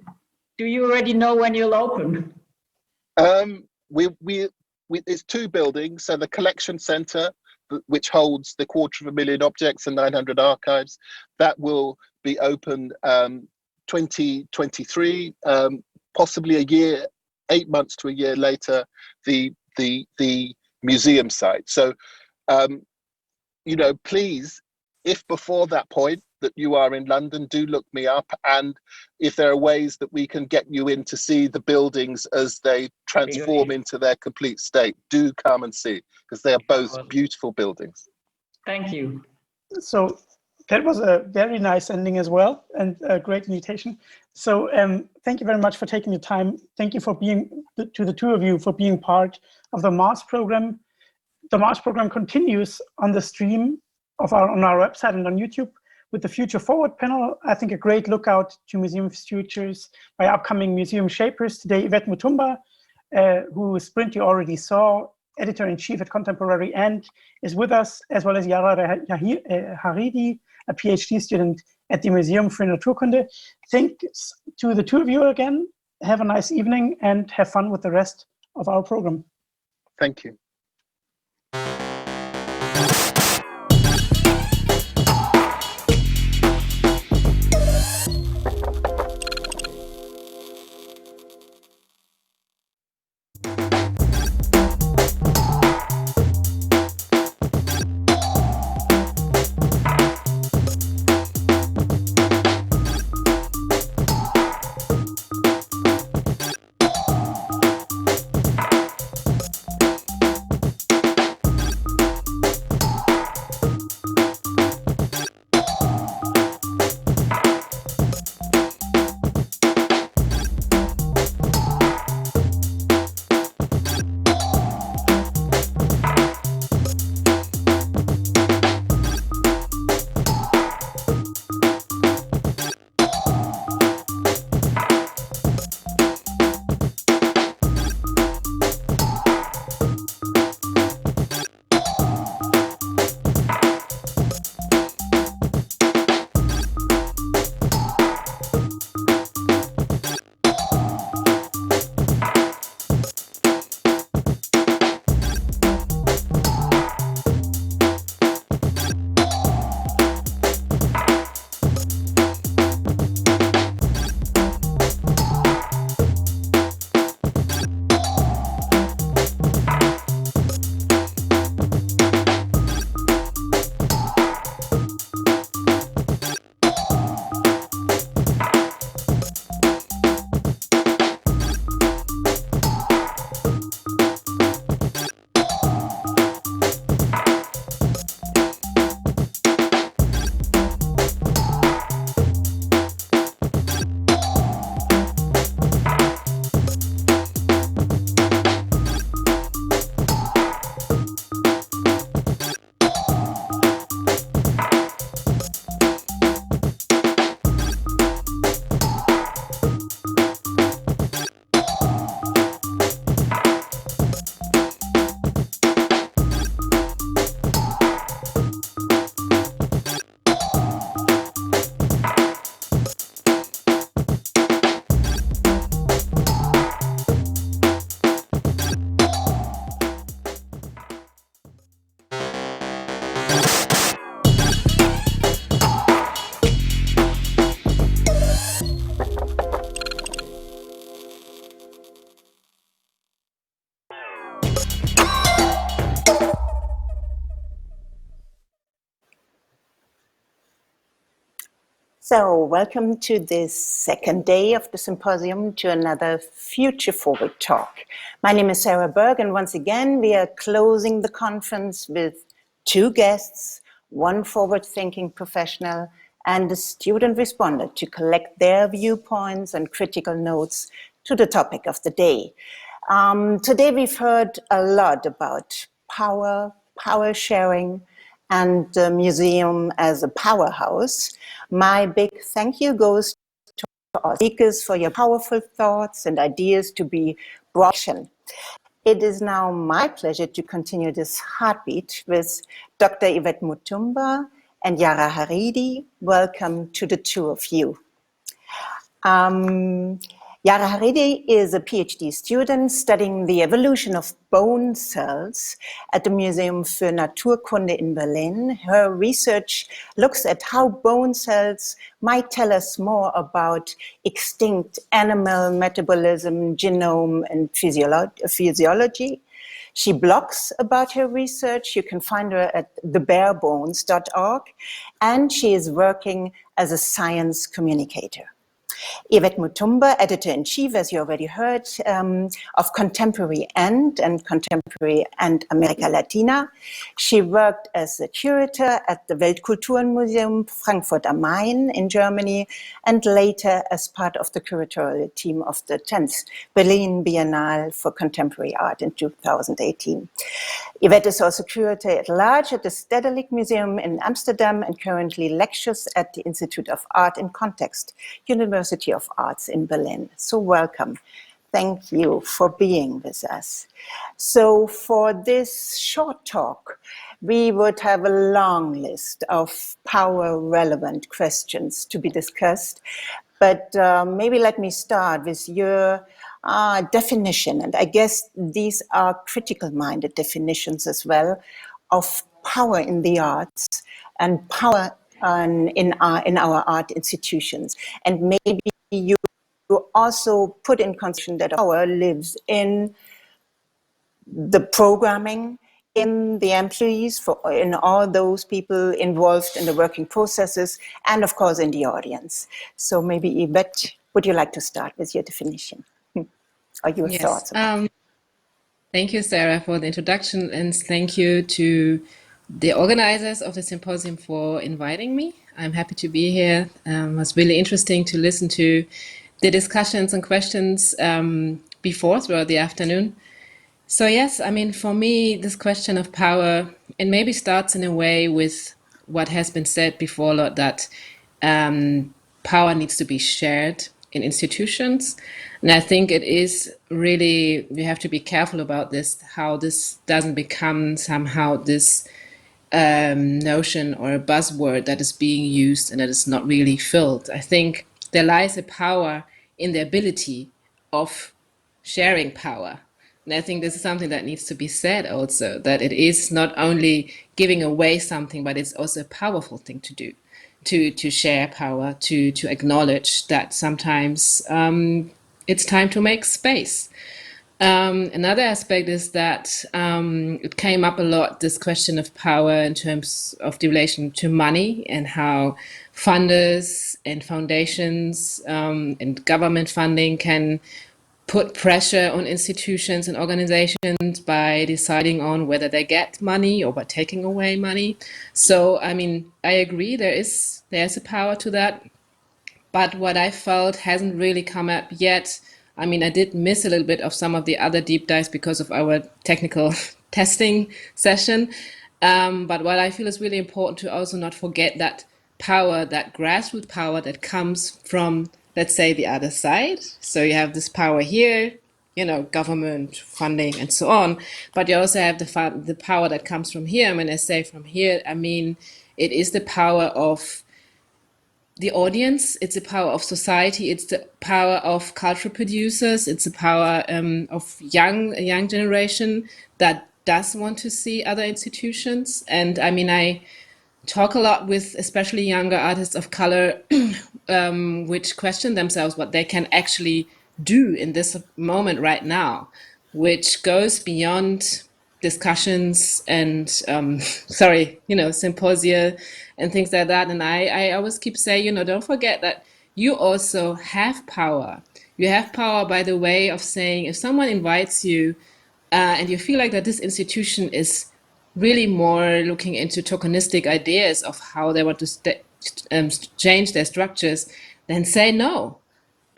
Do you already know when you'll open? It's 2 buildings. So the collection center, which holds the 250,000 objects and 900 archives, that will be open 2023, possibly a year, 8 months to a year later, the museum site. So, please, if before that point that you are in London, do look me up. And if there are ways that we can get you in to see the buildings as they transform into their complete state, do come and see, because they are both beautiful buildings. Thank you. So that was a very nice ending as well, and a great invitation. So thank you very much for taking the time. Thank you for being, to the two of you, for being part of the Mars program. The Mars program continues on the stream on our website and on YouTube with the Future Forward panel. I think a great lookout to MuseumFutures by upcoming museum shapers. Today, Yvette Mutumba, whose print you already saw, editor-in-chief at Contemporary and is with us, as well as Yara Haridi, a PhD student at the Museum für Naturkunde. Thanks to the two of you again. Have a nice evening and have fun with the rest of our program. Thank you. So welcome to this second day of the symposium, to another Future Forward talk. My name is Sarah Berg, and once again we are closing the conference with two guests, one forward-thinking professional and a student responder to collect their viewpoints and critical notes to the topic of the day. Today we've heard a lot about power, power sharing, and the museum as a powerhouse. My big thank you goes to our speakers for your powerful thoughts and ideas to be brought in. It is now my pleasure to continue this heartbeat with Dr. Yvette Mutumba and Yara Haridi. Welcome to the two of you. Yara Haridi is a PhD student studying the evolution of bone cells at the Museum für Naturkunde in Berlin. Her research looks at how bone cells might tell us more about extinct animal metabolism, genome, and physiology. She blogs about her research. You can find her at thebarebones.org, and she is working as a science communicator. Yvette Mutumba, editor-in-chief, as you already heard, of Contemporary and Contemporary and America Latina. She worked as a curator at the Weltkulturmuseum Frankfurt am Main in Germany, and later as part of the curatorial team of the 10th Berlin Biennale for Contemporary Art in 2018. Yvette is also curator at large at the Stedelijk Museum in Amsterdam and currently lectures at the Institute of Art in Context, University of Arts in Berlin. So welcome. Thank you for being with us. So for this short talk, we would have a long list of power-relevant questions to be discussed. But maybe let me start with your definition, and I guess these are critical-minded definitions as well, of power in the arts and power in our art institutions. And maybe you also put in consideration that power lives in the programming, in the employees, in all those people involved in the working processes, and of course in the audience. So maybe Yvette, would you like to start with your definition? Or your thoughts? Thank you, Sarah, for the introduction, and thank you to the organizers of the symposium for inviting me. I'm happy to be here. It was really interesting to listen to the discussions and questions before throughout the afternoon. So yes, I mean, for me, this question of power, and maybe starts in a way with what has been said before a lot, that power needs to be shared in institutions. And I think it is really, we have to be careful about this, how this doesn't become somehow this notion or a buzzword that is being used and that is not really filled. I think there lies a power in the ability of sharing power. And I think this is something that needs to be said also, that it is not only giving away something, but it's also a powerful thing to do, to share power, to acknowledge that sometimes it's time to make space. Another aspect is that it came up a lot, this question of power in terms of the relation to money and how funders and foundations and government funding can put pressure on institutions and organizations by deciding on whether they get money or by taking away money. So, I mean, I agree, there's a power to that. But what I felt hasn't really come up yet. I mean, I did miss a little bit of some of the other deep dives because of our technical testing session. But what I feel is really important to also not forget that power, that grassroots power that comes from, let's say, the other side. So you have this power here, government, funding, and so on. But you also have the power that comes from here. And when I say from here, I mean, it is the power of the audience, it's the power of society, it's the power of cultural producers, it's the power of a young generation that does want to see other institutions. And I mean, I talk a lot with especially younger artists of color which question themselves what they can actually do in this moment right now, which goes beyond discussions and symposia and things like that. And I always keep saying, don't forget that you also have power. You have power by the way of saying, if someone invites you and you feel like that this institution is really more looking into tokenistic ideas of how they want to change their structures, then say no.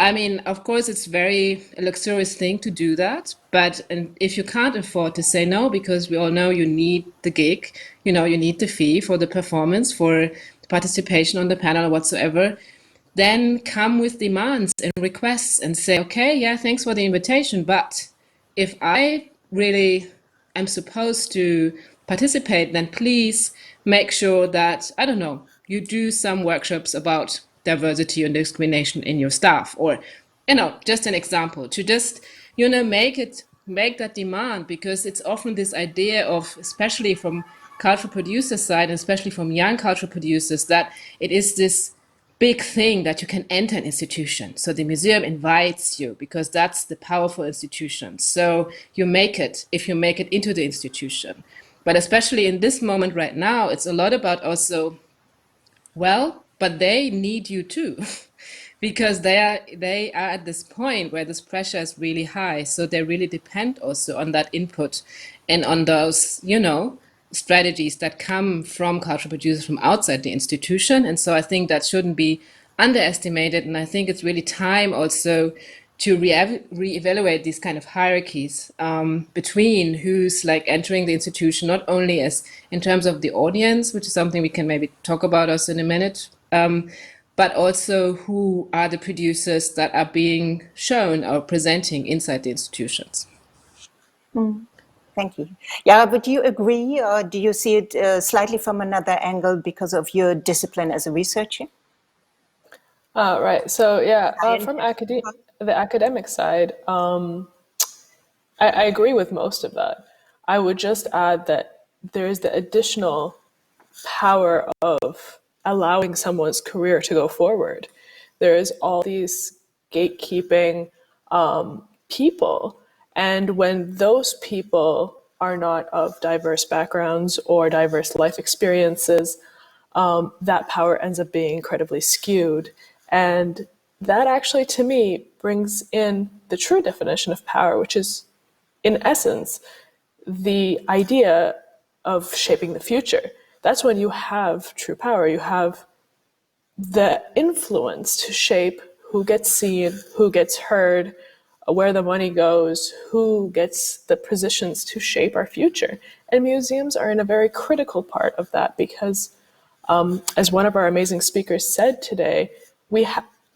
I mean, of course, it's a luxurious thing to do that. But if you can't afford to say no, because we all know you need the gig, you need the fee for the performance, for the participation on the panel or whatsoever, then come with demands and requests and say, okay, yeah, thanks for the invitation. But if I really am supposed to participate, then please make sure that, I don't know, you do some workshops about diversity and discrimination in your staff, or just an example to just make that demand, because it's often this idea of, especially from cultural producer side, and especially from young cultural producers, that it is this big thing that you can enter an institution. So the museum invites you because that's the powerful institution. So you make it if you make it into the institution. But especially in this moment right now, it's a lot about also, well, but they need you too. Because they are at this point where this pressure is really high. So they really depend also on that input and on those, strategies that come from cultural producers from outside the institution. And so I think that shouldn't be underestimated. And I think it's really time also to reevaluate these kind of hierarchies between who's like entering the institution, not only as in terms of the audience, which is something we can maybe talk about also in a minute, but also who are the producers that are being shown or presenting inside the institutions. Thank you. Yara, would you agree, or do you see it slightly from another angle because of your discipline as a researcher? Right. So yeah, from the academic side, I agree with most of that. I would just add that there is the additional power of allowing someone's career to go forward. There is all these gatekeeping people, and when those people are not of diverse backgrounds or diverse life experiences, that power ends up being incredibly skewed. And that actually, to me, brings in the true definition of power, which is, in essence, the idea of shaping the future. That's when you have true power. You have the influence to shape who gets seen, who gets heard, where the money goes, who gets the positions to shape our future. And museums are in a very critical part of that because, as one of our amazing speakers said today,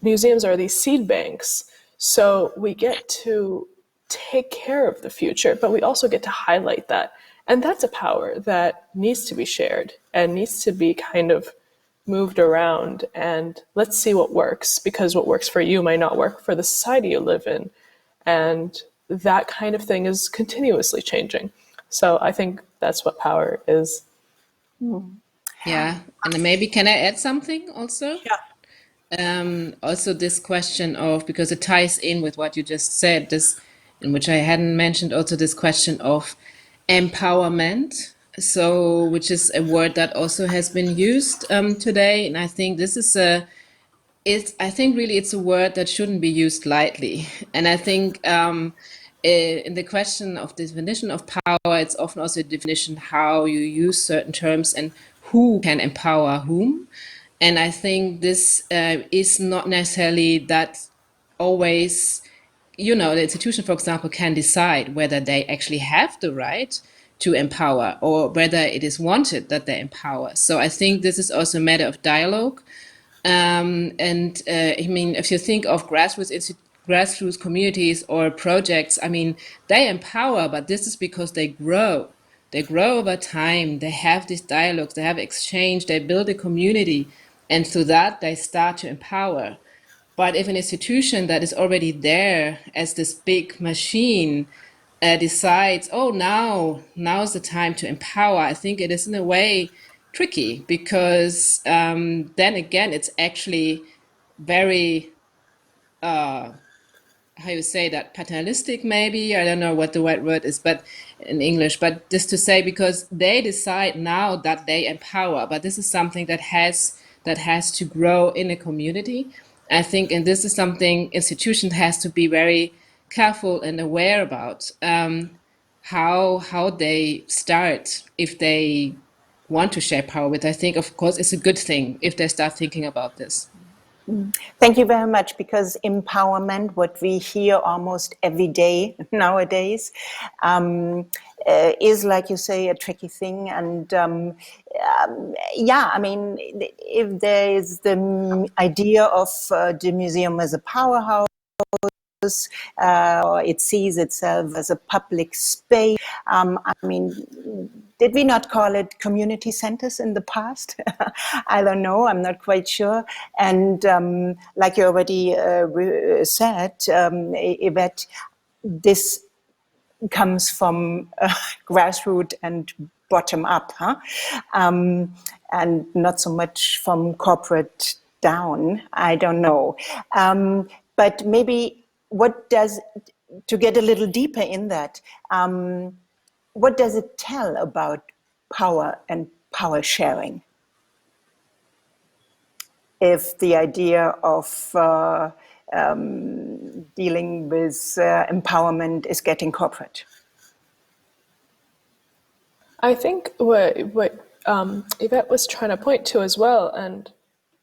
museums are these seed banks. So we get to take care of the future, but we also get to highlight that. And that's a power that needs to be shared and needs to be kind of moved around. And let's see what works, because what works for you might not work for the society you live in. And that kind of thing is continuously changing. So I think that's what power is. Yeah, and then maybe can I add something also? Yeah. Also this question of, because it ties in with what you just said, this, in which I hadn't mentioned, also this question of empowerment. So, which is a word that also has been used today, and I think this is I think really it's a word that shouldn't be used lightly. And I think in the question of definition of power, it's often also a definition how you use certain terms and who can empower whom. And I think this is not necessarily that always, the institution, for example, can decide whether they actually have the right to empower or whether it is wanted that they empower. So I think this is also a matter of dialogue. I mean, if you think of grassroots communities or projects, I mean, they empower, but this is because they grow. They grow over time. They have these dialogues. They have exchange. They build a community. And through that, they start to empower. But if an institution that is already there as this big machine decides, oh, now's the time to empower, I think it is in a way tricky, because then again, it's actually very, how you say that, paternalistic maybe, I don't know what the right word is, but in English, but just to say, because they decide now that they empower, but this is something that has to grow in a community. I think, and this is something institutions has to be very careful and aware about, how they start if they want to share power, which I think, of course, is a good thing if they start thinking about this. Thank you very much, because empowerment, what we hear almost every day nowadays, is, like you say, a tricky thing. And yeah, I mean, if there is the idea of the museum as a powerhouse, or it sees itself as a public space. I mean, did we not call it community centers in the past? I don't know, I'm not quite sure. And like you already said, Yvette, this comes from grassroots and bottom up, and not so much from corporate down. I don't know. But maybe to get a little deeper in that, what does it tell about power and power sharing? If the idea of dealing with empowerment is getting corporate. I think what Yvette was trying to point to as well, and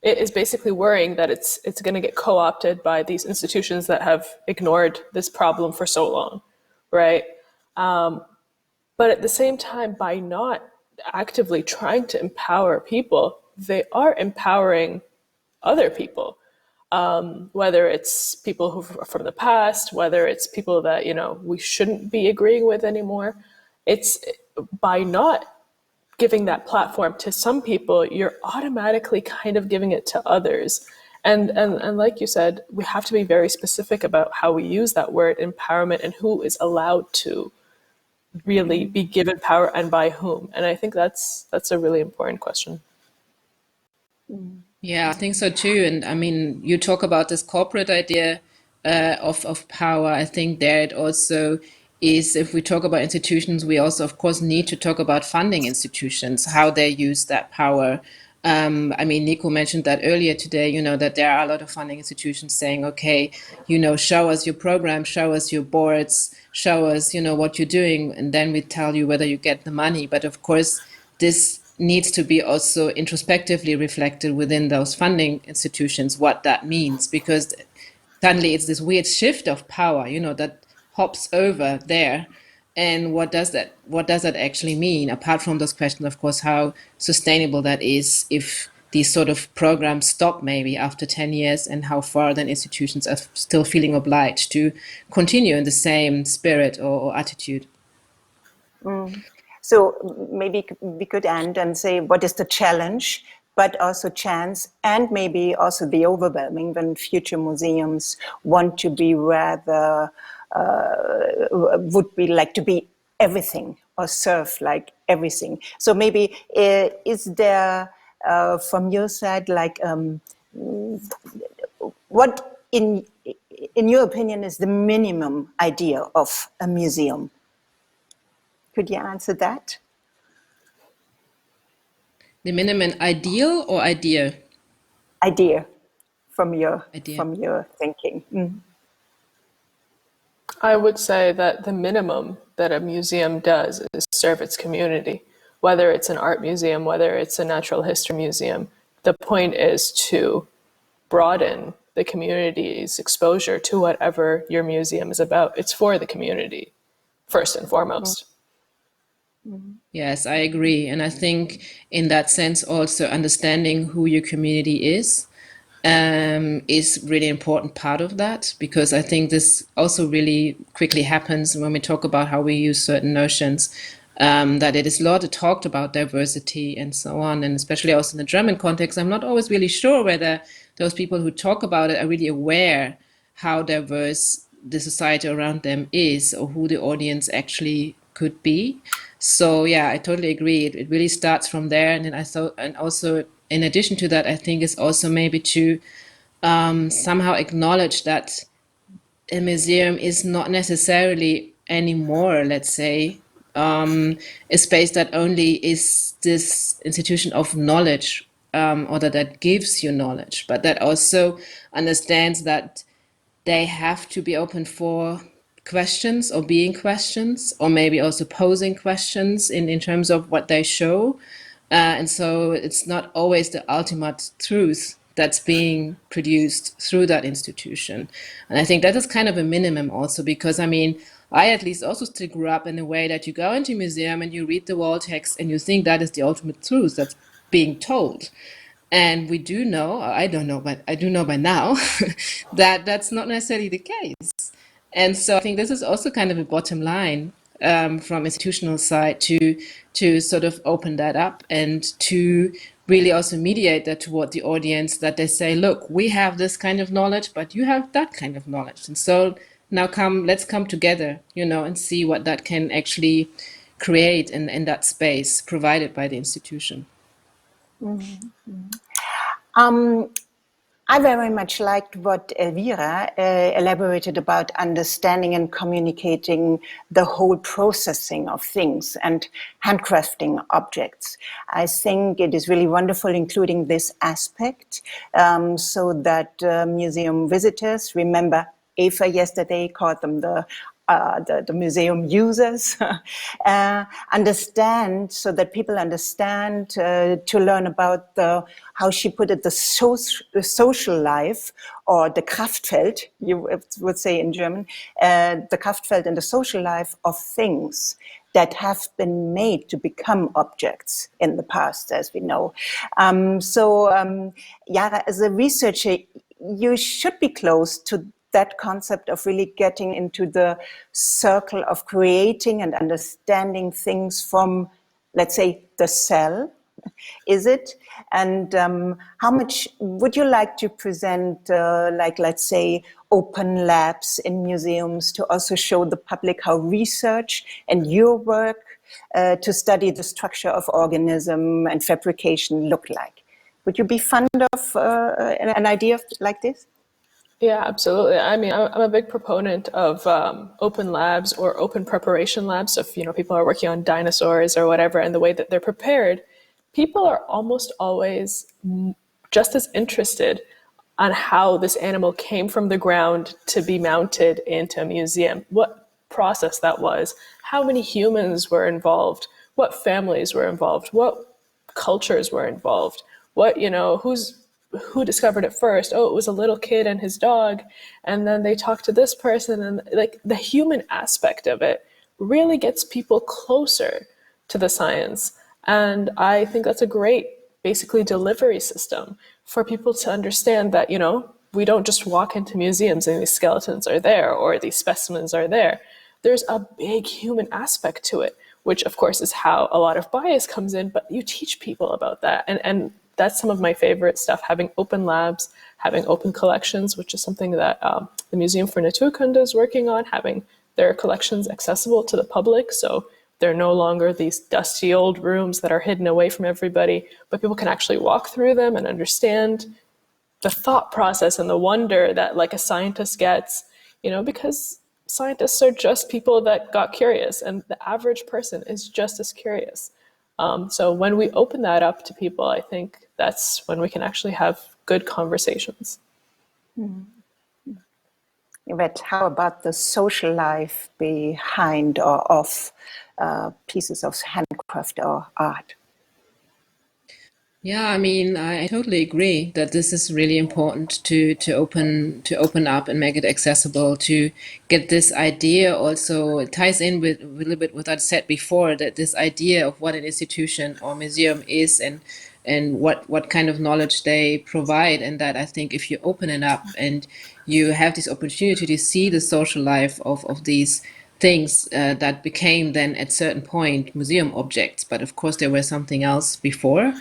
it is basically worrying that it's going to get co-opted by these institutions that have ignored this problem for so long, right? But at the same time, by not actively trying to empower people, they are empowering other people. Whether it's people who are from the past, whether it's people that, you know, we shouldn't be agreeing with anymore. It's by not giving that platform to some people, you're automatically kind of giving it to others. And like you said, we have to be very specific about how we use that word empowerment and who is allowed to really be given power and by whom. And I think that's a really important question. Yeah, I think so too. And I mean, you talk about this corporate idea of power. I think there it also is, if we talk about institutions, we also, of course, need to talk about funding institutions, how they use that power. I mean, Nico mentioned that earlier today, you know, that there are a lot of funding institutions saying, okay, you know, show us your program, show us your boards, show us, you know, what you're doing, and then we tell you whether you get the money. But of course, this needs to be also introspectively reflected within those funding institutions, what that means, because suddenly it's this weird shift of power, you know, that hops over there. And what does that actually mean? Apart from those questions, of course, how sustainable that is if these sort of programs stop maybe after 10 years, and how far then institutions are still feeling obliged to continue in the same spirit or attitude. So maybe we could end and say, what is the challenge, but also chance, and maybe also the overwhelming when future museums want to be rather, would be like to be everything or serve like everything. So maybe is there from your side, like what in your opinion is the minimum idea of a museum? Could you answer that? The minimum ideal or idea? Idea from your thinking. Mm. I would say that the minimum that a museum does is serve its community, whether it's an art museum, whether it's a natural history museum. The point is to broaden the community's exposure to whatever your museum is about. It's for the community, first and foremost. Yes, I agree. And I think in that sense also understanding who your community is really important part of that, because I think this also really quickly happens when we talk about how we use certain notions, that it is a lot talked about diversity and so on, and especially also in the German context, I'm not always really sure whether those people who talk about it are really aware how diverse the society around them is, or who the audience actually could be. So yeah, I totally agree. It really starts from there, and then and also in addition to that, I think it's also maybe to somehow acknowledge that a museum is not necessarily anymore, let's say, a space that only is this institution of knowledge, or that gives you knowledge, but that also understands that they have to be open for questions, or being questions, or maybe also posing questions in terms of what they show. And so it's not always the ultimate truth that's being produced through that institution. And I think that is kind of a minimum also, because I mean, I at least also still grew up in a way that you go into a museum and you read the wall text and you think that is the ultimate truth that's being told. And we do know, I don't know, but I do know by now that that's not necessarily the case. And so I think this is also kind of a bottom line from institutional side to sort of open that up and to really also mediate that toward the audience, that they say, look, we have this kind of knowledge, but you have that kind of knowledge. And so now let's come together, you know, and see what that can actually create in that space provided by the institution. Mm-hmm. I very much liked what Elvira elaborated about understanding and communicating the whole processing of things and handcrafting objects. I think it is really wonderful including this aspect so that museum visitors, remember Eva yesterday called them the museum users, understand, so that people understand to learn about how she put it, the social life, or the Kraftfeld, you would say in German, the Kraftfeld and the social life of things that have been made to become objects in the past, as we know. Yara, as a researcher, you should be close to that concept of really getting into the circle of creating and understanding things from, let's say, the cell, is it? And how much would you like to present, let's say, open labs in museums to also show the public how research and your work to study the structure of organism and fabrication look like? Would you be fond of an idea like this? Yeah, absolutely. I mean, I'm a big proponent of open labs or open preparation labs. So if people are working on dinosaurs or whatever, and the way that they're prepared, people are almost always just as interested on how this animal came from the ground to be mounted into a museum, what process that was, how many humans were involved, what families were involved, what cultures were involved, who discovered it first. Oh, it was a little kid and his dog, and then they talked to this person, and like the human aspect of it really gets people closer to the science. And I think that's a great basically delivery system for people to understand that we don't just walk into museums and these skeletons are there or these specimens are there. There's a big human aspect to it, which of course is how a lot of bias comes in, but you teach people about that. And that's some of my favorite stuff, having open labs, having open collections, which is something that the Museum for Naturkunde is working on, having their collections accessible to the public. So they're no longer these dusty old rooms that are hidden away from everybody, but people can actually walk through them and understand the thought process and the wonder that like a scientist gets, because scientists are just people that got curious, and the average person is just as curious. So when we open that up to people, I think that's when we can actually have good conversations. Mm-hmm. Yvette, how about the social life behind or of pieces of handcraft or art? Yeah, I mean, I totally agree that this is really important to open up and make it accessible, to get this idea. Also, it ties in with a little bit what I said before, that this idea of what an institution or museum is and what kind of knowledge they provide, and that I think if you open it up and you have this opportunity to see the social life of these things that became then at certain point museum objects, but of course there was something else before.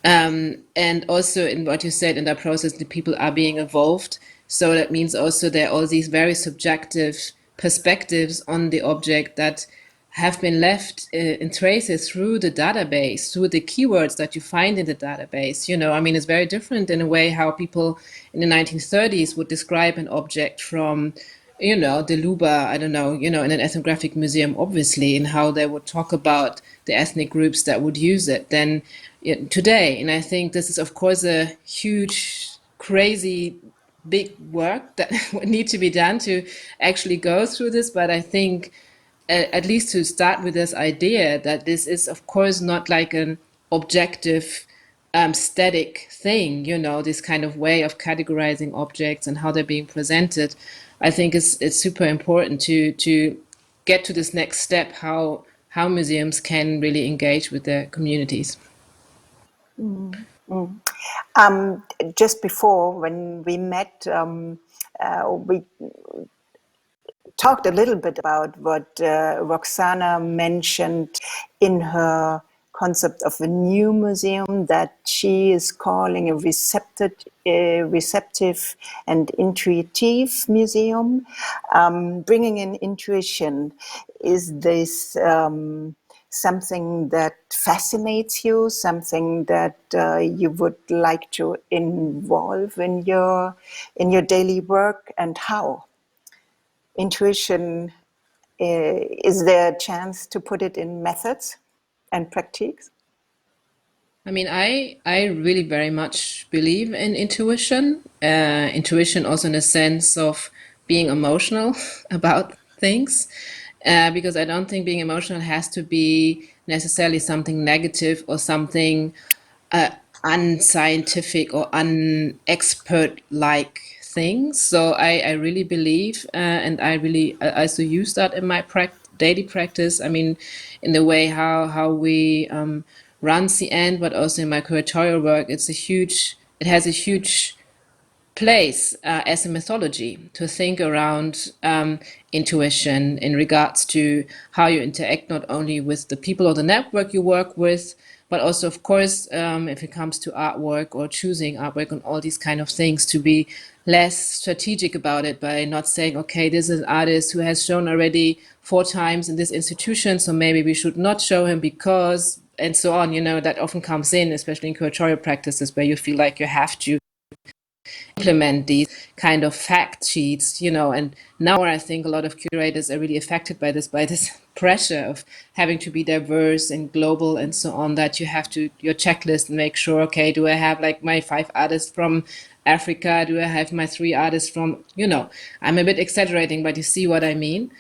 And also in what you said, in that process, the people are being evolved. So that means also there are all these very subjective perspectives on the object that have been left in traces through the database, through the keywords that you find in the database. I mean, it's very different in a way how people in the 1930s would describe an object from, the Luba, I don't know, in an ethnographic museum, obviously, and how they would talk about the ethnic groups that would use it. Then today, and I think this is of course a huge, crazy, big work that would need to be done to actually go through this, but I think at least to start with this idea that this is of course not like an objective static thing, this kind of way of categorizing objects and how they're being presented. I think it's super important to get to this next step, how museums can really engage with their communities. Mm-hmm. Just before, when we met, we talked a little bit about what Roxana mentioned in her concept of a new museum that she is calling a receptive and intuitive museum. Bringing in intuition, is this something that fascinates you, something that you would like to involve in your daily work, and how? Intuition, is there a chance to put it in methods and practices? I mean, I really very much believe in intuition. Intuition also in a sense of being emotional about things, because I don't think being emotional has to be necessarily something negative or something unscientific or unexpert-like things. So I really believe, and I really also use that in my daily practice. I mean, in the way how we run CN, but also in my curatorial work, it has a huge place as a methodology to think around intuition in regards to how you interact not only with the people or the network you work with, but also, of course, if it comes to artwork or choosing artwork and all these kind of things, to be less strategic about it by not saying, okay, this is an artist who has shown already 4 times in this institution, so maybe we should not show him because, and so on. You know, that often comes in, especially in curatorial practices, where you feel like you have to implement these kind of fact sheets, you know. And now I think a lot of curators are really affected by this pressure of having to be diverse and global and so on, that you have to your checklist and make sure, okay, do I have like my 5 artists from Africa? Do I have my 3 artists from, you know, I'm a bit exaggerating, but you see what I mean.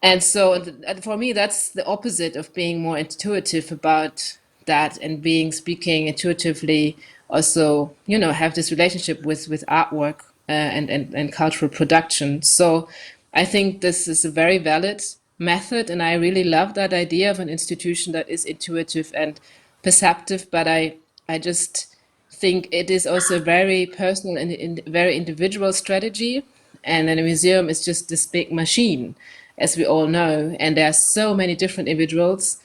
And so for me, that's the opposite of being more intuitive about that and speaking intuitively, also, you know, have this relationship with artwork and cultural production. So I think this is a very valid method, and I really love that idea of an institution that is intuitive and perceptive, but I just think it is also a very personal and very individual strategy. And then a museum is just this big machine, as we all know, and there are so many different individuals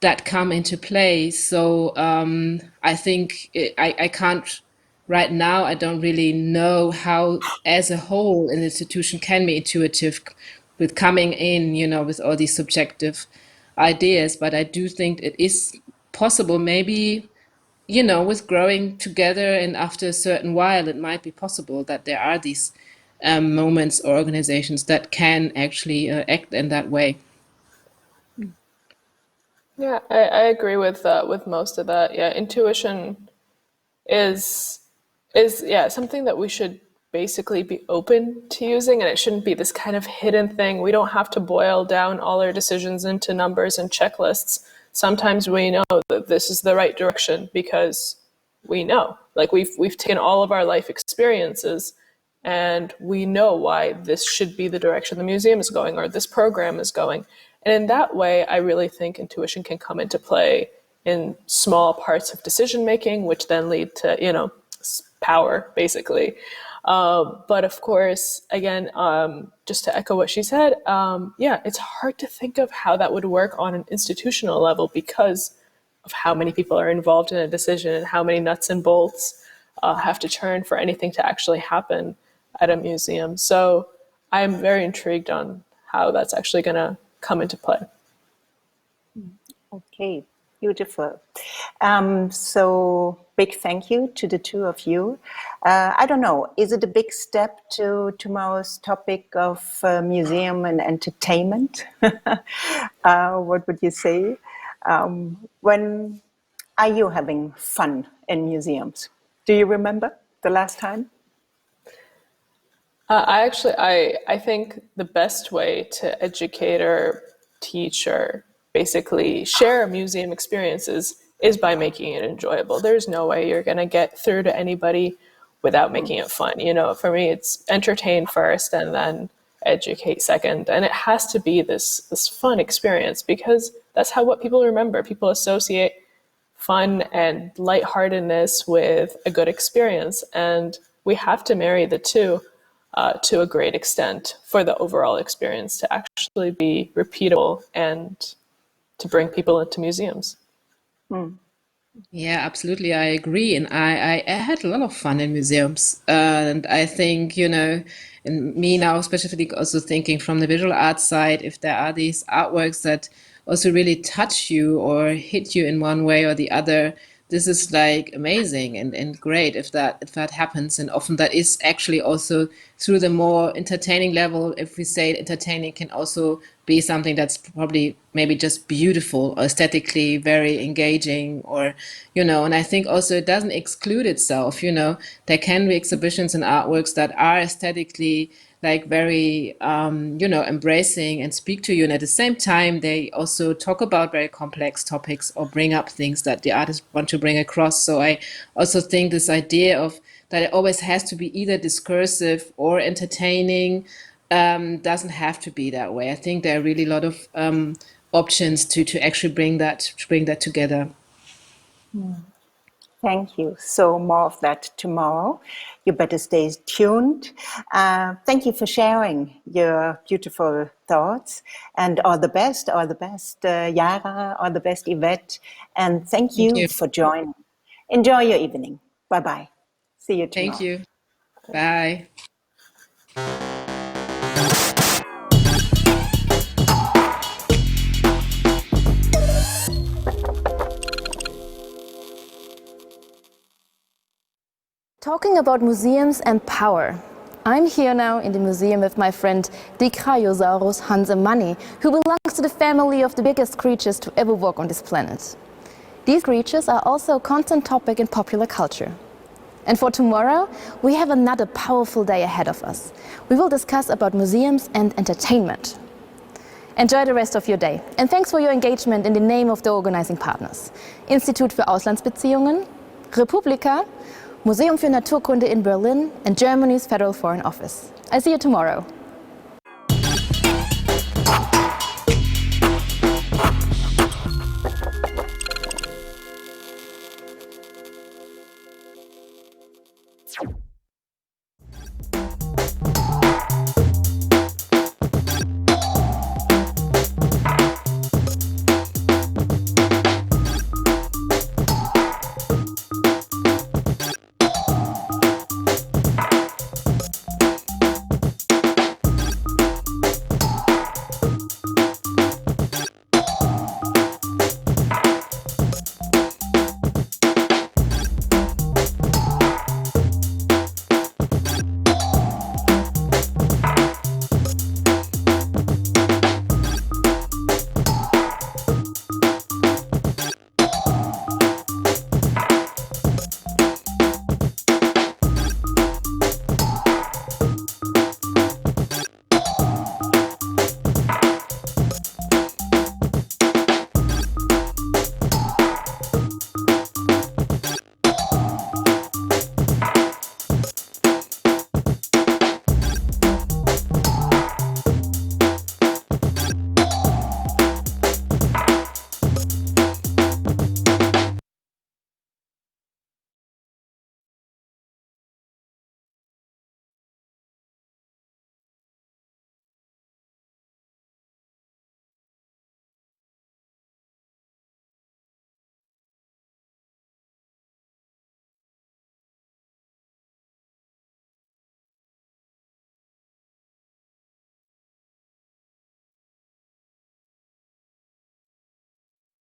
that come into play. So I think I can't, right now, I don't really know how, as a whole, an institution can be intuitive with coming in, you know, with all these subjective ideas. But I do think it is possible, maybe, you know, with growing together, and after a certain while, it might be possible that there are these moments or organizations that can actually act in that way. Yeah, I agree with most of that. Yeah, intuition is something that we should basically be open to using, and it shouldn't be this kind of hidden thing. We don't have to boil down all our decisions into numbers and checklists. Sometimes we know that this is the right direction because we know, like we've taken all of our life experiences and we know why this should be the direction the museum is going or this program is going. And in that way, I really think intuition can come into play in small parts of decision making, which then lead to, you know, power, basically. But of course, again, just to echo what she said, yeah, it's hard to think of how that would work on an institutional level because of how many people are involved in a decision and how many nuts and bolts have to turn for anything to actually happen at a museum. So I'm very intrigued on how that's actually going to come into play. Okay, beautiful. So big thank you to the two of you. I don't know, is it a big step to tomorrow's topic of museum and entertainment? What would you say? When are you having fun in museums? Do you remember the last time? I think the best way to educate or teach or basically share museum experiences is by making it enjoyable. There's no way you're going to get through to anybody without making it fun. You know, for me, it's entertain first and then educate second. And it has to be this fun experience because that's what people remember. People associate fun and lightheartedness with a good experience. And we have to marry the two to a great extent for the overall experience to actually be repeatable and to bring people into museums. Yeah, absolutely. I agree. And I had a lot of fun in museums. And I think, you know, and me now, specifically also thinking from the visual art side, if there are these artworks that also really touch you or hit you in one way or the other, this is like amazing and great if that happens. And often that is actually also through the more entertaining level. If we say entertaining can also be something that's probably maybe just beautiful or aesthetically very engaging, or, you know, and I think also it doesn't exclude itself, you know, there can be exhibitions and artworks that are aesthetically like very, you know, embracing and speak to you. And at the same time, they also talk about very complex topics or bring up things that the artists want to bring across. So I also think this idea of that it always has to be either discursive or entertaining doesn't have to be that way. I think there are really a lot of options to actually bring that together. Thank you. So more of that tomorrow. You better stay tuned. Thank you for sharing your beautiful thoughts, and all the best, Yara, all the best, Yvette. And thank you for joining. Enjoy your evening. Bye-bye. See you tomorrow. Thank you. Bye. Talking about museums and power. I'm here now in the museum with my friend Dicraeosaurus hansemani, who belongs to the family of the biggest creatures to ever walk on this planet. These creatures are also a constant topic in popular culture. And for tomorrow, we have another powerful day ahead of us. We will discuss about museums and entertainment. Enjoy the rest of your day. And thanks for your engagement in the name of the organizing partners. Institut für Auslandsbeziehungen, Republika, Museum für Naturkunde in Berlin, and Germany's Federal Foreign Office. I see you tomorrow.